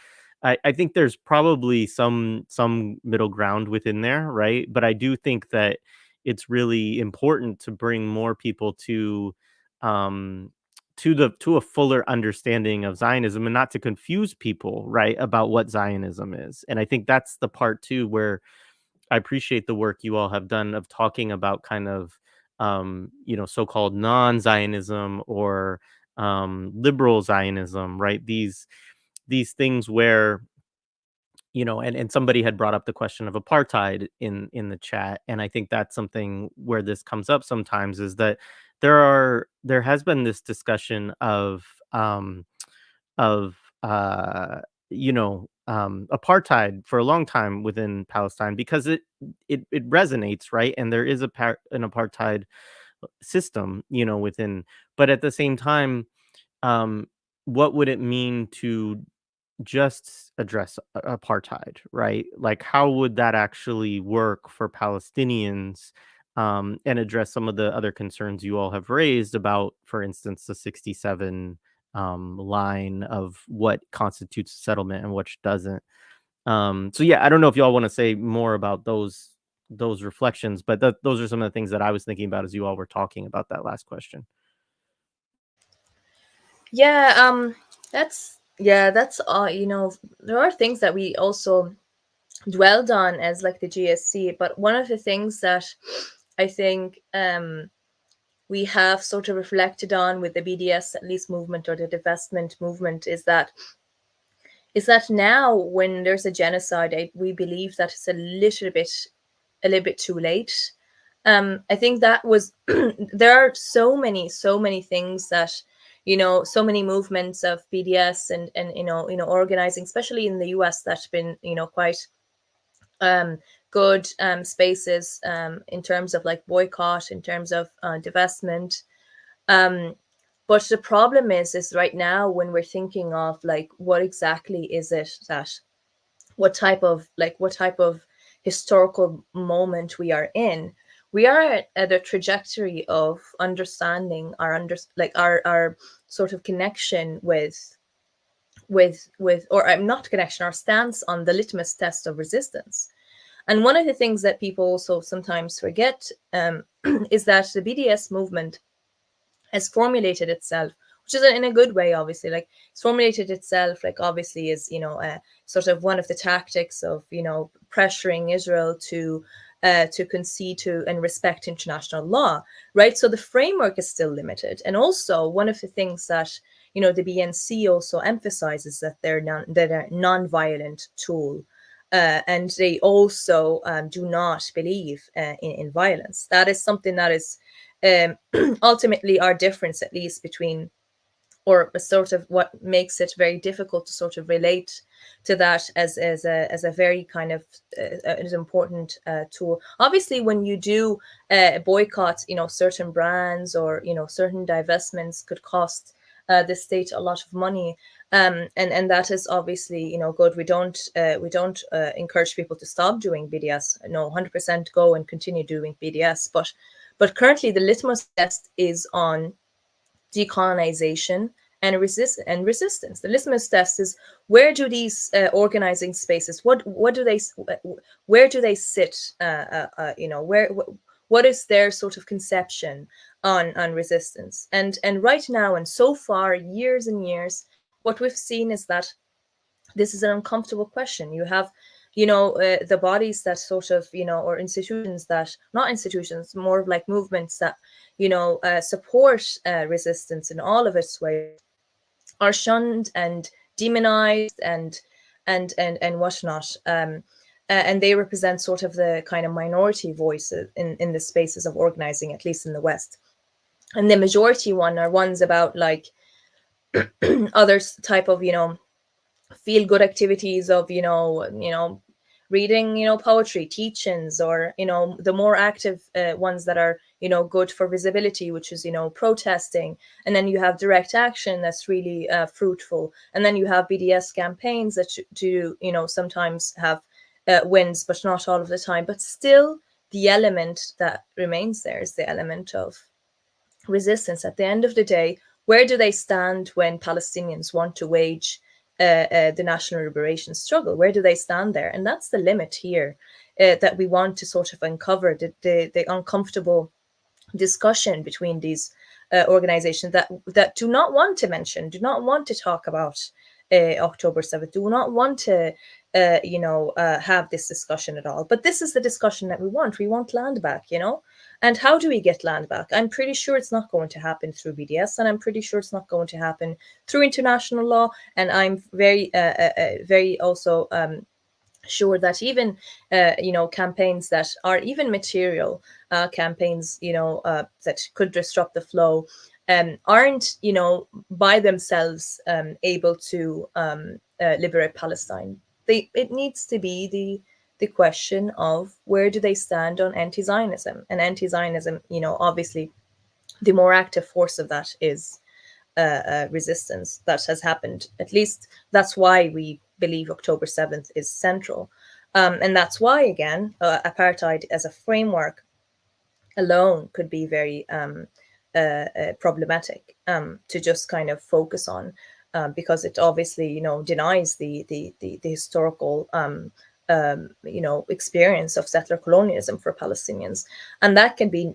I think there's probably some middle ground within there, right? But I do think that it's really important to bring more people um to a fuller understanding of Zionism and not to confuse people, right, about what Zionism is. And I think that's the part too where I appreciate the work you all have done of talking about kind of so-called non-Zionism or liberal Zionism, right? These things where and somebody had brought up the question of apartheid in the chat, and I think that's something where this comes up sometimes is that there has been this discussion of apartheid for a long time within Palestine because it resonates, right? And there is an apartheid system, within, but at the same time, um what would it mean to just address apartheid, right? Like, how would that actually work for Palestinians, and address some of the other concerns you all have raised about, for instance, the 67 line of what constitutes a settlement and which doesn't. So yeah, I don't know if y'all want to say more about those reflections, but those are some of the things that I was thinking about as you all were talking about that last question. Yeah, that's there are things that we also dwelled on as like the GSC, but one of the things that I think we have sort of reflected on with the BDS at least movement or the divestment movement is that now when there's a genocide, we believe that it's a little bit too late. I think that was there are so many things that so many movements of BDS and organizing, especially in the US, that's been quite good spaces in terms of like boycott, in terms of divestment. Um, but the problem is right now when we're thinking of like what exactly is it that what type of historical moment we are in. We are at a trajectory of understanding our sort of connection with or not connection, our stance on the litmus test of resistance. And one of the things that people also sometimes forget is that the BDS movement has formulated itself, which is in a good way, obviously. Like it's formulated itself, like obviously is sort of one of the tactics of pressuring Israel to concede to and respect international law, right? So the framework is still limited, and also one of the things that the BNC also emphasizes that they're a non-violent tool. And they also do not believe in violence. That is something that is ultimately our difference, at least between, or a sort of what makes it very difficult to sort of relate to that as a very kind of an important tool. Obviously, when you do boycott, certain brands or certain divestments could cost the state a lot of money, and that is obviously good. We don't encourage people to stop doing BDS. No, 100% go and continue doing BDS, but currently the litmus test is on decolonization, and resistance. The litmus test is, where do these organizing spaces, what do they, where do they sit? What is their sort of conception on resistance? And right now, and so far, years and years, what we've seen is that this is an uncomfortable question. You have, the bodies that sort of, or institutions that, not institutions, more of like movements that, support resistance in all of its ways, are shunned and demonized and whatnot. And they represent sort of the kind of minority voices in the spaces of organizing, at least in the West. And the majority one are ones about like other type of, feel good activities of, reading, poetry, teachings, or, the more active ones that are, good for visibility, which is, protesting. And then you have direct action that's really fruitful. And then you have BDS campaigns that do, sometimes have wins, but not all of the time. But still, the element that remains there is the element of resistance. At the end of the day, where do they stand when Palestinians want to wage the national liberation struggle? Where do they stand there? And that's the limit here that we want to sort of uncover, the uncomfortable discussion between these organizations that do not want to mention, do not want to talk about October 7th, do not want to have this discussion at all. But this is the discussion that we want. We want land back, And how do we get land back? I'm pretty sure it's not going to happen through BDS, and I'm pretty sure it's not going to happen through international law. And I'm very, very also sure that even campaigns that are even material campaigns, that could disrupt the flow, aren't, by themselves able to liberate Palestine. It needs to be the question of, where do they stand on anti-Zionism? And anti-Zionism, obviously, the more active force of that is resistance that has happened. At least that's why we believe October 7th is central. And that's why, again, apartheid as a framework alone could be very problematic to just kind of focus on, because it obviously, denies the historical experience of settler-colonialism for Palestinians. And that can be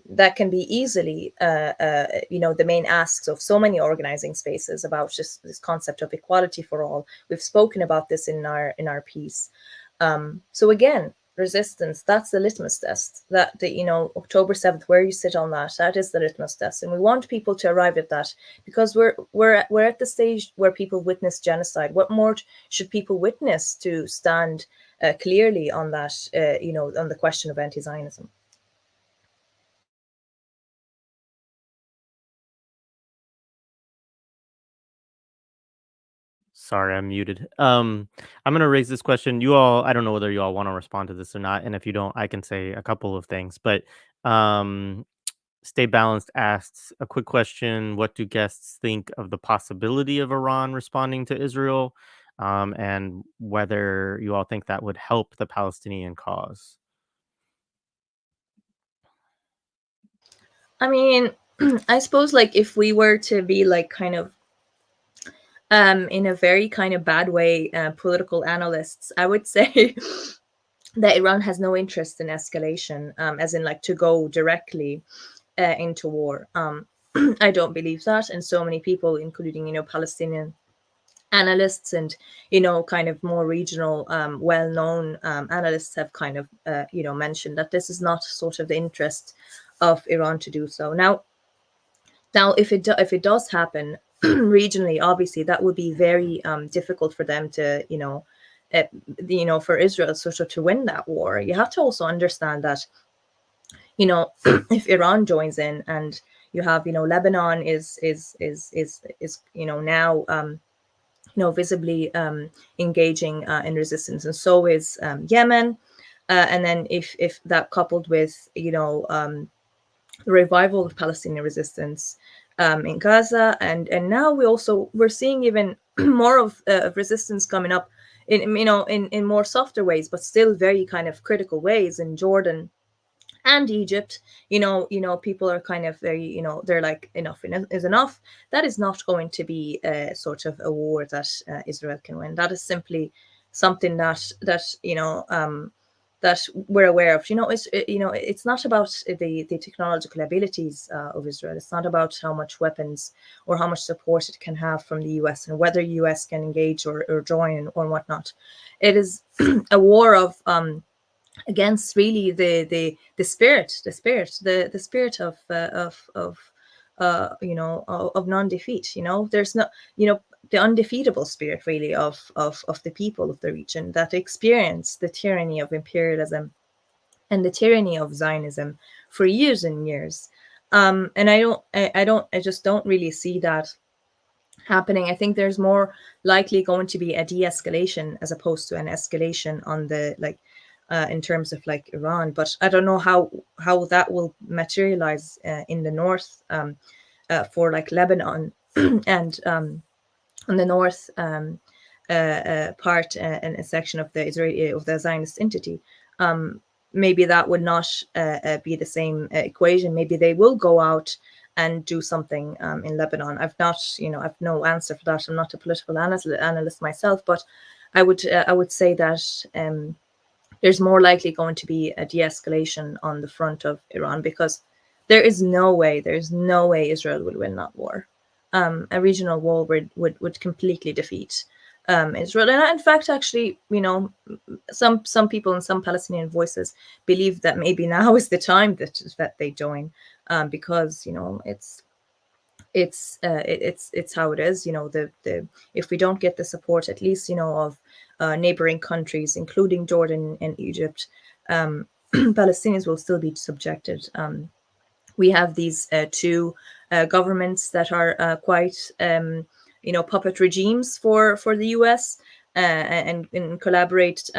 easily the main asks of so many organizing spaces about just this concept of equality for all. We've spoken about this in our piece. So again, resistance, that's the litmus test. That October 7th, where you sit on that is the litmus test. And we want people to arrive at that, because we're at the stage where people witness genocide. What more should people witness to stand clearly on that, on the question of anti-Zionism? Sorry, I'm muted. I'm gonna raise this question. You all, I don't know whether you all want to respond to this or not, and if you don't, I can say a couple of things. But um, Stay Balanced asks a quick question: what do guests think of the possibility of Iran responding to Israel, and whether you all think that would help the Palestinian cause? I mean, I suppose, like, if we were to be like kind of in a very kind of bad way, political analysts, I would say that Iran has no interest in escalation, as in like to go directly into war. I don't believe that, and so many people, including Palestinian analysts and kind of more regional, well-known analysts, have kind of mentioned that this is not sort of the interest of Iran to do so. Now, if it does happen regionally, obviously that would be very difficult for them to for Israel sort of to win that war. You have to also understand that if Iran joins in, and you have Lebanon is now visibly engaging in resistance, and so is Yemen, and then if that coupled with the revival of Palestinian resistance in Gaza, and now we're seeing even more of resistance coming up in more softer ways, but still very kind of critical ways in Jordan and Egypt, people are kind of very, they're like, enough is enough. That is not going to be a sort of a war that Israel can win. That is simply something that we're aware of. It's not about the technological abilities of Israel. It's not about how much weapons or how much support it can have from the US and whether US can engage or join or whatnot. It is a war of against really the spirit of non-defeat. There's no, the undefeatable spirit really of the people of the region that experience the tyranny of imperialism and the tyranny of Zionism for years and years. And I just don't really see that happening. I think there's more likely going to be a de-escalation as opposed to an escalation on the in terms of like Iran. But I don't know how that will materialize in the north for like Lebanon and on the north part and a section of the Israeli of the Zionist entity. Maybe that would not be the same equation. Maybe they will go out and do something in Lebanon. I've no answer for that. I'm not a political analyst myself, but I would say that there's more likely going to be a de-escalation on the front of Iran, because there's no way Israel would win that war. A regional war would completely defeat Israel. And in fact, actually, some people and some Palestinian voices believe that maybe now is the time that they join, because it's how it is. If we don't get the support, at least of neighboring countries, including Jordan and Egypt, Palestinians will still be subjected. We have these two governments that are quite puppet regimes for the US, and collaborate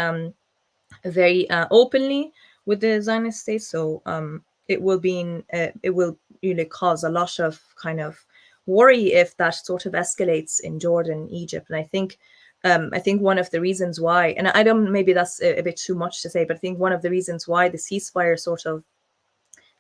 very openly with the Zionist state. So it will really cause a lot of kind of worry if that sort of escalates in Jordan, Egypt. And I think one of the reasons why, and I don't, maybe that's a bit too much to say, but I think one of the reasons why the ceasefire sort of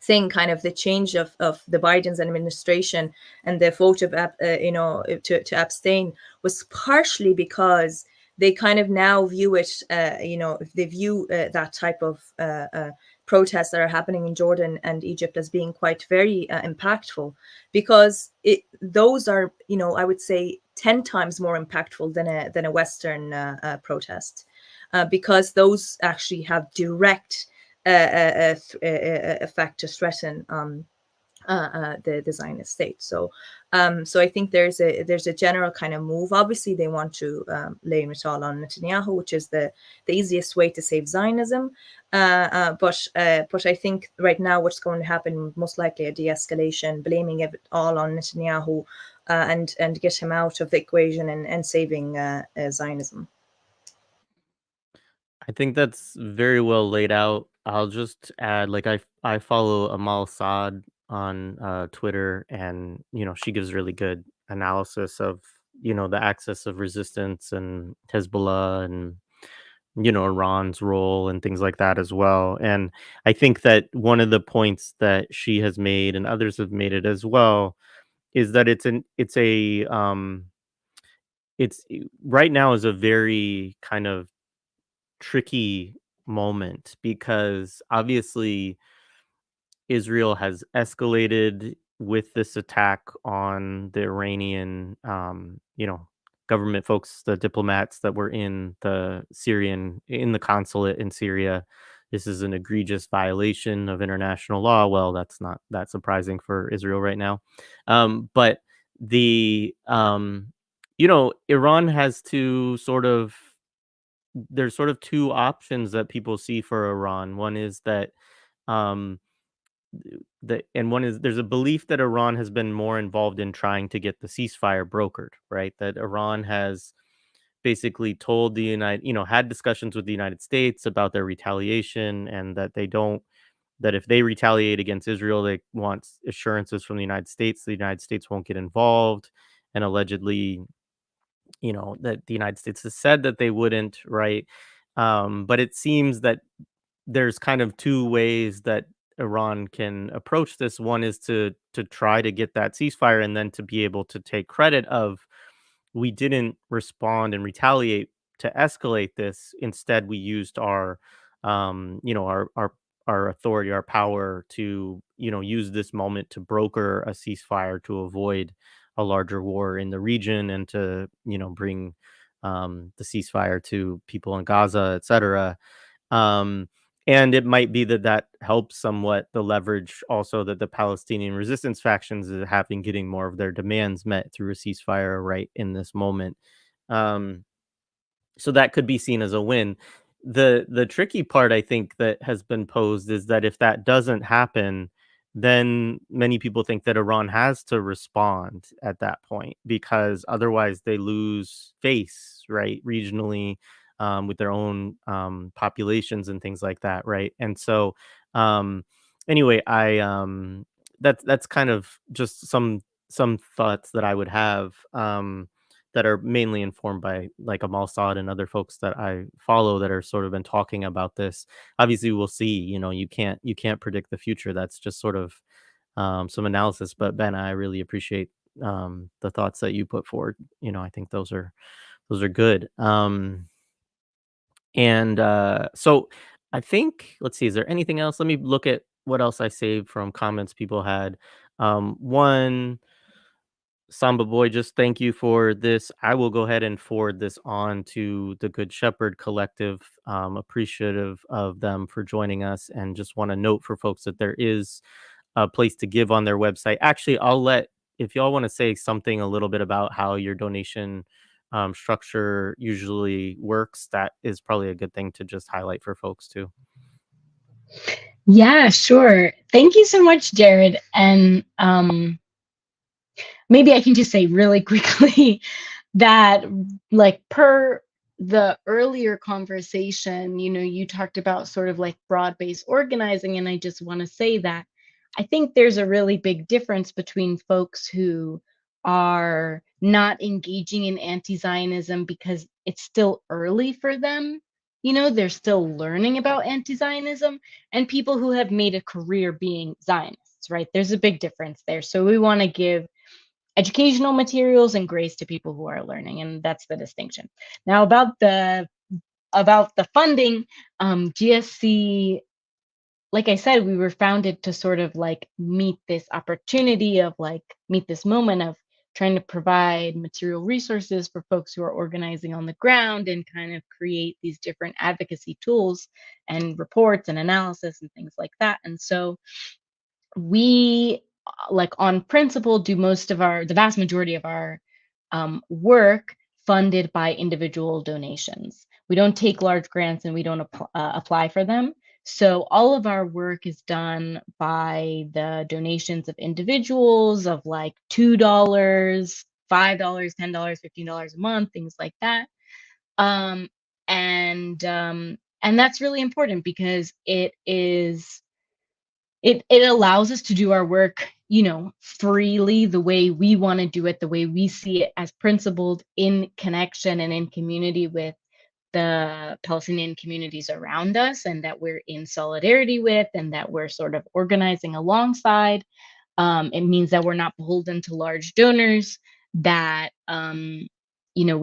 thing, kind of the change of the Biden's administration and the vote of to abstain, was partially because they kind of now view it, they view that type of protests that are happening in Jordan and Egypt as being quite very impactful, because those are, I would say 10 times more impactful than a Western protest, because those actually have direct effect to threaten the Zionist state. So I think there's a general kind of move. Obviously, they want to blame it all on Netanyahu, which is the easiest way to save Zionism. But I think right now what's going to happen, most likely a de-escalation, blaming it all on Netanyahu, and get him out of the equation and saving Zionism. I think that's very well laid out. I'll just add, like, I follow Amal Saad on Twitter, and she gives really good analysis of the axis of resistance and Hezbollah and Iran's role and things like that as well. And I think that one of the points that she has made, and others have made it as well, is that it's right now is a very kind of tricky moment, because obviously Israel has escalated with this attack on the Iranian, government folks, the diplomats that were in the consulate in Syria. This is an egregious violation of international law. Well, that's not that surprising for Israel right now. But Iran has to sort of there's sort of two options that people see for Iran. One is that um, and one is there's a belief that Iran has been more involved in trying to get the ceasefire brokered, right? That Iran has basically told the had discussions with the United States about their retaliation, and that if they retaliate against Israel, they want assurances from the United States won't get involved, and allegedly, that the United States has said that they wouldn't, right? But it seems that there's kind of two ways that Iran can approach this. One is to try to get that ceasefire, and then to be able to take credit of, we didn't respond and retaliate to escalate this. Instead, we used our, our authority, our power to, use this moment to broker a ceasefire to avoid a larger war in the region, and to, bring the ceasefire to people in Gaza, etc. Um, and it might be that that helps somewhat the leverage also that the Palestinian resistance factions is having, getting more of their demands met through a ceasefire right in this moment. Um, so that could be seen as a win. The tricky part, I think, that has been posed is that if that doesn't happen, then many people think that Iran has to respond at that point, because otherwise they lose face, right, regionally, with their own populations and things like that, right? And so, um, anyway, that's kind of just some thoughts that I would have. That are mainly informed by like Amal Saad and other folks that I follow that are sort of been talking about this. Obviously, we'll see. You can't predict the future. That's just sort of some analysis. But Ben, I really appreciate the thoughts that you put forward. I think those are good. And so I think, let's see, is there anything else? Let me look at what else I saved from comments people had. One, Samba Boy, just thank you for this. I will go ahead and forward this on to the Good Shepherd Collective. Appreciative of them for joining us, and just want to note for folks that there is a place to give on their website. Actually, if y'all want to say something a little bit about how your donation structure usually works, that is probably a good thing to just highlight for folks too. Yeah, sure. Thank you so much, Jared. And maybe I can just say really quickly that, like, per the earlier conversation, you talked about sort of like broad-based organizing, and I just want to say that I think there's a really big difference between folks who are not engaging in anti-Zionism because it's still early for them. They're still learning about anti-Zionism, and people who have made a career being Zionists, right? There's a big difference there. So we want to give educational materials and grace to people who are learning, and that's the distinction. Now, about the funding, GSC, like I said, we were founded to sort of like meet this opportunity of like meet this moment of trying to provide material resources for folks who are organizing on the ground, and kind of create these different advocacy tools and reports and analysis and things like that. And so we, like, on principle, do the vast majority of our work funded by individual donations. We don't take large grants, and we don't apply for them. So all of our work is done by the donations of individuals of like $2, $5, $10, $15 a month, things like that. And that's really important because it allows us to do our work, freely, the way we want to do it, the way we see it as principled, in connection and in community with the Palestinian communities around us, and that we're in solidarity with, and that we're sort of organizing alongside. It means that we're not beholden to large donors, that, we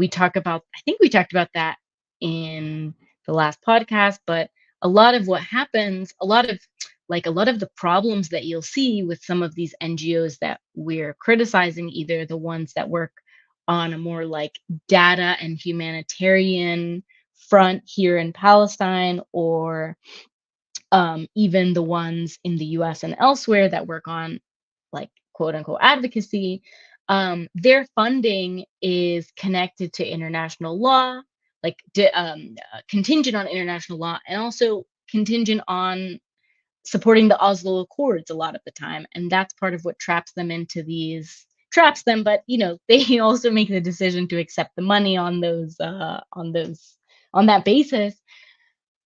talk about, I think we talked about that in the last podcast, but a lot of what happens, a lot of the problems that you'll see with some of these NGOs that we're criticizing, either the ones that work on a more like data and humanitarian front here in Palestine, or even the ones in the US and elsewhere that work on like quote unquote advocacy, their funding is connected to international law, like contingent on international law, and also contingent on supporting the Oslo Accords a lot of the time. And that's part of what traps them, but they also make the decision to accept the money on that basis.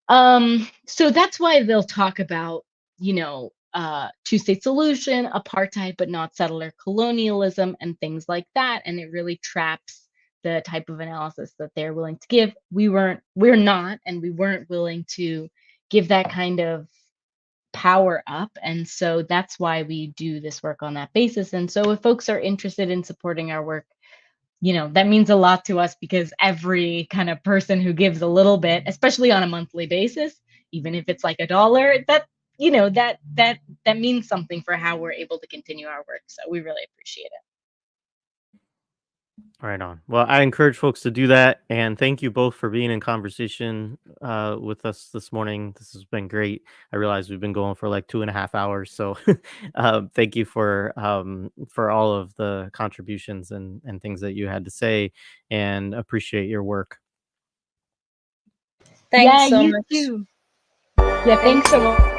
So that's why they'll talk about, two-state solution, apartheid, but not settler colonialism, and things like that. And it really traps the type of analysis that they're willing to give. We weren't willing to give that kind of power up. And so that's why we do this work on that basis. And so if folks are interested in supporting our work, that means a lot to us, because every kind of person who gives a little bit, especially on a monthly basis, even if it's like $1, that means something for how we're able to continue our work. So we really appreciate it. Right on. Well, I encourage folks to do that, and thank you both for being in conversation with us this morning. This has been great. I realize we've been going for like 2.5 hours, so thank you for all of the contributions and things that you had to say, and appreciate your work. Thanks Yeah, so you much. too. Yeah, thanks so much.